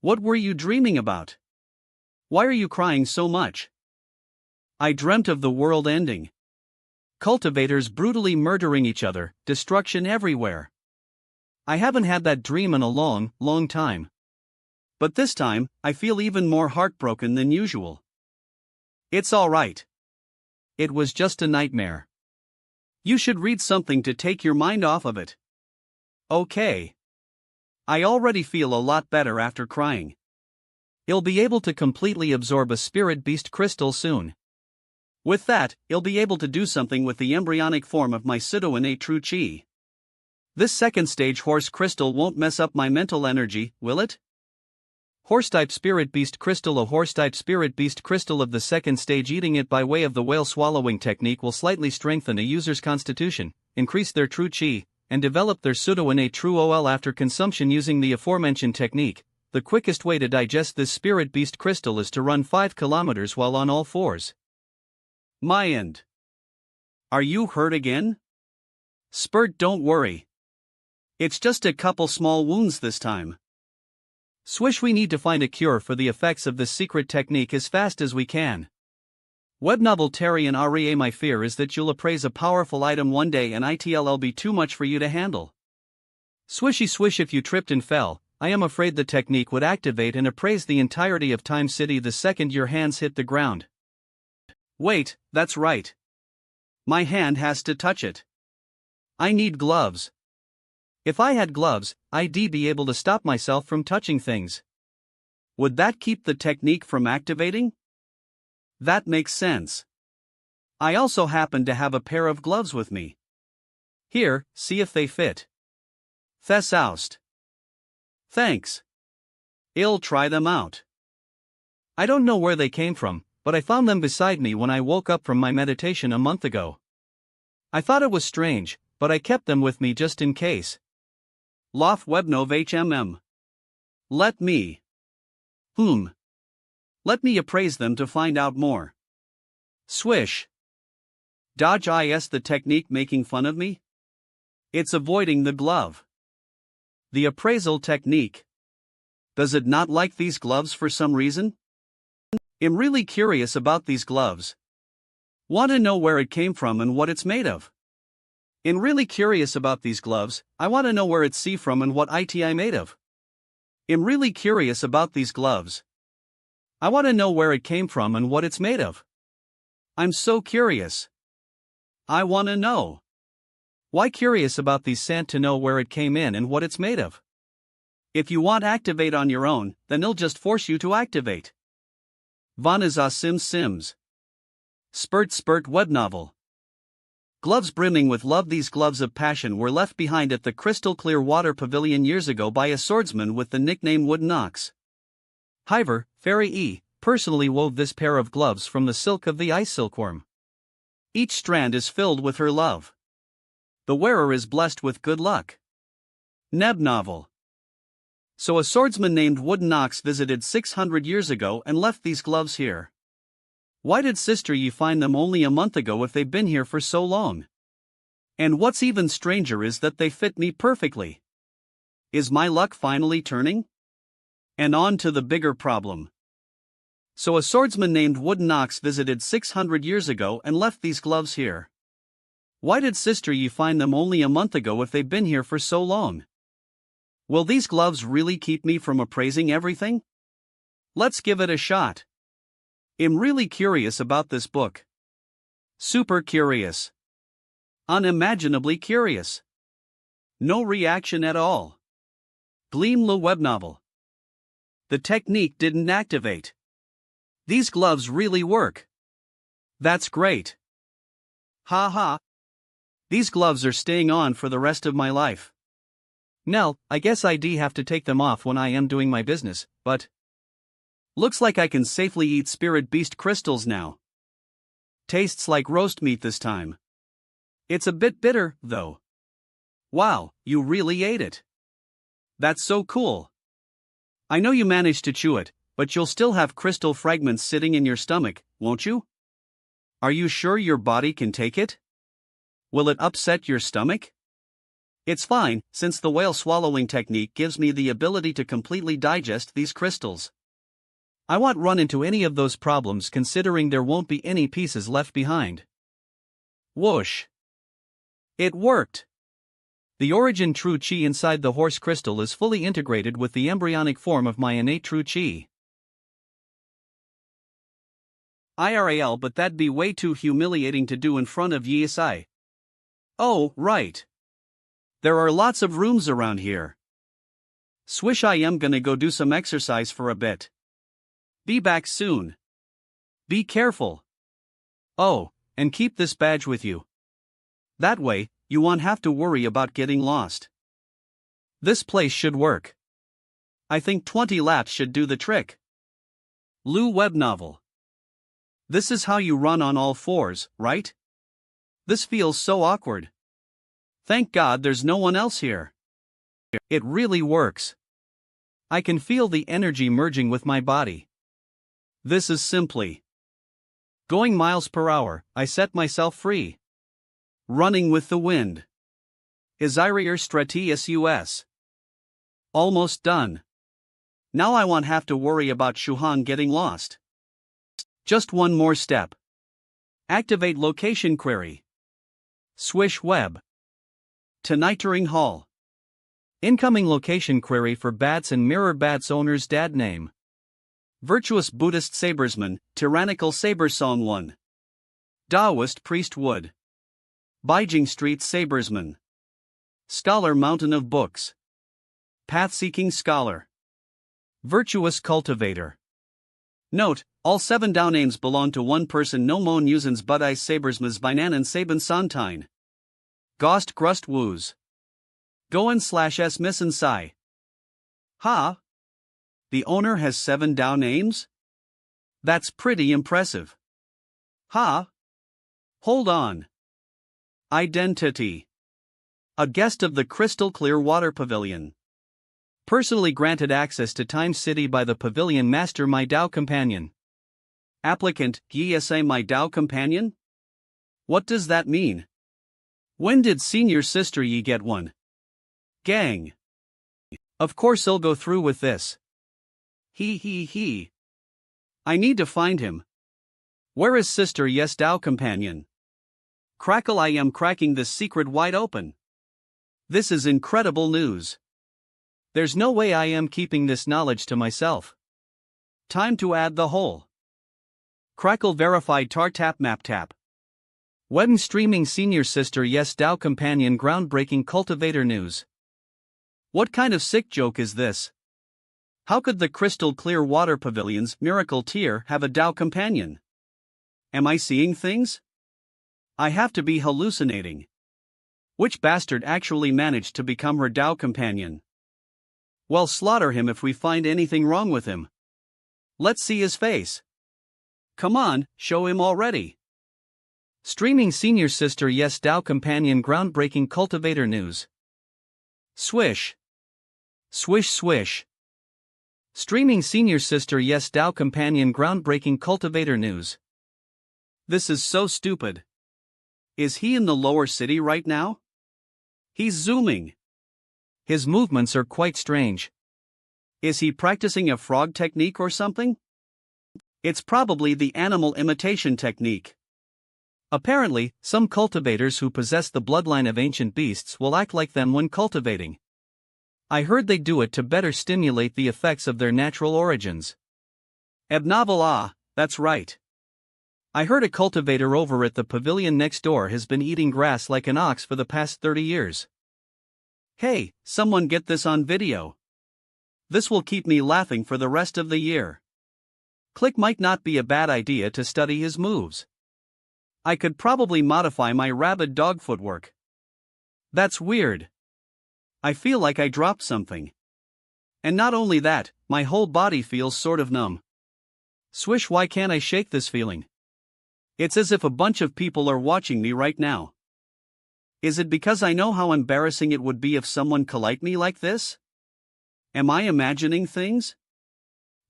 What were you dreaming about? Why are you crying so much? I dreamt of the world ending. Cultivators brutally murdering each other, destruction everywhere. I haven't had that dream in a long, long time. But this time, I feel even more heartbroken than usual. It's alright. It was just a nightmare. You should read something to take your mind off of it. Okay. I already feel a lot better after crying. You'll be able to completely absorb a spirit beast crystal soon. With that, you'll be able to do something with the embryonic form of my pseudo-innate true chi. This second stage horse crystal won't mess up my mental energy, will it? Horse-type spirit beast crystal. A horse-type spirit beast crystal of the second stage. Eating it by way of the whale swallowing technique will slightly strengthen a user's constitution, increase their true chi, and develop their pseudo-innate true OL after consumption using the aforementioned technique. The quickest way to digest this spirit beast crystal is to run 5 kilometers while on all fours. My end. Are you hurt again? Spurt, don't worry. It's just a couple small wounds this time. Swish, we need to find a cure for the effects of this secret technique as fast as we can. Web novel Terry and Aria. My fear is that you'll appraise a powerful item one day and it'll be too much for you to handle. Swishy swish, if you tripped and fell, I am afraid the technique would activate and appraise the entirety of Time City the second your hands hit the ground. Wait, that's right. My hand has to touch it. I need gloves. If I had gloves, I'd be able to stop myself from touching things. Would that keep the technique from activating? That makes sense. I also happen to have a pair of gloves with me. Here, see if they fit. Thesaust. Thanks. I'll try them out. I don't know where they came from, but I found them beside me when I woke up from my meditation a month ago. I thought it was strange, but I kept them with me just in case. Lof Webnov HMM. Let me. Let me appraise them to find out more. Swish. Dodge is the technique making fun of me? It's avoiding the glove. The appraisal technique. Does it not like these gloves for some reason? I'm really curious about these gloves. Want to know where it came from and what it's made of. I'm really curious about these gloves. I want to know where it's from and what I made of. I'm really curious about these gloves. I want to know where it came from and what it's made of. I'm so curious. I want to know. Why curious about these sant to know where it came in and what it's made of? If you want activate on your own, then it'll just force you to activate. Vanaza Sims. Spurt web novel. Gloves brimming with love. These gloves of passion were left behind at the crystal clear water pavilion years ago by a swordsman with the nickname Wooden Ox. Hiver, Fairy E, personally wove this pair of gloves from the silk of the ice silkworm. Each strand is filled with her love. The wearer is blessed with good luck. Neb novel. So a swordsman named Wooden Ox visited 600 years ago and left these gloves here. Why did Sister Yi find them only a month ago if they've been here for so long? And what's even stranger is that they fit me perfectly. Is my luck finally turning? And on to the bigger problem. So a swordsman named Wooden Ox visited 600 years ago and left these gloves here. Why did Sister Yi find them only a month ago if they've been here for so long? Will these gloves really keep me from appraising everything? Let's give it a shot. I'm really curious about this book. Super curious. Unimaginably curious. No reaction at all. Gleam le web novel. The technique didn't activate. These gloves really work. That's great. Ha ha. These gloves are staying on for the rest of my life. Nell, I guess I'd have to take them off when I am doing my business, but looks like I can safely eat spirit beast crystals now. Tastes like roast meat this time. It's a bit bitter, though. Wow, you really ate it. That's so cool. I know you managed to chew it, but you'll still have crystal fragments sitting in your stomach, won't you? Are you sure your body can take it? Will it upset your stomach? It's fine, since the whale swallowing technique gives me the ability to completely digest these crystals. I won't run into any of those problems considering there won't be any pieces left behind. Whoosh! It worked! The origin true chi inside the horse crystal is fully integrated with the embryonic form of my innate true chi. IRAL, but that'd be way too humiliating to do in front of Yi. Oh, right. There are lots of rooms around here. Swish, I am gonna go do some exercise for a bit. Be back soon. Be careful. Oh, and keep this badge with you. That way, you won't have to worry about getting lost. This place should work. I think 20 laps should do the trick. Lu web novel. This is how you run on all fours, right? This feels so awkward. Thank God there's no one else here. It really works. I can feel the energy merging with my body. This is simply going miles per hour. I set myself free. Running with the wind. Isirier Stratius US. Almost done. Now I won't have to worry about Shuhan getting lost. Just one more step. Activate location query. Swish web. Tonitering Hall. Incoming location query for Bats and Mirror Bats owner's dad name. Virtuous Buddhist Sabersman, Tyrannical Sabersong 1. Taoist Priest Wood. Beijing Street Sabersman. Scholar Mountain of Books. Path-seeking Scholar. Virtuous Cultivator. Note, all 7 down names belong to one person. No mon usens budai sabersmas vinanan saben santine. Gost grust woos. Goen/s missen sai. Ha? The owner has 7 down names? That's pretty impressive. Ha? Hold on. Identity. A guest of the crystal clear water pavilion. Personally granted access to Time City by the pavilion master, my Dao companion. Applicant, Yi my Dao companion? What does that mean? When did senior sister Yi get one? Gang. Of course I'll go through with this. He. I need to find him. Where is sister Yes Dao companion? Crackle, I am cracking this secret wide open. This is incredible news. There's no way I am keeping this knowledge to myself. Time to add the whole. Crackle verified tar tap map tap. Webn streaming senior sister Yes Dao companion groundbreaking cultivator news. What kind of sick joke is this? How could the crystal clear water pavilion's miracle tier have a Dao companion? Am I seeing things? I have to be hallucinating. Which bastard actually managed to become her Dao companion? Well, slaughter him if we find anything wrong with him. Let's see his face. Come on, show him already. Streaming senior sister Yes Dao companion groundbreaking cultivator news. Swish. Swish swish. Streaming senior sister yes Dow companion groundbreaking cultivator news. This is so stupid. Is he in the lower city right now? He's zooming. His movements are quite strange. Is he practicing a frog technique or something? It's probably the animal imitation technique. Apparently, some cultivators who possess the bloodline of ancient beasts will act like them when cultivating. I heard they do it to better stimulate the effects of their natural origins. Abnovel, that's right. I heard a cultivator over at the pavilion next door has been eating grass like an ox for the past 30 years. Hey, someone get this on video. This will keep me laughing for the rest of the year. Click might not be a bad idea to study his moves. I could probably modify my rabid dog footwork. That's weird. I feel like I dropped something. And not only that, my whole body feels sort of numb. Swish, why can't I shake this feeling? It's as if a bunch of people are watching me right now. Is it because I know how embarrassing it would be if someone collide me like this? Am I imagining things?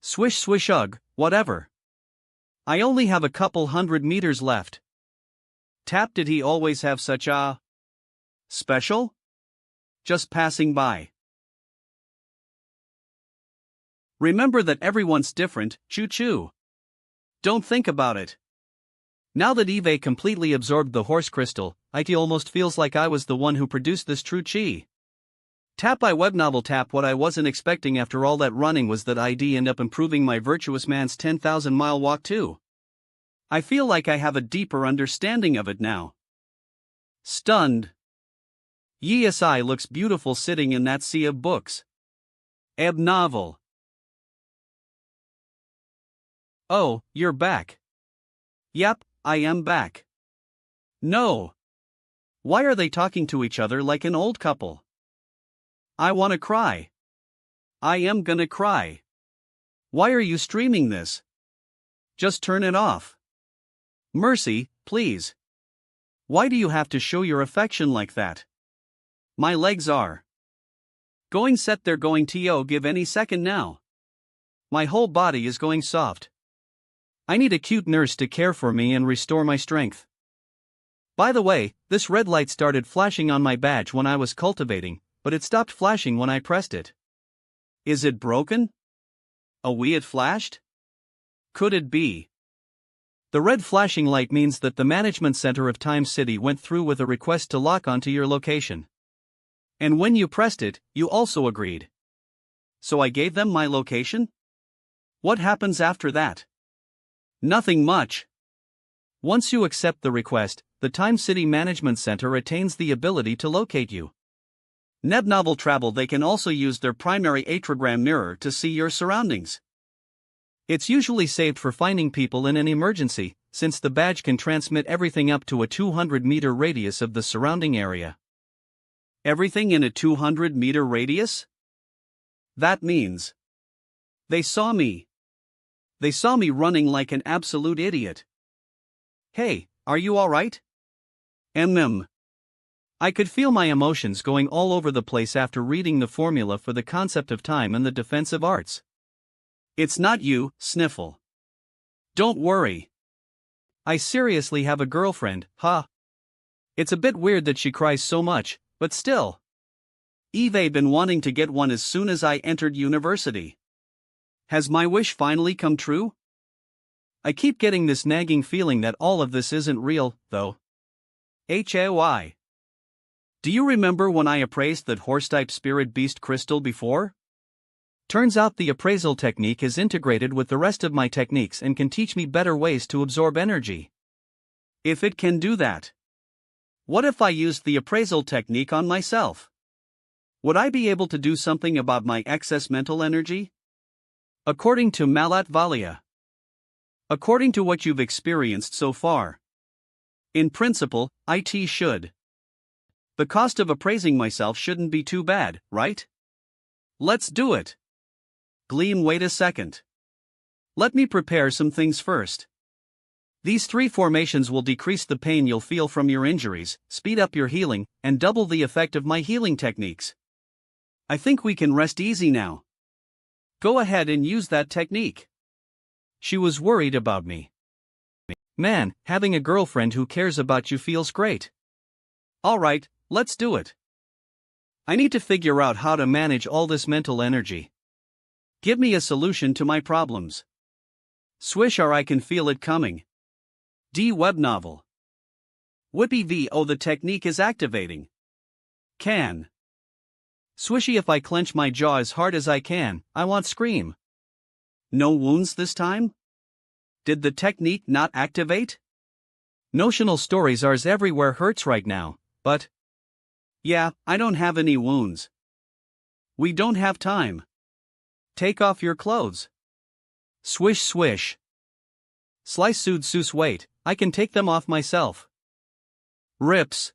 Swish swish ugh, whatever. I only have a couple 100 meters left. Tap, did he always have such a special? Just passing by. Remember that everyone's different, choo-choo. Don't think about it. Now that Eve completely absorbed the horse crystal, it almost feels like I was the one who produced this true chi. Tap, I web novel tap. What I wasn't expecting after all that running was that I'd end up improving my virtuous man's 10,000-mile walk too. I feel like I have a deeper understanding of it now. Stunned. Yi looks beautiful sitting in that sea of books. Novel. Oh, you're back. Yep, I am back. No. Why are they talking to each other like an old couple? I wanna cry. I am gonna cry. Why are you streaming this? Just turn it off. Mercy, please. Why do you have to show your affection like that? My legs are going set, they're going to give any second now. My whole body is going soft. I need a cute nurse to care for me and restore my strength. By the way, this red light started flashing on my badge when I was cultivating, but it stopped flashing when I pressed it. Is it broken? It flashed? Could it be? The red flashing light means that the management center of Time City went through with a request to lock onto your location. And when you pressed it, you also agreed. So I gave them my location? What happens after that? Nothing much. Once you accept the request, the Time City Management Center attains the ability to locate you. Neb Novel Travel, they can also use their primary atrigram mirror to see your surroundings. It's usually saved for finding people in an emergency, since the badge can transmit everything up to a 200-meter radius of the surrounding area. Everything in a 200-meter radius? That means they saw me. They saw me running like an absolute idiot. Hey, are you alright? I could feel my emotions going all over the place after reading the formula for the concept of time and the defensive arts. It's not you, Sniffle. Don't worry. I seriously have a girlfriend, huh? It's a bit weird that she cries so much, but still. Eve been wanting to get one as soon as I entered university. Has my wish finally come true? I keep getting this nagging feeling that all of this isn't real, though. HAY. Do you remember when I appraised that horse-type spirit beast crystal before? Turns out the appraisal technique is integrated with the rest of my techniques and can teach me better ways to absorb energy. If it can do that, what if I used the appraisal technique on myself? Would I be able to do something about my excess mental energy? According to Malat Valia. According to what you've experienced so far. In principle, it should. The cost of appraising myself shouldn't be too bad, right? Let's do it. Gleam, wait a second. Let me prepare some things first. These 3 formations will decrease the pain you'll feel from your injuries, speed up your healing, and double the effect of my healing techniques. I think we can rest easy now. Go ahead and use that technique. She was worried about me. Man, having a girlfriend who cares about you feels great. Alright, let's do it. I need to figure out how to manage all this mental energy. Give me a solution to my problems. Swish or I can feel it coming. D. Web novel. Whippy VO the technique is activating. Can. Swishy if I clench my jaw as hard as I can, I want scream. No wounds this time? Did the technique not activate? Notional stories ours everywhere hurts right now, but... Yeah, I don't have any wounds. We don't have time. Take off your clothes. Swish swish. Slice sood soos wait, I can take them off myself. Rips.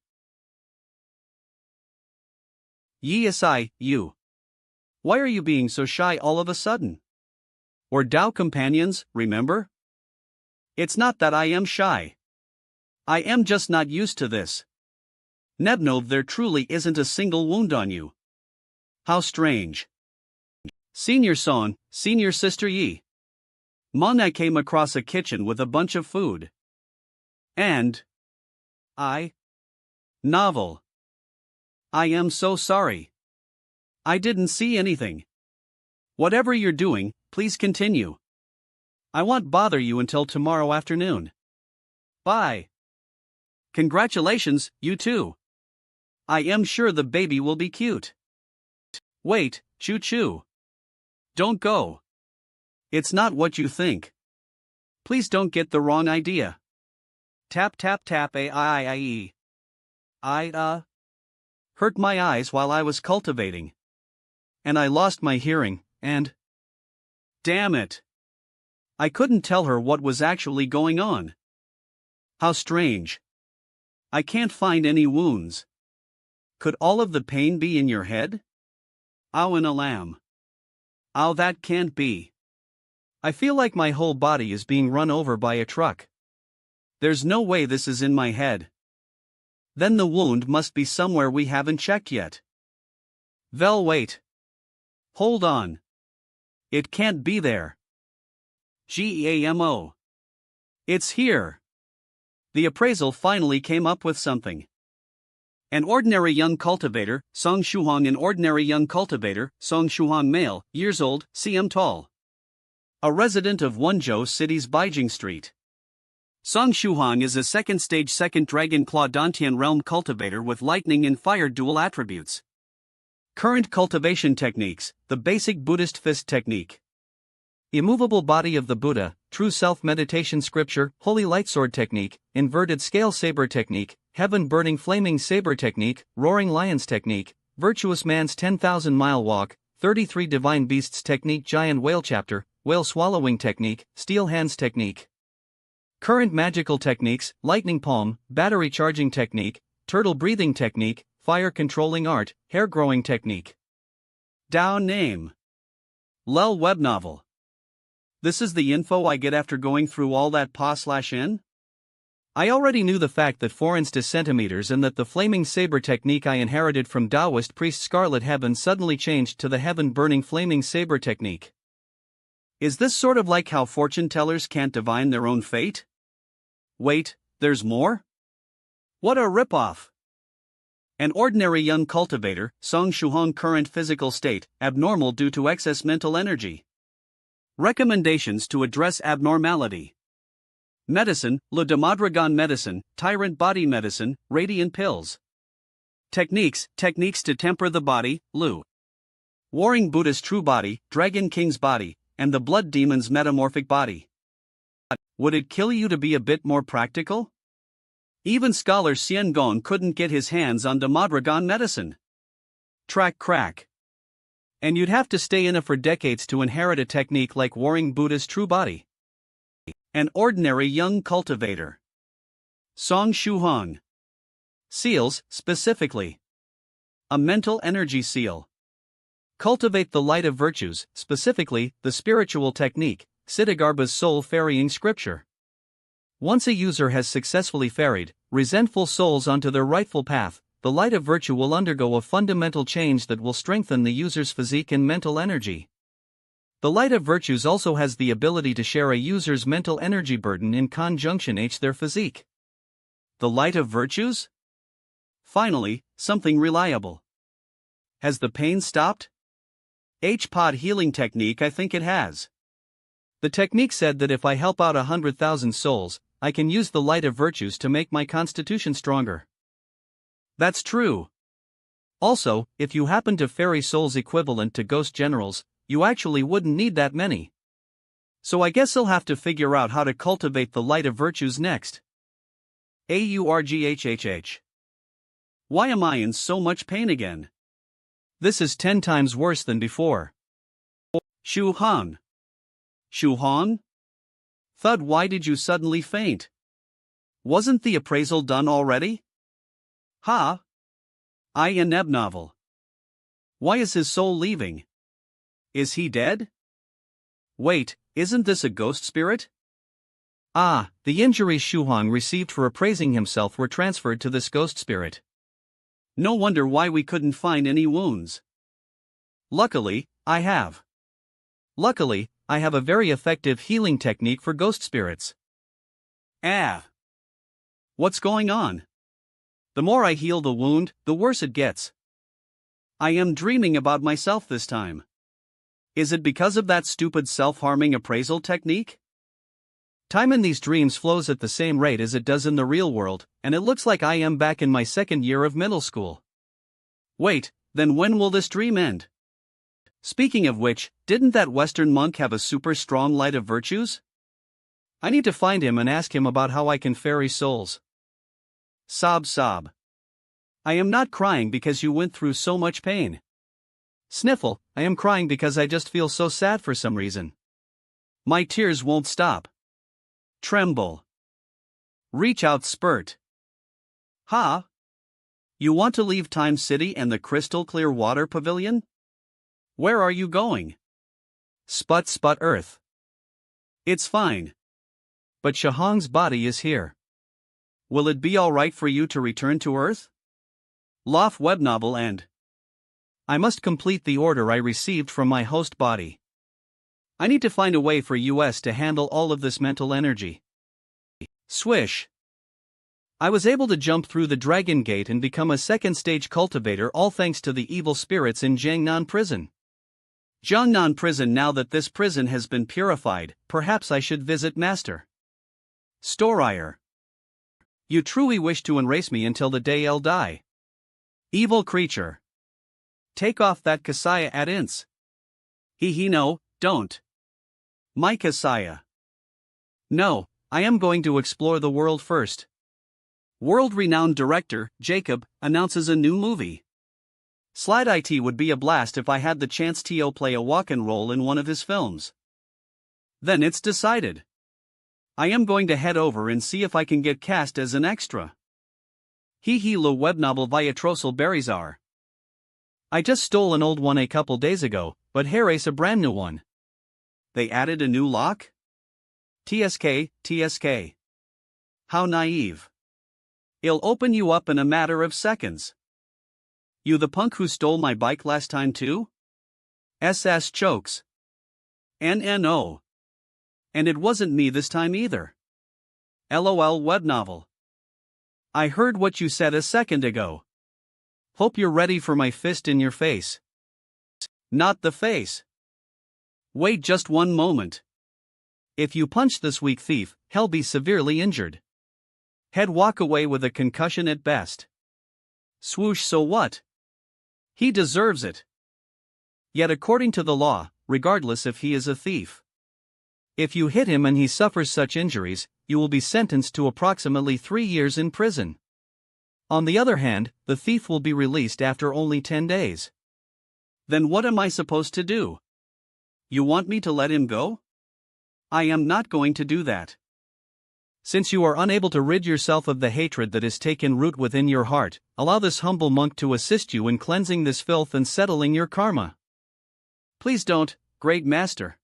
Yi you. Why are you being so shy all of a sudden? We're Dao companions, remember? It's not that I am shy. I am just not used to this. Nebnov, there truly isn't a single wound on you. How strange. Senior Son, Senior Sister Yi. Mona came across a kitchen with a bunch of food. And novel. I am so sorry. I didn't see anything. Whatever you're doing, please continue. I won't bother you until tomorrow afternoon. Bye. Congratulations, you too. I am sure the baby will be cute. Wait, choo-choo. Don't go. It's not what you think. Please don't get the wrong idea. Tap tap tap a-I-I-E. Hurt my eyes while I was cultivating. And I lost my hearing, and... Damn it. I couldn't tell her what was actually going on. How strange. I can't find any wounds. Could all of the pain be in your head? Ow, in a lamb. Ow, that can't be. I feel like my whole body is being run over by a truck. There's no way this is in my head. Then the wound must be somewhere we haven't checked yet. Vel, wait. Hold on. It can't be there. GAMO. It's here. The appraisal finally came up with something. An ordinary young cultivator, Song Shuhong. An ordinary young cultivator, Song Shuhong, male, years old, cm tall. A resident of Wonzhou City's Beijing Street. Song Shuhong is a second-stage second Dragon Claw Dantian realm cultivator with lightning and fire dual attributes. Current cultivation techniques: the basic Buddhist fist technique. Immovable body of the Buddha, true self meditation scripture, holy light sword technique, inverted scale saber technique, heaven burning flaming saber technique, roaring lions technique, virtuous man's 10,000-mile walk, 33 divine beasts technique, giant whale chapter, whale swallowing technique, steel hands technique. Current magical techniques: lightning palm, battery charging technique, turtle breathing technique, fire controlling art, hair growing technique. Dao name. Lel web novel. This is the info I get after going through all that pa/in? I already knew the fact that 4 centimeters and that the flaming saber technique I inherited from Taoist priest Scarlet Heaven suddenly changed to the heaven burning flaming saber technique. Is this sort of like how fortune tellers can't divine their own fate? Wait, there's more? What a ripoff! An ordinary young cultivator, Song Shuhong. Current physical state, abnormal due to excess mental energy. Recommendations to address abnormality. Medicine: Le Demadragon medicine, Tyrant body medicine, Radiant pills. Techniques to temper the body, Lu. Warring Buddha's true body, Dragon King's body, and the Blood Demon's metamorphic body. Would it kill you to be a bit more practical? Even scholar Xian Gong couldn't get his hands on Demadragon medicine. Track crack. And you'd have to stay in it for decades to inherit a technique like Warring Buddha's true body. An ordinary young cultivator. Song Shuhong. Seals, specifically. A mental energy seal. Cultivate the light of virtues, specifically, the spiritual technique, Siddhagarbha's soul ferrying scripture. Once a user has successfully ferried resentful souls onto their rightful path, the light of virtue will undergo a fundamental change that will strengthen the user's physique and mental energy. The light of virtues also has the ability to share a user's mental energy burden in conjunction h their physique. The light of virtues? Finally, something reliable. Has the pain stopped? H-pod healing technique, I think it has. The technique said that if I help out 100,000 souls, I can use the light of virtues to make my constitution stronger. That's true. Also, if you happen to ferry souls equivalent to ghost generals, you actually wouldn't need that many. So I guess I'll have to figure out how to cultivate the light of virtues next. AURGHHH. Why am I in so much pain again? This is 10 times worse than before. Shu Han. Shu Han? Thud, why did you suddenly faint? Wasn't the appraisal done already? Ha? I a neb novel. Why is his soul leaving? Is he dead? Wait, isn't this a ghost spirit? Ah, the injuries Shu Han received for appraising himself were transferred to this ghost spirit. No wonder why we couldn't find any wounds. Luckily, I have a very effective healing technique for ghost spirits. Ah. What's going on? The more I heal the wound, the worse it gets. I am dreaming about myself this time. Is it because of that stupid self-harming appraisal technique? Time in these dreams flows at the same rate as it does in the real world, and it looks like I am back in my second year of middle school. Wait, then when will this dream end? Speaking of which, didn't that Western monk have a super strong light of virtues? I need to find him and ask him about how I can ferry souls. Sob sob. I am not crying because you went through so much pain. Sniffle, I am crying because I just feel so sad for some reason. My tears won't stop. Tremble. Reach out, spurt. Ha? You want to leave Time City and the crystal clear water pavilion? Where are you going? Sput sput earth. It's fine. But Shahang's body is here. Will it be alright for you to return to Earth? Loft web novel and I must complete the order I received from my host body. I need to find a way for US to handle all of this mental energy. Swish. I was able to jump through the Dragon Gate and become a second stage cultivator, all thanks to the evil spirits in Jiangnan prison. Jiangnan prison. Now that this prison has been purified, perhaps I should visit Master Storier. You truly wish to enrace me until the day I'll die. Evil creature. Take off that kasaya at ince. He no, don't. My kasaya. No, I am going to explore the world first. World-renowned director, Jacob, announces a new movie. Slide IT would be a blast if I had the chance to play a walk-in role in one of his films. Then it's decided. I am going to head over and see if I can get cast as an extra. Le web novel via Trossel Berizar. I just stole an old one a couple days ago, but here is a brand new one. They added a new lock? TSK. How naive. It'll open you up in a matter of seconds. You the punk who stole my bike last time too? SS chokes. NNO. And it wasn't me this time either. LOL web novel. I heard what you said a second ago. Hope you're ready for my fist in your face. Not the face. Wait just one moment. If you punch this weak thief, he'll be severely injured. He'd walk away with a concussion at best. Swoosh, so what? He deserves it. Yet according to the law, regardless if he is a thief, if you hit him and he suffers such injuries, you will be sentenced to approximately 3 years in prison. On the other hand, the thief will be released after only 10 days. Then what am I supposed to do? You want me to let him go? I am not going to do that. Since you are unable to rid yourself of the hatred that has taken root within your heart, allow this humble monk to assist you in cleansing this filth and settling your karma. Please don't, great master.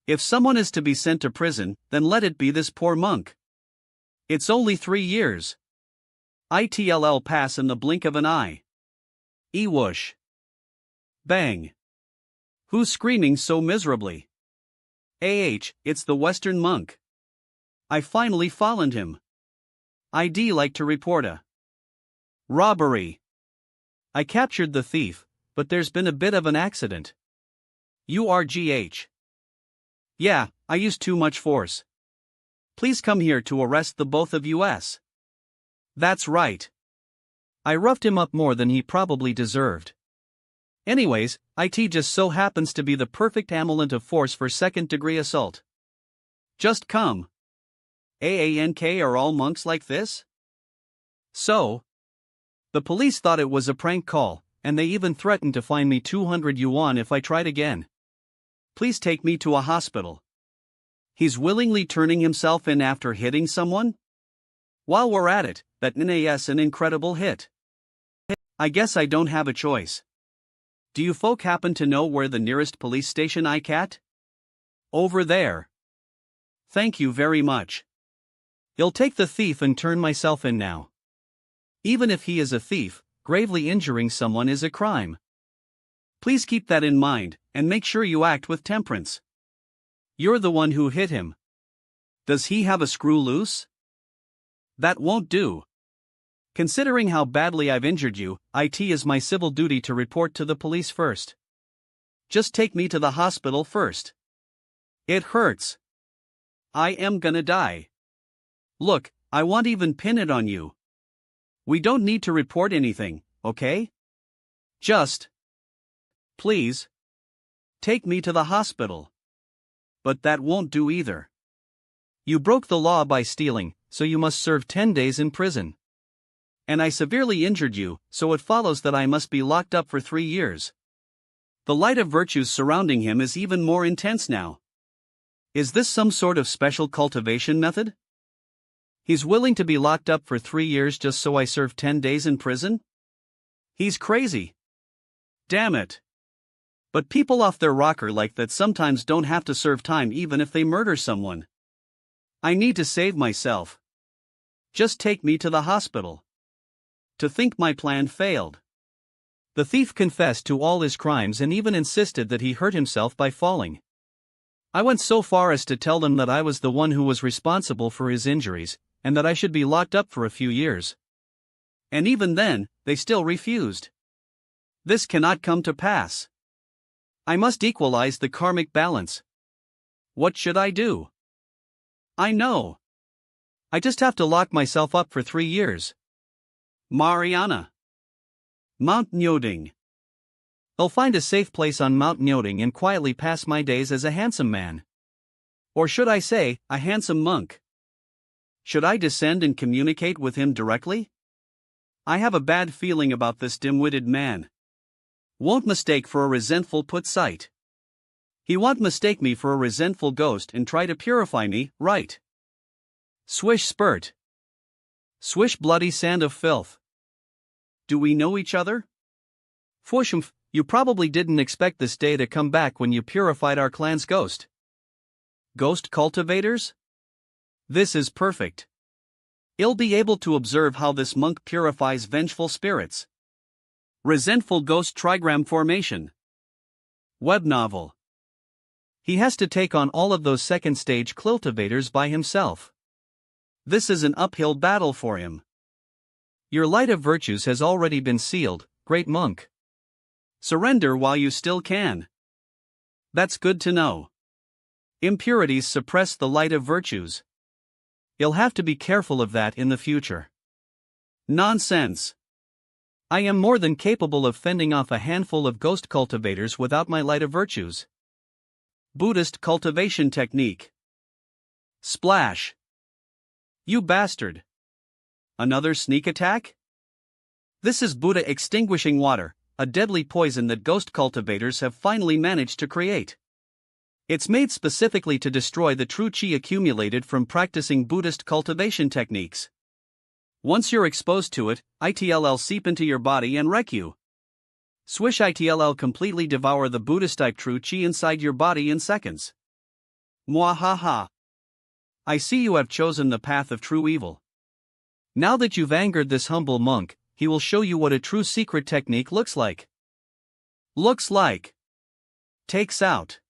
If someone is to be sent to prison, then let it be this poor monk. It's only 3 years. It'll pass in the blink of an eye. Whoosh. Bang. Who's screaming so miserably? It's the Western monk. I finally found him. I'd like to report a robbery. I captured the thief, but there's been a bit of an accident. URGH. Yeah, I used too much force. Please come here to arrest the both of us. That's right. I roughed him up more than he probably deserved. Anyways, it just so happens to be the perfect amulet of force for second-degree assault. Just come. AANK are all monks like this? So? The police thought it was a prank call, and they even threatened to fine me 200 yuan if I tried again. Please take me to a hospital. He's willingly turning himself in after hitting someone? While we're at it, that NAS an incredible hit. I guess I don't have a choice. Do you folk happen to know where the nearest police station I cat? Over there. Thank you very much. I'll take the thief and turn myself in now. Even if he is a thief, gravely injuring someone is a crime. Please keep that in mind, and make sure you act with temperance. You're the one who hit him. Does he have a screw loose? That won't do. Considering how badly I've injured you, it is my civil duty to report to the police first. Just take me to the hospital first. It hurts. I am gonna die. Look, I won't even pin it on you. We don't need to report anything, okay? Just, please, take me to the hospital. But that won't do either. You broke the law by stealing, so you must serve 10 days in prison. And I severely injured you, so it follows that I must be locked up for 3 years. The light of virtues surrounding him is even more intense now. Is this some sort of special cultivation method? He's willing to be locked up for 3 years just so I serve 10 days in prison? He's crazy. Damn it. But people off their rocker like that sometimes don't have to serve time even if they murder someone. I need to save myself. Just take me to the hospital. To think my plan failed. The thief confessed to all his crimes and even insisted that he hurt himself by falling. I went so far as to tell them that I was the one who was responsible for his injuries, and that I should be locked up for a few years. And even then, they still refused. This cannot come to pass. I must equalize the karmic balance. What should I do? I know. I just have to lock myself up for 3 years. Mariana. Mount Nyoding. I'll find a safe place on Mount Nyoding and quietly pass my days as a handsome man. Or should I say, a handsome monk? Should I descend and communicate with him directly? I have a bad feeling about this dim-witted man. Won't mistake for a resentful put sight. He won't mistake me for a resentful ghost and try to purify me, right? Swish spurt. Swish bloody sand of filth. Do we know each other? Fwooshmph, you probably didn't expect this day to come back when you purified our clan's ghost. Ghost cultivators? This is perfect. I'll be able to observe how this monk purifies vengeful spirits. Resentful ghost trigram formation. Web novel. He has to take on all of those second stage cultivators by himself. This is an uphill battle for him. Your light of virtues has already been sealed, great monk. Surrender while you still can. That's good to know. Impurities suppress the light of virtues. You'll have to be careful of that in the future. Nonsense. I am more than capable of fending off a handful of ghost cultivators without my light of virtues. Buddhist cultivation technique. Splash. You bastard. Another sneak attack? This is Buddha extinguishing water, a deadly poison that ghost cultivators have finally managed to create. It's made specifically to destroy the true chi accumulated from practicing Buddhist cultivation techniques. Once you're exposed to it, it'll seep into your body and wreck you. Swish it'll completely devour the Buddhist-type true chi inside your body in seconds. Mwahaha. I see you have chosen the path of true evil. Now that you've angered this humble monk, he will show you what a true secret technique looks like. Looks like. Takes out.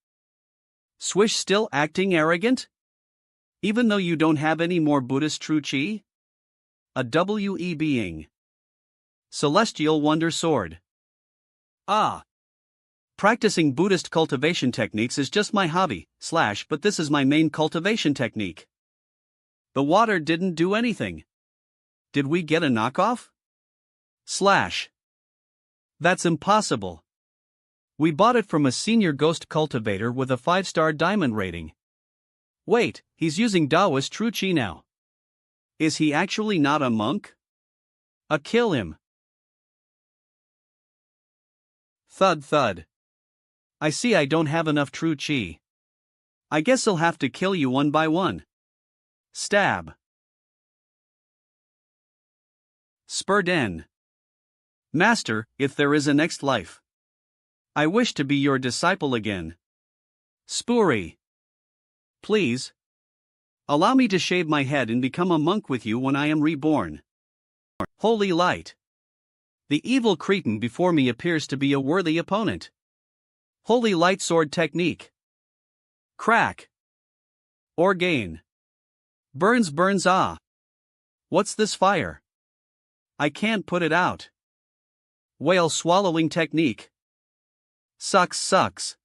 Swish still acting arrogant? Even though you don't have any more Buddhist true chi? A WE being. Celestial Wonder Sword. Ah. Practicing Buddhist cultivation techniques is just my hobby, but this is my main cultivation technique. The water didn't do anything. Did we get a knockoff? That's impossible. We bought it from a senior ghost cultivator with a 5-star diamond rating. Wait, he's using Taoist true chi now. Is he actually not a monk? Kill him. Thud thud. I see I don't have enough true chi. I guess I'll have to kill you one by one. Stab. Spurden. Master, if there is a next life, I wish to be your disciple again. Spuri. Please. Allow me to shave my head and become a monk with you when I am reborn. Holy light. The evil cretin before me appears to be a worthy opponent. Holy light sword technique. Crack. Orgain. Burns ah. What's this fire? I can't put it out. Whale swallowing technique. Sucks.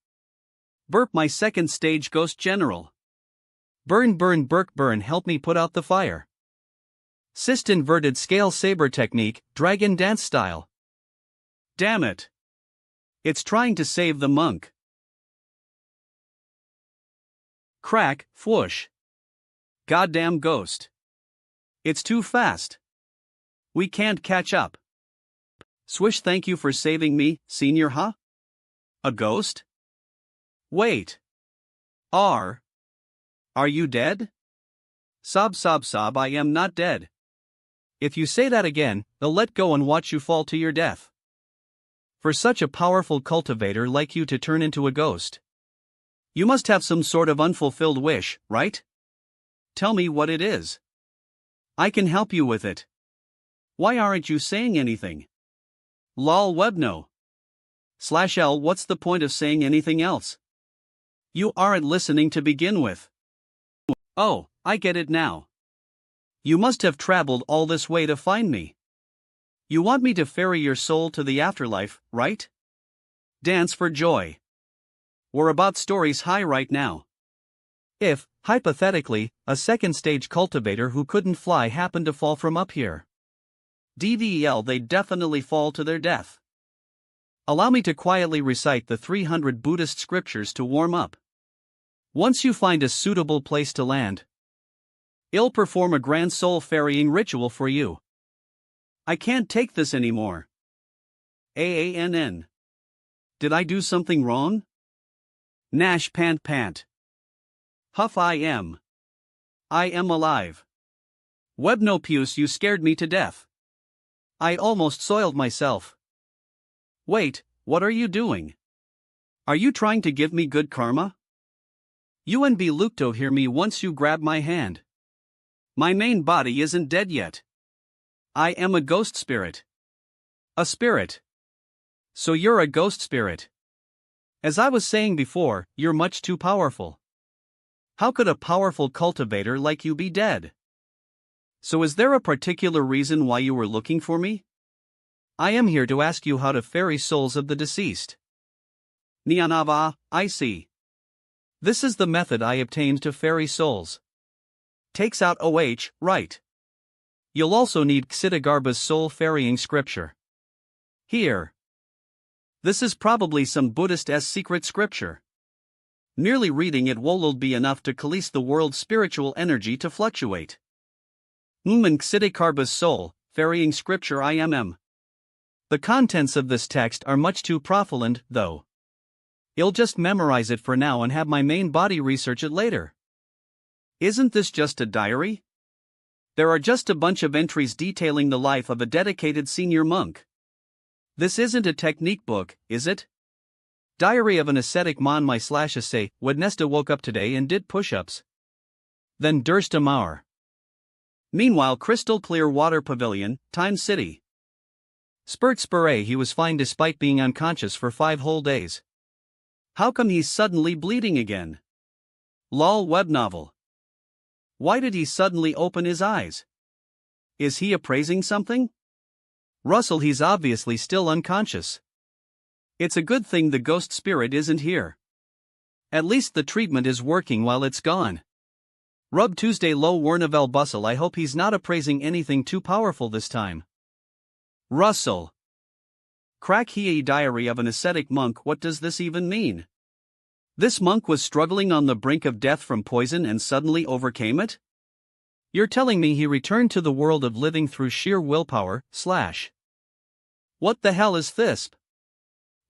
Burp my second stage ghost general. Burn, help me put out the fire. Cyst inverted scale saber technique, dragon dance style. Damn it. It's trying to save the monk. Crack, whoosh. Goddamn ghost. It's too fast. We can't catch up. Swish, thank you for saving me, senior, huh? A ghost? Wait. Are you dead? Sob, I am not dead. If you say that again, they'll let go and watch you fall to your death. For such a powerful cultivator like you to turn into a ghost, you must have some sort of unfulfilled wish, right? Tell me what it is. I can help you with it. Why aren't you saying anything? Lol webno. /L, what's the point of saying anything else? You aren't listening to begin with. Oh, I get it now. You must have traveled all this way to find me. You want me to ferry your soul to the afterlife, right? Dance for joy. We're about stories high right now. If, hypothetically, a second stage cultivator who couldn't fly happened to fall from up here, DVL, they'd definitely fall to their death. Allow me to quietly recite the 300 Buddhist scriptures to warm up. Once you find a suitable place to land, I'll perform a grand soul ferrying ritual for you. I can't take this anymore. AANN. Did I do something wrong? Nash pant. Huff, I am alive. Webnopius, you scared me to death. I almost soiled myself. Wait, what are you doing? Are you trying to give me good karma? UNB Lukto, hear me once you grab my hand. My main body isn't dead yet. I am a ghost spirit. A spirit. So you're a ghost spirit. As I was saying before, you're much too powerful. How could a powerful cultivator like you be dead? So is there a particular reason why you were looking for me? I am here to ask you how to ferry souls of the deceased. Nyanava, I see. This is the method I obtained to ferry souls. Takes out OH, right. You'll also need Ksitigarbha's soul ferrying scripture. Here. This is probably some Buddhist-esque secret scripture. Merely reading it won't be enough to release the world's spiritual energy to fluctuate. And Ksitigarbha's soul ferrying scripture IMM. The contents of this text are much too profound, though. I'll just memorize it for now and have my main body research it later. Isn't this just a diary? There are just a bunch of entries detailing the life of a dedicated senior monk. This isn't a technique book, is it? Diary of an ascetic Manhwa/essay. Wednesday woke up today and did push-ups. Then durst a hour. Meanwhile, crystal clear water pavilion, Time City. Spurt he was fine despite being unconscious for 5 whole days. How come he's suddenly bleeding again? Lol web novel. Why did he suddenly open his eyes? Is he appraising something? Russell, he's obviously still unconscious. It's a good thing the ghost spirit isn't here. At least the treatment is working while it's gone. Rub Tuesday low Warnavel bustle. I hope he's not appraising anything too powerful this time. Russell. Crack he a diary of an ascetic monk. What does this even mean? This monk was struggling on the brink of death from poison and suddenly overcame it? You're telling me he returned to the world of living through sheer willpower, / What the hell is this?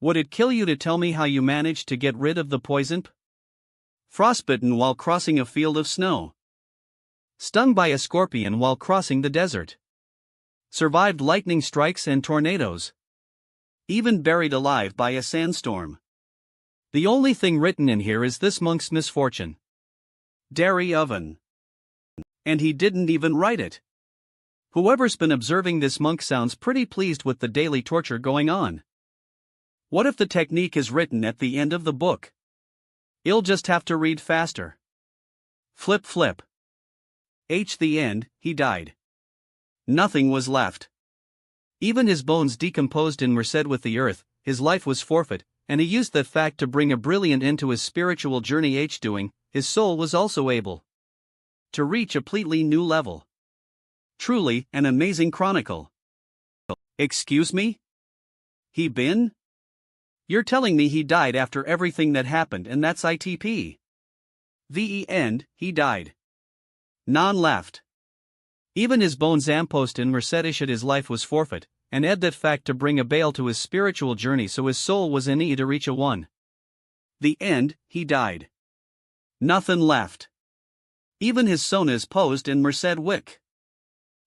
Would it kill you to tell me how you managed to get rid of the poison? Frostbitten while crossing a field of snow. Stung by a scorpion while crossing the desert. Survived lightning strikes and tornadoes. Even buried alive by a sandstorm. The only thing written in here is this monk's misfortune. Dairy oven. And he didn't even write it. Whoever's been observing this monk sounds pretty pleased with the daily torture going on. What if the technique is written at the end of the book? You'll just have to read faster. Flip flip. The end, he died. Nothing was left. Even his bones decomposed in merced with the earth, his life was forfeit, and he used that fact to bring a brilliant end to his spiritual journey. Doing, his soul was also able to reach a completely new level. Truly, an amazing chronicle. Excuse me? He been? You're telling me he died after everything that happened and that's ITP? The end, he died. None left. Even his bones ampost in mercedish his life was forfeit, and ed that fact to bring a bail to his spiritual journey so his soul was in to reach a one. The end, he died. Nothing left. Even his sonas posed in merced wick.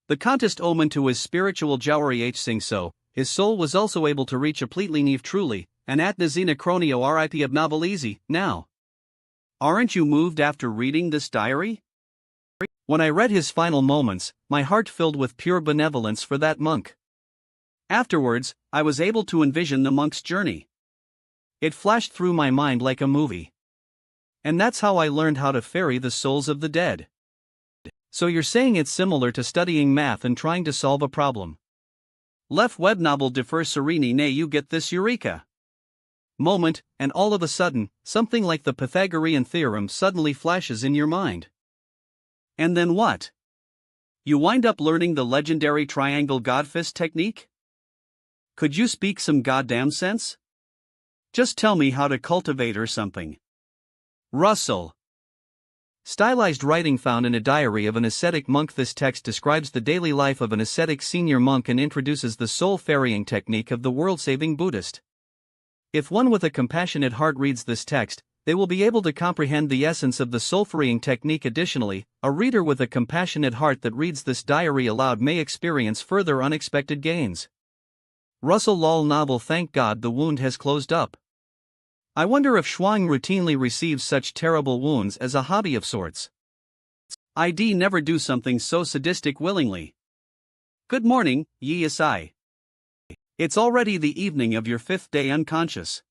The contest omen to his spiritual jowry sing so, his soul was also able to reach a completely neve truly, and at Nazina Chronio RIP of Novelese, now. Aren't you moved after reading this diary? When I read his final moments, my heart filled with pure benevolence for that monk. Afterwards, I was able to envision the monk's journey. It flashed through my mind like a movie. And that's how I learned how to ferry the souls of the dead. So you're saying it's similar to studying math and trying to solve a problem. Left web novel defer serini nay you get this eureka moment, and all of a sudden, something like the Pythagorean theorem suddenly flashes in your mind. And then what? You wind up learning the legendary triangle godfist technique? Could you speak some goddamn sense? Just tell me how to cultivate or something. Russell. Stylized writing found in a diary of an ascetic monk. This text describes the daily life of an ascetic senior monk and introduces the soul ferrying technique of the world-saving Buddhist. If one with a compassionate heart reads this text, they will be able to comprehend the essence of the soul-ferrying technique. Additionally, a reader with a compassionate heart that reads this diary aloud may experience further unexpected gains. Russell lol novel. Thank God the wound has closed up. I wonder if Shuang routinely receives such terrible wounds as a hobby of sorts. I'd never do something so sadistic willingly. Good morning, Yi Isai. It's already the evening of your 5th day unconscious.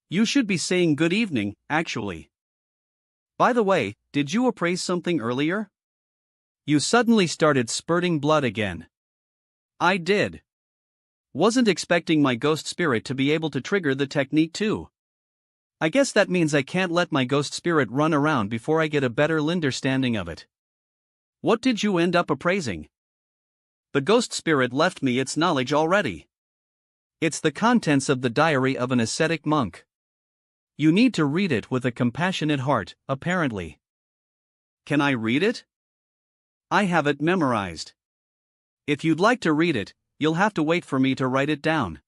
You should be saying good evening, actually. By the way, did you appraise something earlier? You suddenly started spurting blood again. I did. Wasn't expecting my ghost spirit to be able to trigger the technique too. I guess that means I can't let my ghost spirit run around before I get a better understanding of it. What did you end up appraising? The ghost spirit left me its knowledge already. It's the contents of the diary of an ascetic monk. You need to read it with a compassionate heart, apparently. Can I read it? I have it memorized. If you'd like to read it, you'll have to wait for me to write it down.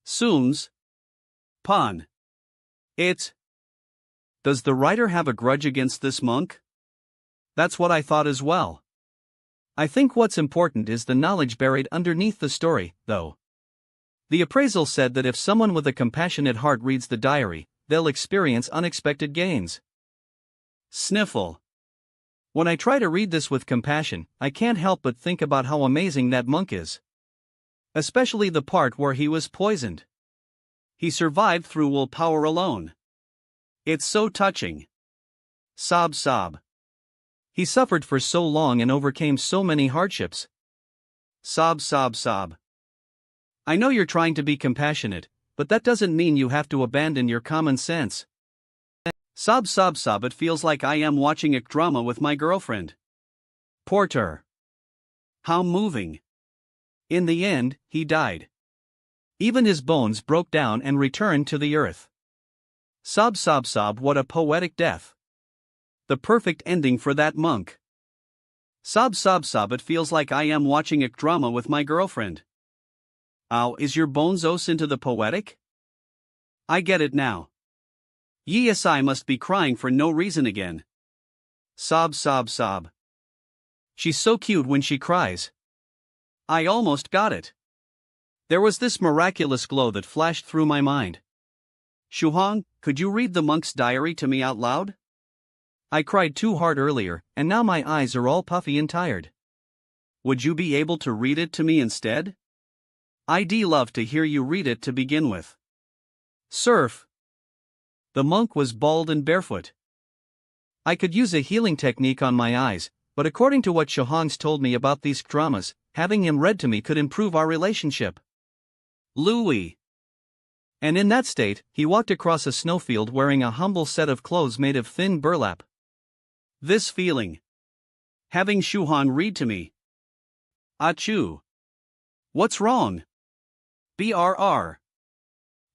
Soons. Pon. It. Does the writer have a grudge against this monk? That's what I thought as well. I think what's important is the knowledge buried underneath the story, though. The appraisal said that if someone with a compassionate heart reads the diary, they'll experience unexpected gains. Sniffle. When I try to read this with compassion, I can't help but think about how amazing that monk is. Especially the part where he was poisoned. He survived through willpower alone. It's so touching. Sob sob. He suffered for so long and overcame so many hardships. Sob sob sob. I know you're trying to be compassionate, but that doesn't mean you have to abandon your common sense. Sob sob sob. It feels like I am watching a drama with my girlfriend. Porter. How moving. In the end, he died. Even his bones broke down and returned to the earth. Sob sob sob. What a poetic death. The perfect ending for that monk. Sob sob sob. It feels like I am watching a drama with my girlfriend. Ow, is your bonzos into the poetic? I get it now. Yes, I must be crying for no reason again. Sob sob sob. She's so cute when she cries. I almost got it. There was this miraculous glow that flashed through my mind. Shuhong, could you read the monk's diary to me out loud? I cried too hard earlier, and now my eyes are all puffy and tired. Would you be able to read it to me instead? I'd love to hear you read it to begin with. Surf. The monk was bald and barefoot. I could use a healing technique on my eyes, but according to what Shuhong's told me about these dramas, having him read to me could improve our relationship. Louis. And in that state, he walked across a snowfield wearing a humble set of clothes made of thin burlap. This feeling. Having Shuhong read to me. Achoo. What's wrong? BRR.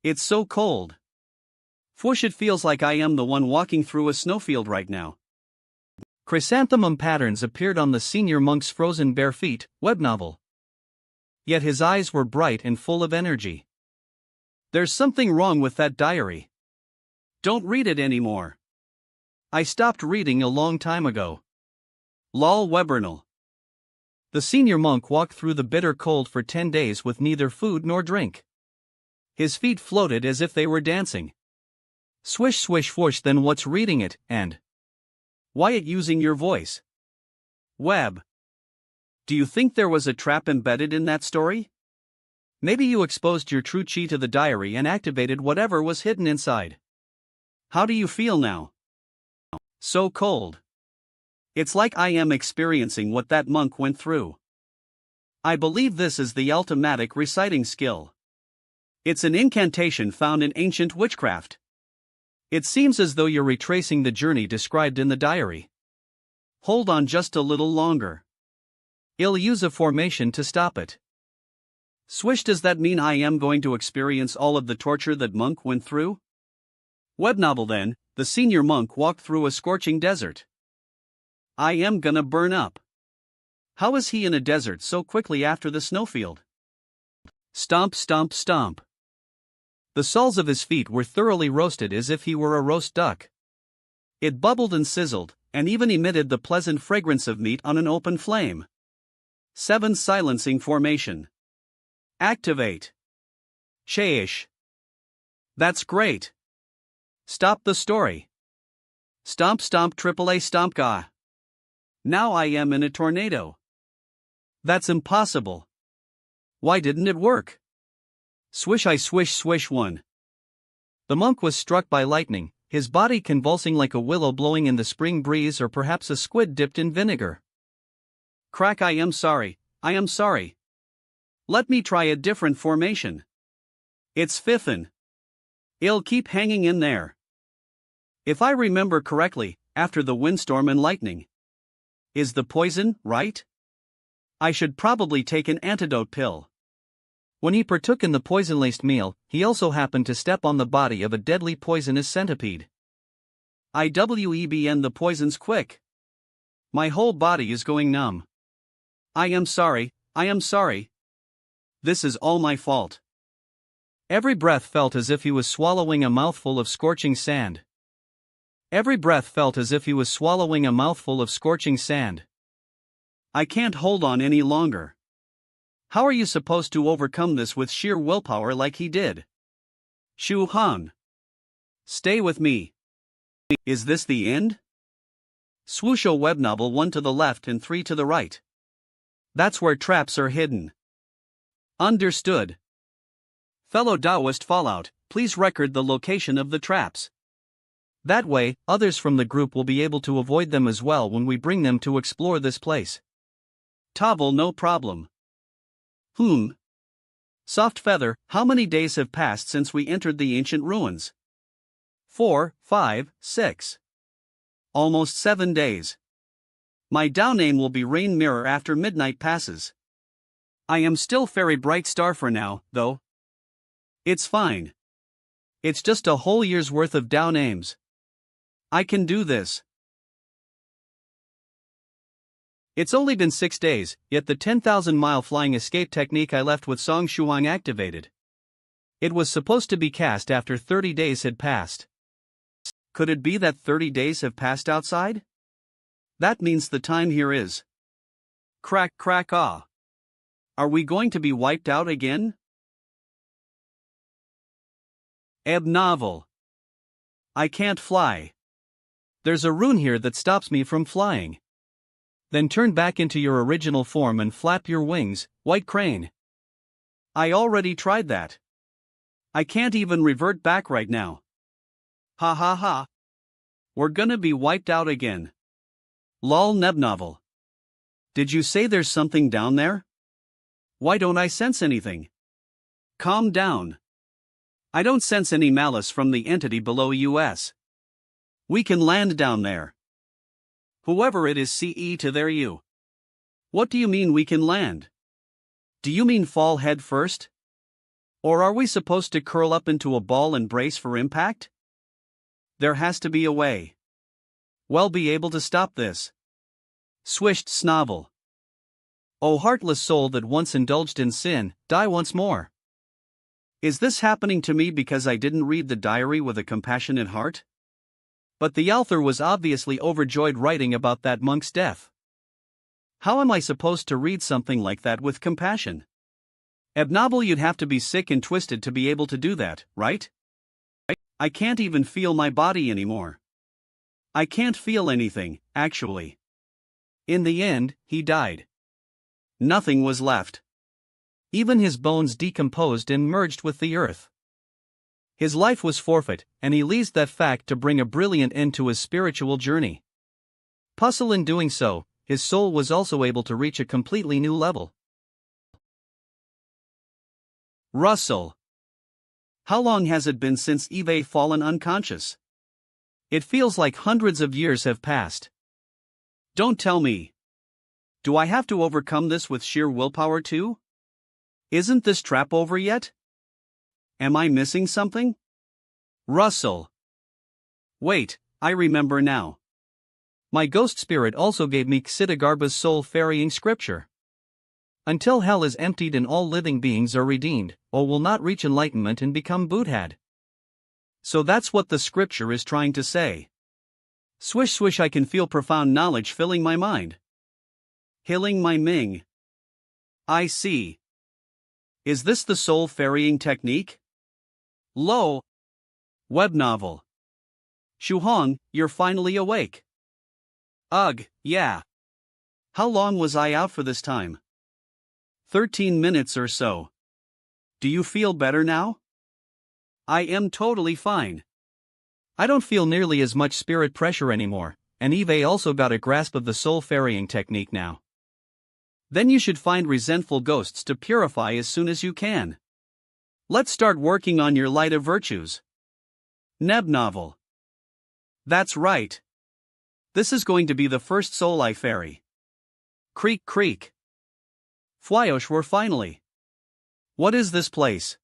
It's so cold. Whoosh, it feels like I am the one walking through a snowfield right now. Chrysanthemum patterns appeared on the senior monk's frozen bare feet web novel. Yet his eyes were bright and full of energy. There's something wrong with that diary. Don't read it anymore. I stopped reading a long time ago. Lol Webernal. The senior monk walked through the bitter cold for 10 days with neither food nor drink. His feet floated as if they were dancing. Swish swish whoosh. Then what's reading it, and why it using your voice? Web. Do you think there was a trap embedded in that story? Maybe you exposed your true chi to the diary and activated whatever was hidden inside. How do you feel now? So cold. It's like I am experiencing what that monk went through. I believe this is the ultimatic reciting skill. It's an incantation found in ancient witchcraft. It seems as though you're retracing the journey described in the diary. Hold on just a little longer. I'll use a formation to stop it. Swish, does that mean I am going to experience all of the torture that monk went through? Web novel. Then, the senior monk walked through a scorching desert. I am gonna burn up. How is he in a desert so quickly after the snowfield? Stomp stomp stomp. The soles of his feet were thoroughly roasted as if he were a roast duck. It bubbled and sizzled, and even emitted the pleasant fragrance of meat on an open flame. 7 silencing formation. Activate. Shaish. That's great. Stop the story. Stomp stomp AAA stomp ga. Now I am in a tornado. That's impossible. Why didn't it work? Swish I swish swish 1. The monk was struck by lightning, his body convulsing like a willow blowing in the spring breeze or perhaps a squid dipped in vinegar. Crack, I am sorry, I am sorry. Let me try a different formation. It's Fiffin. I'll keep hanging in there. If I remember correctly, after the windstorm and lightning. Is the poison right? I should probably take an antidote pill. When he partook in the poison-laced meal, he also happened to step on the body of a deadly poisonous centipede. IWEBN, the poison's quick. My whole body is going numb. I am sorry, I am sorry. This is all my fault. Every breath felt as if he was swallowing a mouthful of scorching sand. Every breath felt as if he was swallowing a mouthful of scorching sand. I can't hold on any longer. How are you supposed to overcome this with sheer willpower like he did? Shu Han. Stay with me. Is this the end? Swoosho web novel 1 to the left and 3 to the right. That's where traps are hidden. Understood. Fellow Taoist Fallout, please record the location of the traps. That way, others from the group will be able to avoid them as well when we bring them to explore this place. Tavel, no problem. Soft Feather, how many days have passed since we entered the ancient ruins? 4, 5, 6. Almost 7 days. My down name will be Rain Mirror after midnight passes. I am still Fairy Bright Star for now, though. It's fine. It's just a whole year's worth of down names. I can do this. It's only been 6 days, yet the 10,000-mile flying escape technique I left with Song Shuang activated. It was supposed to be cast after 30 days had passed. Could it be that 30 days have passed outside? That means the time here is. Crack crack ah. Are we going to be wiped out again? Ebb novel. I can't fly. There's a rune here that stops me from flying. Then turn back into your original form and flap your wings, White Crane. I already tried that. I can't even revert back right now. Ha ha ha. We're gonna be wiped out again. Lol Nebnovel. Did you say there's something down there? Why don't I sense anything? Calm down. I don't sense any malice from the entity below us. We can land down there. Whoever it is, CE to their you. What do you mean we can land? Do you mean fall head first? Or are we supposed to curl up into a ball and brace for impact? There has to be a way. We'll be able to stop this. Swished Snovel. O heartless soul that once indulged in sin, die once more. Is this happening to me because I didn't read the diary with a compassionate heart? But the author was obviously overjoyed writing about that monk's death. How am I supposed to read something like that with compassion? Abnoble, you'd have to be sick and twisted to be able to do that, right? I can't even feel my body anymore. I can't feel anything, actually. In the end, he died. Nothing was left. Even his bones decomposed and merged with the earth. His life was forfeit, and he leaves that fact to bring a brilliant end to his spiritual journey. Puzzle in doing so, his soul was also able to reach a completely new level. Russell. How long has it been since Eve fallen unconscious? It feels like hundreds of years have passed. Don't tell me. Do I have to overcome this with sheer willpower too? Isn't this trap over yet? Am I missing something? Russell. Wait, I remember now. My ghost spirit also gave me Xidagarba's soul ferrying scripture. Until hell is emptied and all living beings are redeemed, or will not reach enlightenment and become Buddhad. So that's what the scripture is trying to say. Swish swish, I can feel profound knowledge filling my mind. Healing my Ming. I see. Is this the soul ferrying technique? Lo. Web novel. Shuhong, you're finally awake. Ugh, yeah. How long was I out for this time? 13 minutes or so. Do you feel better now? I am totally fine. I don't feel nearly as much spirit pressure anymore, and Eve also got a grasp of the soul ferrying technique now. Then you should find resentful ghosts to purify as soon as you can. Let's start working on your lighter virtues. Neb novel. That's right. This is going to be the first soul I ferry. Creak creak. Fwyosh, we're finally. What is this place?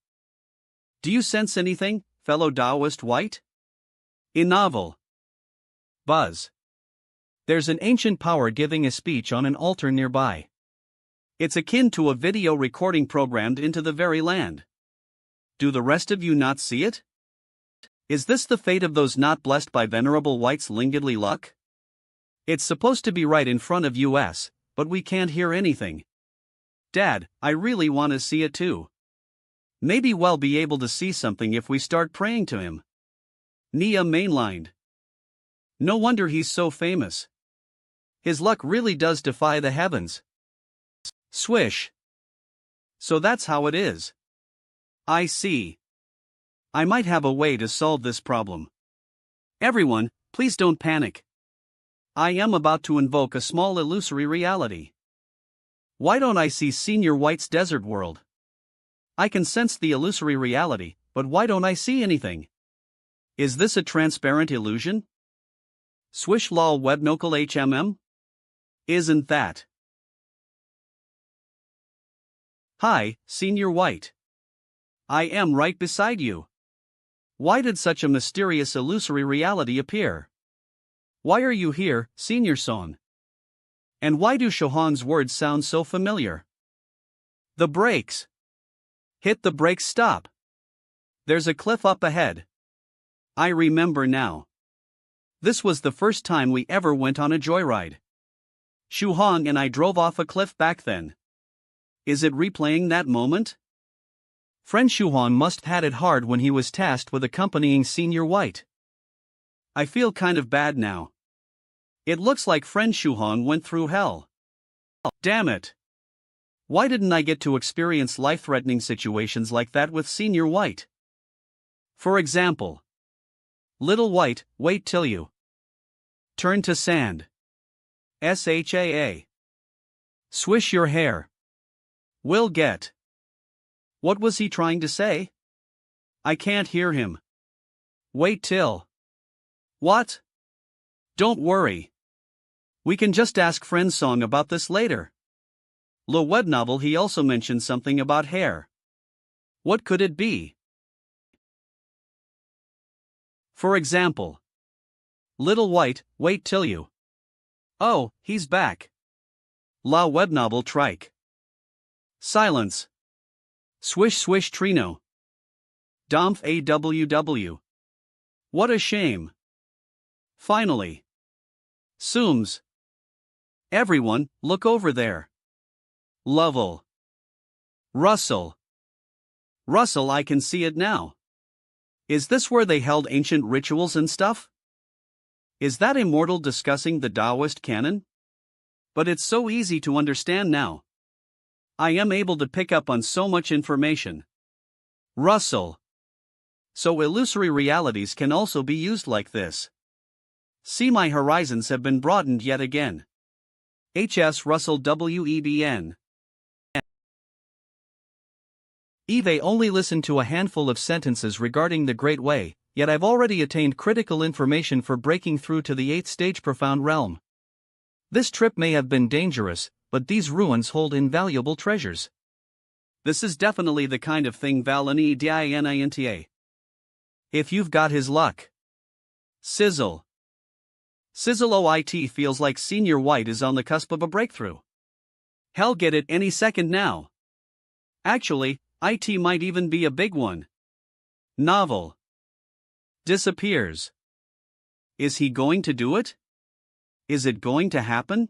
Do you sense anything, fellow Taoist White? In novel. Buzz. There's an ancient power giving a speech on an altar nearby. It's akin to a video recording programmed into the very land. Do the rest of you not see it? Is this the fate of those not blessed by Venerable White's Lingidly luck? It's supposed to be right in front of us, but we can't hear anything. Dad, I really want to see it too. Maybe we'll be able to see something if we start praying to him. Nia mainlined. No wonder he's so famous. His luck really does defy the heavens. Swish. So that's how it is. I see. I might have a way to solve this problem. Everyone, please don't panic. I am about to invoke a small illusory reality. Why don't I see Senior White's desert world? I can sense the illusory reality, but why don't I see anything? Is this a transparent illusion? Swish lol webnocal HMM? Isn't that? Hi, Senior White. I am right beside you. Why did such a mysterious illusory reality appear? Why are you here, Senior Son? And why do Shohong's words sound so familiar? The brakes. Hit the brakes, stop. There's a cliff up ahead. I remember now. This was the first time we ever went on a joyride. Shohong and I drove off a cliff back then. Is it replaying that moment? Friend Shohong must had it hard when he was tasked with accompanying Senior White. I feel kind of bad now. It looks like friend Shohong went through hell. Damn it. Why didn't I get to experience life-threatening situations like that with Senior White? For example, Little White, wait till you turn to sand. SHAA. Swish your hair. Will get. What was he trying to say? I can't hear him. Wait till. What? Don't worry. We can just ask friend Song about this later. The web novel he also mentioned something about hair. What could it be? For example, Little White, wait till you. Oh, he's back. La web novel trike. Silence. Swish swish trino. Domph AWW. What a shame. Finally. Sooms. Everyone, look over there. Lovell. Russell. Russell, I can see it now. Is this where they held ancient rituals and stuff? Is that immortal discussing the Taoist canon? But it's so easy to understand now. I am able to pick up on so much information. Russell. So illusory realities can also be used like this. See, my horizons have been broadened yet again. HS Russell WEBN. Eve only listened to a handful of sentences regarding the Great Way, yet I've already attained critical information for breaking through to the 8th stage profound realm. This trip may have been dangerous, but these ruins hold invaluable treasures. This is definitely the kind of thing Valani Dinta. If you've got his luck. Sizzle. Sizzle OIT feels like Senior White is on the cusp of a breakthrough. Hell, get it any second now. Actually, IT might even be a big one. Novel. Disappears. Is he going to do it? Is it going to happen?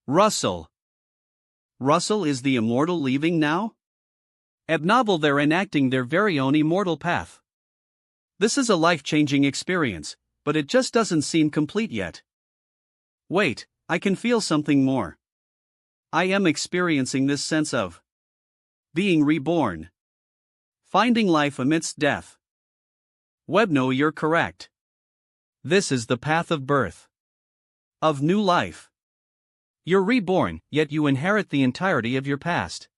Russell. Russell is the immortal leaving now? Novel, they're enacting their very own immortal path. This is a life-changing experience, but it just doesn't seem complete yet. Wait, I can feel something more. I am experiencing this sense of being reborn. Finding life amidst death. Webno, you're correct. This is the path of birth. Of new life. You're reborn, yet you inherit the entirety of your past.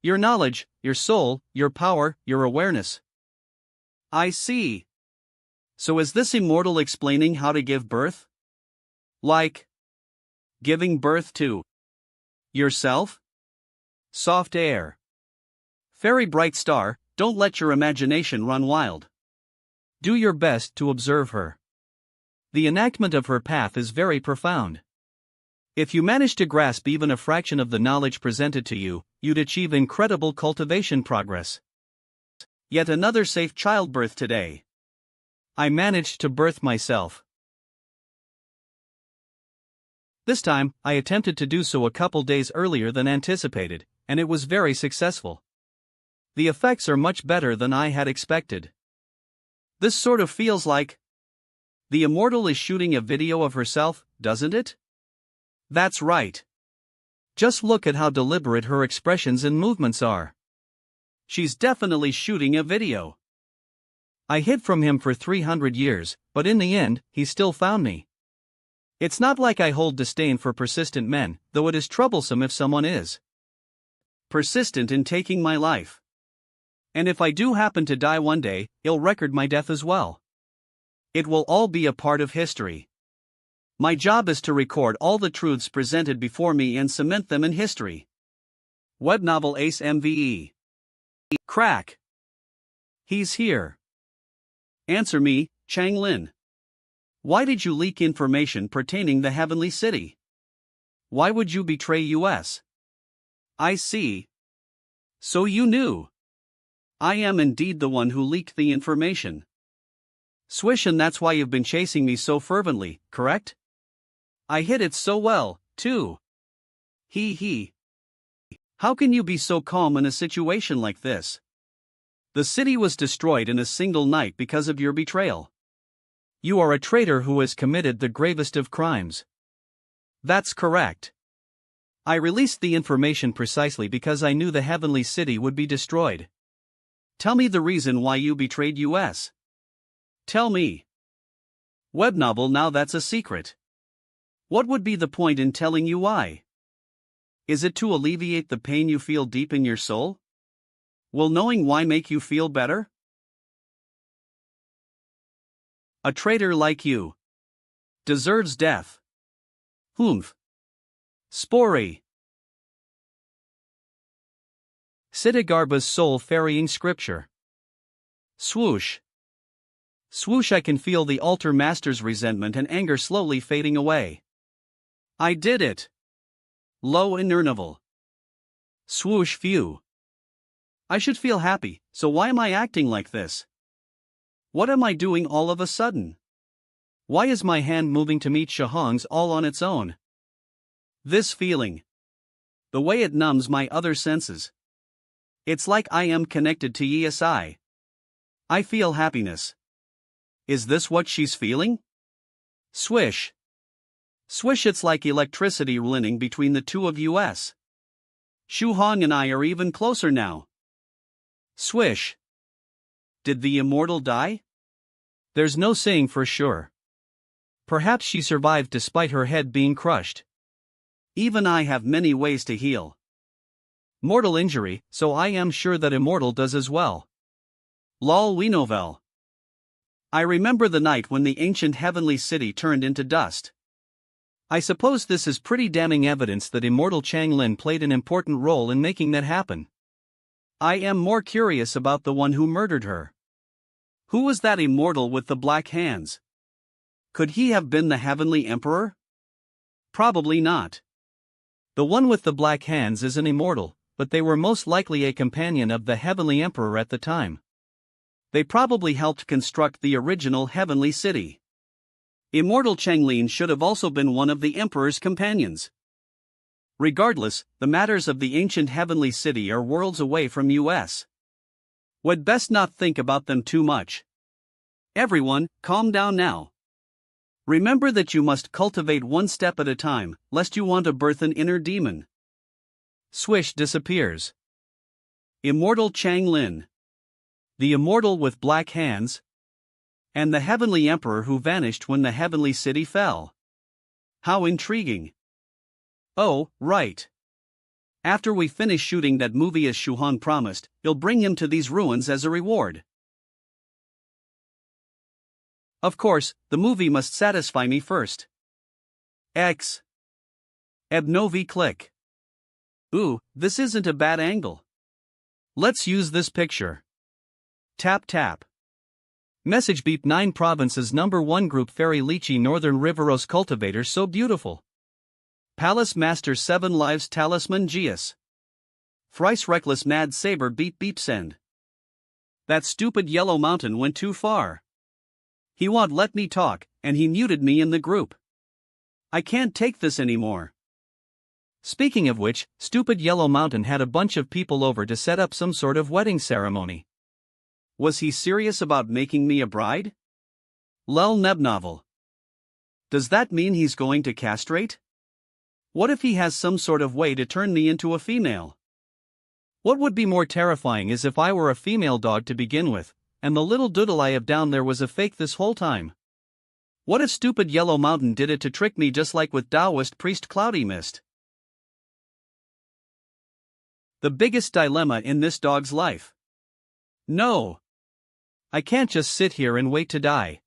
Your knowledge, your soul, your power, your awareness. I see. So is this immortal explaining how to give birth? Like giving birth to yourself? Soft air. Very bright star, don't let your imagination run wild. Do your best to observe her. The enactment of her path is very profound. If you manage to grasp even a fraction of the knowledge presented to you, you'd achieve incredible cultivation progress. Yet another safe childbirth today. I managed to birth myself. This time, I attempted to do so a couple days earlier than anticipated, and it was very successful. The effects are much better than I had expected. This sort of feels like the immortal is shooting a video of herself, doesn't it? That's right. Just look at how deliberate her expressions and movements are. She's definitely shooting a video. I hid from him for 300 years, but in the end, he still found me. It's not like I hold disdain for persistent men, though it is troublesome if someone is persistent in taking my life. And if I do happen to die one day, I'll record my death as well. It will all be a part of history. My job is to record all the truths presented before me and cement them in history. Web novel Ace MVE. Crack. He's here. Answer me, Chang Lin. Why did you leak information pertaining the Heavenly City? Why would you betray US? I see. So you knew. I am indeed the one who leaked the information. Swish, and that's why you've been chasing me so fervently, correct? I hid it so well, too. He. How can you be so calm in a situation like this? The city was destroyed in a single night because of your betrayal. You are a traitor who has committed the gravest of crimes. That's correct. I released the information precisely because I knew the Heavenly City would be destroyed. Tell me the reason why you betrayed US. Tell me. Web novel, now that's a secret. What would be the point in telling you why? Is it to alleviate the pain you feel deep in your soul? Will knowing why make you feel better? A traitor like you deserves death. Humph. Spory. Siddhartha's soul ferrying scripture. Swoosh. Swoosh, I can feel the altar master's resentment and anger slowly fading away. I did it. Lo Inernival. Swoosh phew. I should feel happy, so why am I acting like this? What am I doing all of a sudden? Why is my hand moving to meet Shahong's all on its own? This feeling. The way it numbs my other senses. It's like I am connected to ESI. I feel happiness. Is this what she's feeling? Swish. Swish, it's like electricity running between the two of us. Shu Hong and I are even closer now. Swish. Did the immortal die? There's no saying for sure. Perhaps she survived despite her head being crushed. Even I have many ways to heal. Mortal injury, so I am sure that immortal does as well. Lol we novel. I remember the night when the ancient heavenly city turned into dust. I suppose this is pretty damning evidence that immortal Chang Lin played an important role in making that happen. I am more curious about the one who murdered her. Who was that immortal with the black hands? Could he have been the Heavenly Emperor? Probably not. The one with the black hands is an immortal, but they were most likely a companion of the Heavenly Emperor at the time. They probably helped construct the original Heavenly City. Immortal Changlin should have also been one of the Emperor's companions. Regardless, the matters of the ancient Heavenly City are worlds away from us. We'd best not think about them too much. Everyone, calm down now. Remember that you must cultivate one step at a time, lest you want to birth an inner demon. Swish disappears. Immortal Chang Lin. The immortal with black hands. And the Heavenly Emperor who vanished when the Heavenly City fell. How intriguing. Oh, right. After we finish shooting that movie as Shuhan promised, he'll bring him to these ruins as a reward. Of course, the movie must satisfy me first. X. Ebnovi click. Ooh, this isn't a bad angle. Let's use this picture. Tap tap. Message beep 9 provinces number 1 group Fairy Lychee Northern Riveros Cultivator so beautiful. Palace Master 7 Lives Talisman Geas. Thrice Reckless Mad Saber beep beep send. That stupid Yellow Mountain went too far. He won't let me talk, and he muted me in the group. I can't take this anymore. Speaking of which, stupid Yellow Mountain had a bunch of people over to set up some sort of wedding ceremony. Was he serious about making me a bride? Lel Nebnovel. Does that mean he's going to castrate? What if he has some sort of way to turn me into a female? What would be more terrifying is if I were a female dog to begin with, and the little doodle I have down there was a fake this whole time. What if stupid Yellow Mountain did it to trick me just like with Taoist priest Cloudy Mist? The biggest dilemma in this dog's life. No. I can't just sit here and wait to die.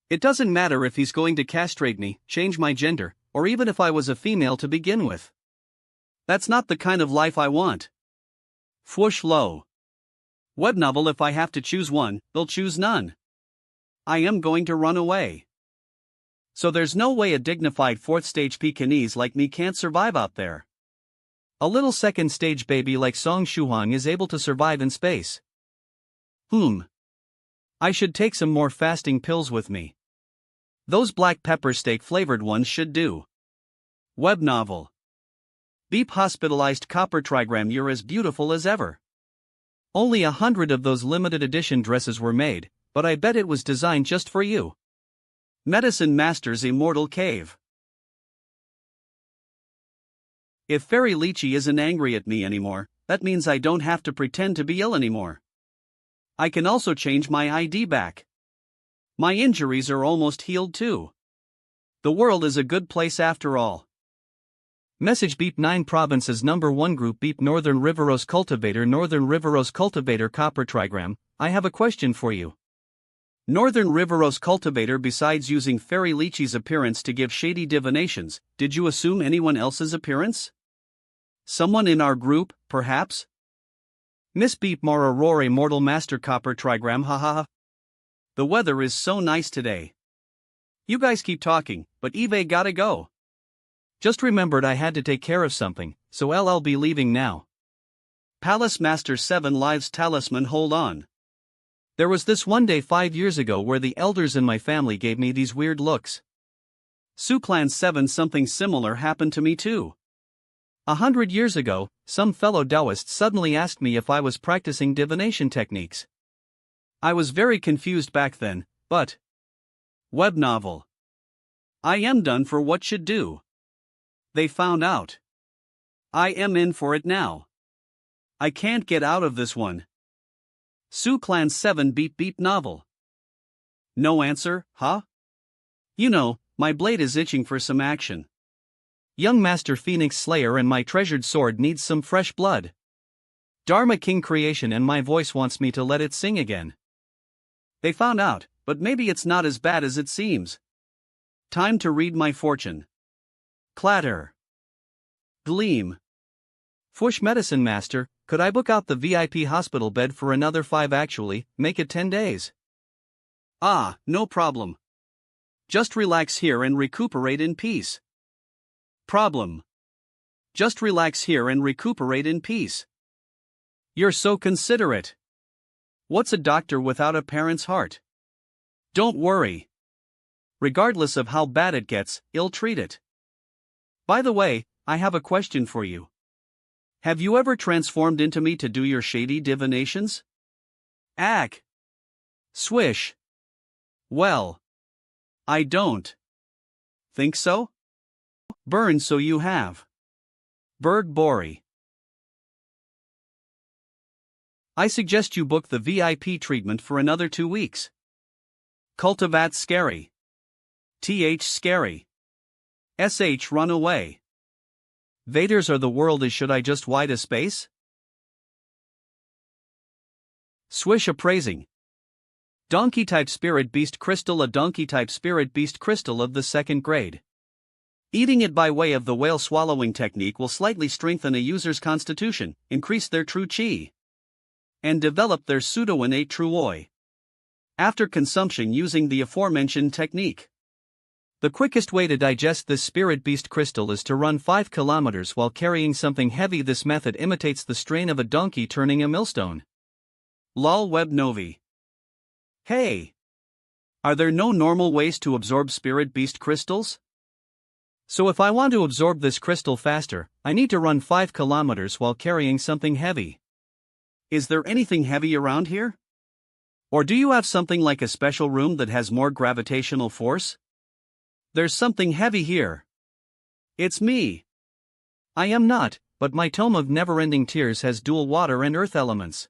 It doesn't matter if he's going to castrate me, change my gender, or even if I was a female to begin with. That's not the kind of life I want. Fwoosh low. Web novel. If I have to choose one, they'll choose none. I am going to run away. So there's no way a dignified 4th stage Pekingese like me can't survive out there. A little 2nd stage baby like Song Shuhang is able to survive in space. I should take some more fasting pills with me. Those black pepper steak flavored ones should do. Web novel. Beep hospitalized copper trigram. You're as beautiful as ever. Only 100 of those limited edition dresses were made, but I bet it was designed just for you. Medicine Master's Immortal Cave. If Fairy Lychee isn't angry at me anymore, that means I don't have to pretend to be ill anymore. I can also change my ID back. My injuries are almost healed too. The world is a good place after all. Message Beep 9 Provinces Number 1 Group Beep Northern Riveros Cultivator Copper Trigram. I have a question for you. Northern Riveros Cultivator, besides using Fairy Lychee's appearance to give shady divinations, did you assume anyone else's appearance? Someone in our group, perhaps? Miss Beep Mara Rory Mortal Master Copper Trigram. Haha. The weather is so nice today. You guys keep talking, but Eve gotta go. Just remembered I had to take care of something, so I'll be leaving now. Palace Master 7 Lives Talisman. Hold on. There was this one day 5 years ago where the elders in my family gave me these weird looks. Clan 7 Something similar happened to me too. 100 years ago, some fellow Taoists suddenly asked me if I was practicing divination techniques. I was very confused back then, but... Web novel. I am done for what should do. They found out. I am in for it now. I can't get out of this one. Clan 7 Beep Beep novel. No answer, huh? You know, my blade is itching for some action. Young Master Phoenix Slayer and my treasured sword needs some fresh blood. Dharma King Creation and my voice wants me to let it sing again. They found out, but maybe it's not as bad as it seems. Time to read my fortune. Clatter. Gleam. Fwoosh Medicine Master, could I book out the VIP hospital bed for another 5 actually, make it 10 days? Ah, no problem. Just relax here and recuperate in peace. Problem. Just relax here and recuperate in peace. You're so considerate. What's a doctor without a parent's heart? Don't worry. Regardless of how bad it gets, I'll treat it. By the way, I have a question for you. Have you ever transformed into me to do your shady divinations? Swish. Well. I don't. Think so? Burn so you have. Berg Bori. I suggest you book the VIP treatment for another 2 weeks. Cultivat Scary. TH Scary. SH Run Away. Vaders are the world is should I just wide a space? Swish Appraising. Donkey Type Spirit Beast Crystal. A Donkey Type Spirit Beast Crystal of the 2nd grade. Eating it by way of the whale swallowing technique will slightly strengthen a user's constitution, increase their true chi, and develop their pseudo-innate true oi. After consumption using the aforementioned technique. The quickest way to digest this Spirit Beast Crystal is to run 5 kilometers while carrying something heavy. This method imitates the strain of a donkey turning a millstone. Lol Web Novi. Hey! Are there no normal ways to absorb Spirit Beast Crystals? So if I want to absorb this crystal faster, I need to run 5 kilometers while carrying something heavy. Is there anything heavy around here? Or do you have something like a special room that has more gravitational force? There's something heavy here. It's me. I am not, but my tome of never-ending tears has dual water and earth elements.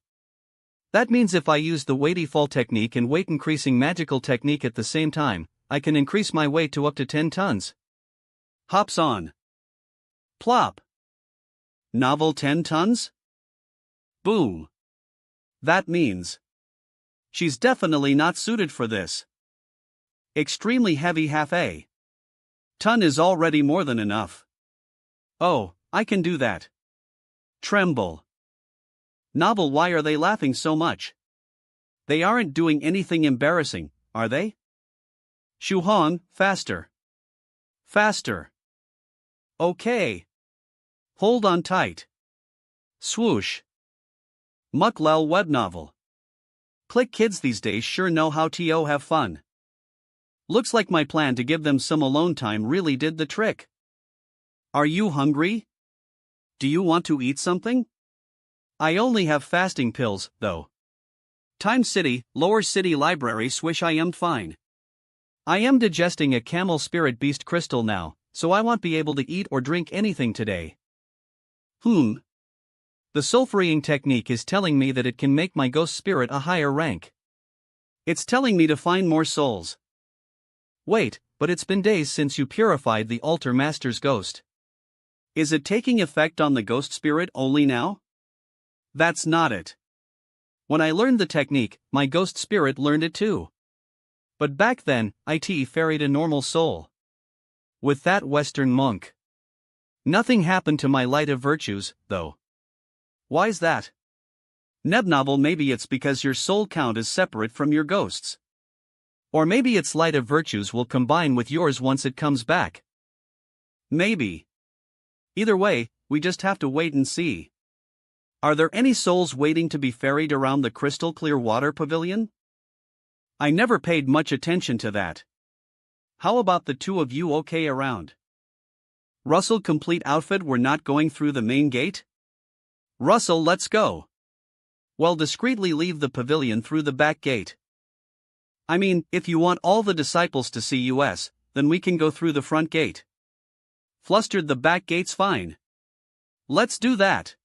That means if I use the weighty fall technique and weight-increasing magical technique at the same time, I can increase my weight to up to 10 tons. Hops on. Plop. Novel 10 tons? Boom. That means she's definitely not suited for this. Extremely heavy half a ton is already more than enough. Oh, I can do that. Tremble. Novel, why are they laughing so much? They aren't doing anything embarrassing, are they? Shuhan, faster. Faster. Okay. Hold on tight. Swoosh. Muklel web novel. Click kids these days sure know how to have fun. Looks like my plan to give them some alone time really did the trick. Are you hungry? Do you want to eat something? I only have fasting pills, though. Time City, Lower City Library, swish I am fine. I am digesting a camel spirit beast crystal now, so I won't be able to eat or drink anything today. The sulfuring technique is telling me that it can make my ghost spirit a higher rank. It's telling me to find more souls. Wait, but it's been days since you purified the altar master's ghost. Is it taking effect on the ghost spirit only now? That's not it. When I learned the technique, my ghost spirit learned it too. But back then, it ferried a normal soul. With that Western monk. Nothing happened to my light of virtues, though. Why's that? Nebnovel, maybe it's because your soul count is separate from your ghosts. Or maybe its light of virtues will combine with yours once it comes back. Maybe. Either way, we just have to wait and see. Are there any souls waiting to be ferried around the crystal clear water pavilion? I never paid much attention to that. How about the two of you okay around? Russell, complete outfit, we're not going through the main gate? Russell, let's go. Well, discreetly leave the pavilion through the back gate. I mean, if you want all the disciples to see us, then we can go through the front gate. Flustered, the back gate's fine. Let's do that.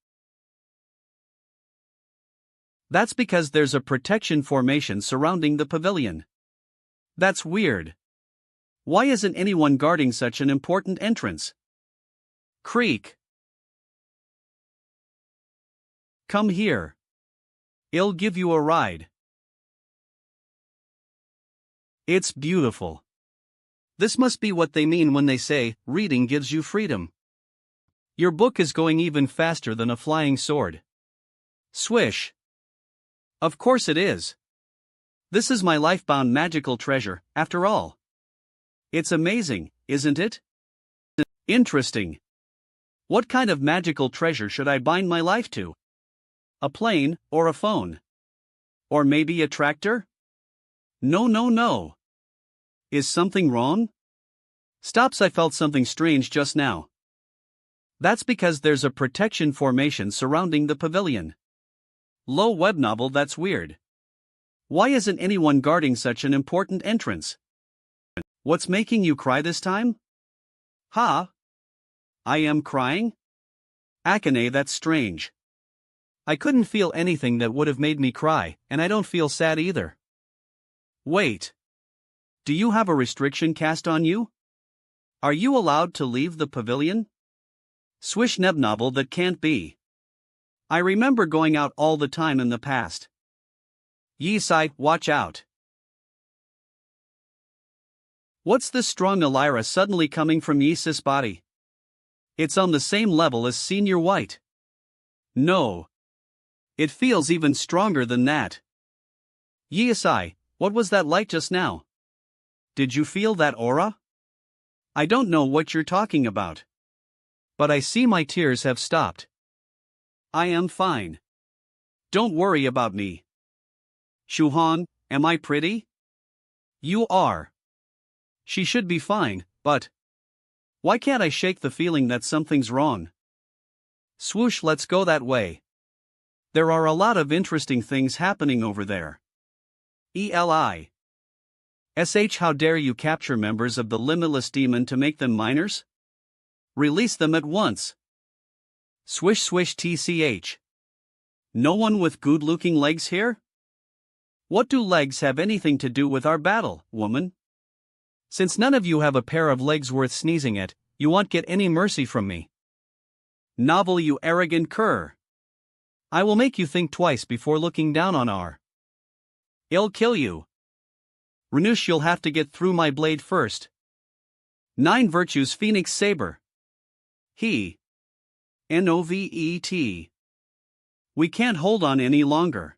That's because there's a protection formation surrounding the pavilion. That's weird. Why isn't anyone guarding such an important entrance? Creak. Come here. I'll give you a ride. It's beautiful. This must be what they mean when they say, reading gives you freedom. Your book is going even faster than a flying sword. Swish. Of course it is. This is my life-bound magical treasure, after all. It's amazing, isn't it? Interesting. What kind of magical treasure should I bind my life to? A plane, or a phone? Or maybe a tractor? No. Is something wrong? Stops, I felt something strange just now. That's because there's a protection formation surrounding the pavilion. Low web novel, that's weird. Why isn't anyone guarding such an important entrance? What's making you cry this time? Ha? I am crying? Akane, that's strange. I couldn't feel anything that would have made me cry, and I don't feel sad either. Wait. Do you have a restriction cast on you? Are you allowed to leave the pavilion? Swish nebnovel, that can't be. I remember going out all the time in the past. Yisai, watch out. What's this strong Elira suddenly coming from Yisis' body? It's on the same level as Senior White. No. It feels even stronger than that. Yisai, what was that light just now? Did you feel that aura? I don't know what you're talking about. But I see my tears have stopped. I am fine. Don't worry about me. Shuhan, am I pretty? You are. She should be fine, but why can't I shake the feeling that something's wrong? Swoosh, let's go that way. There are a lot of interesting things happening over there. Eli. How dare you capture members of the Limitless Demon to make them minors? Release them at once. Swish swish tch. No one with good-looking legs here? What do legs have anything to do with our battle, woman? Since none of you have a pair of legs worth sneezing at, you won't get any mercy from me. Novel, you arrogant cur. I will make you think twice before looking down on our. I'll kill you. Renush, you'll have to get through my blade first. 9 Virtues Phoenix Saber. He. Novet. We can't hold on any longer.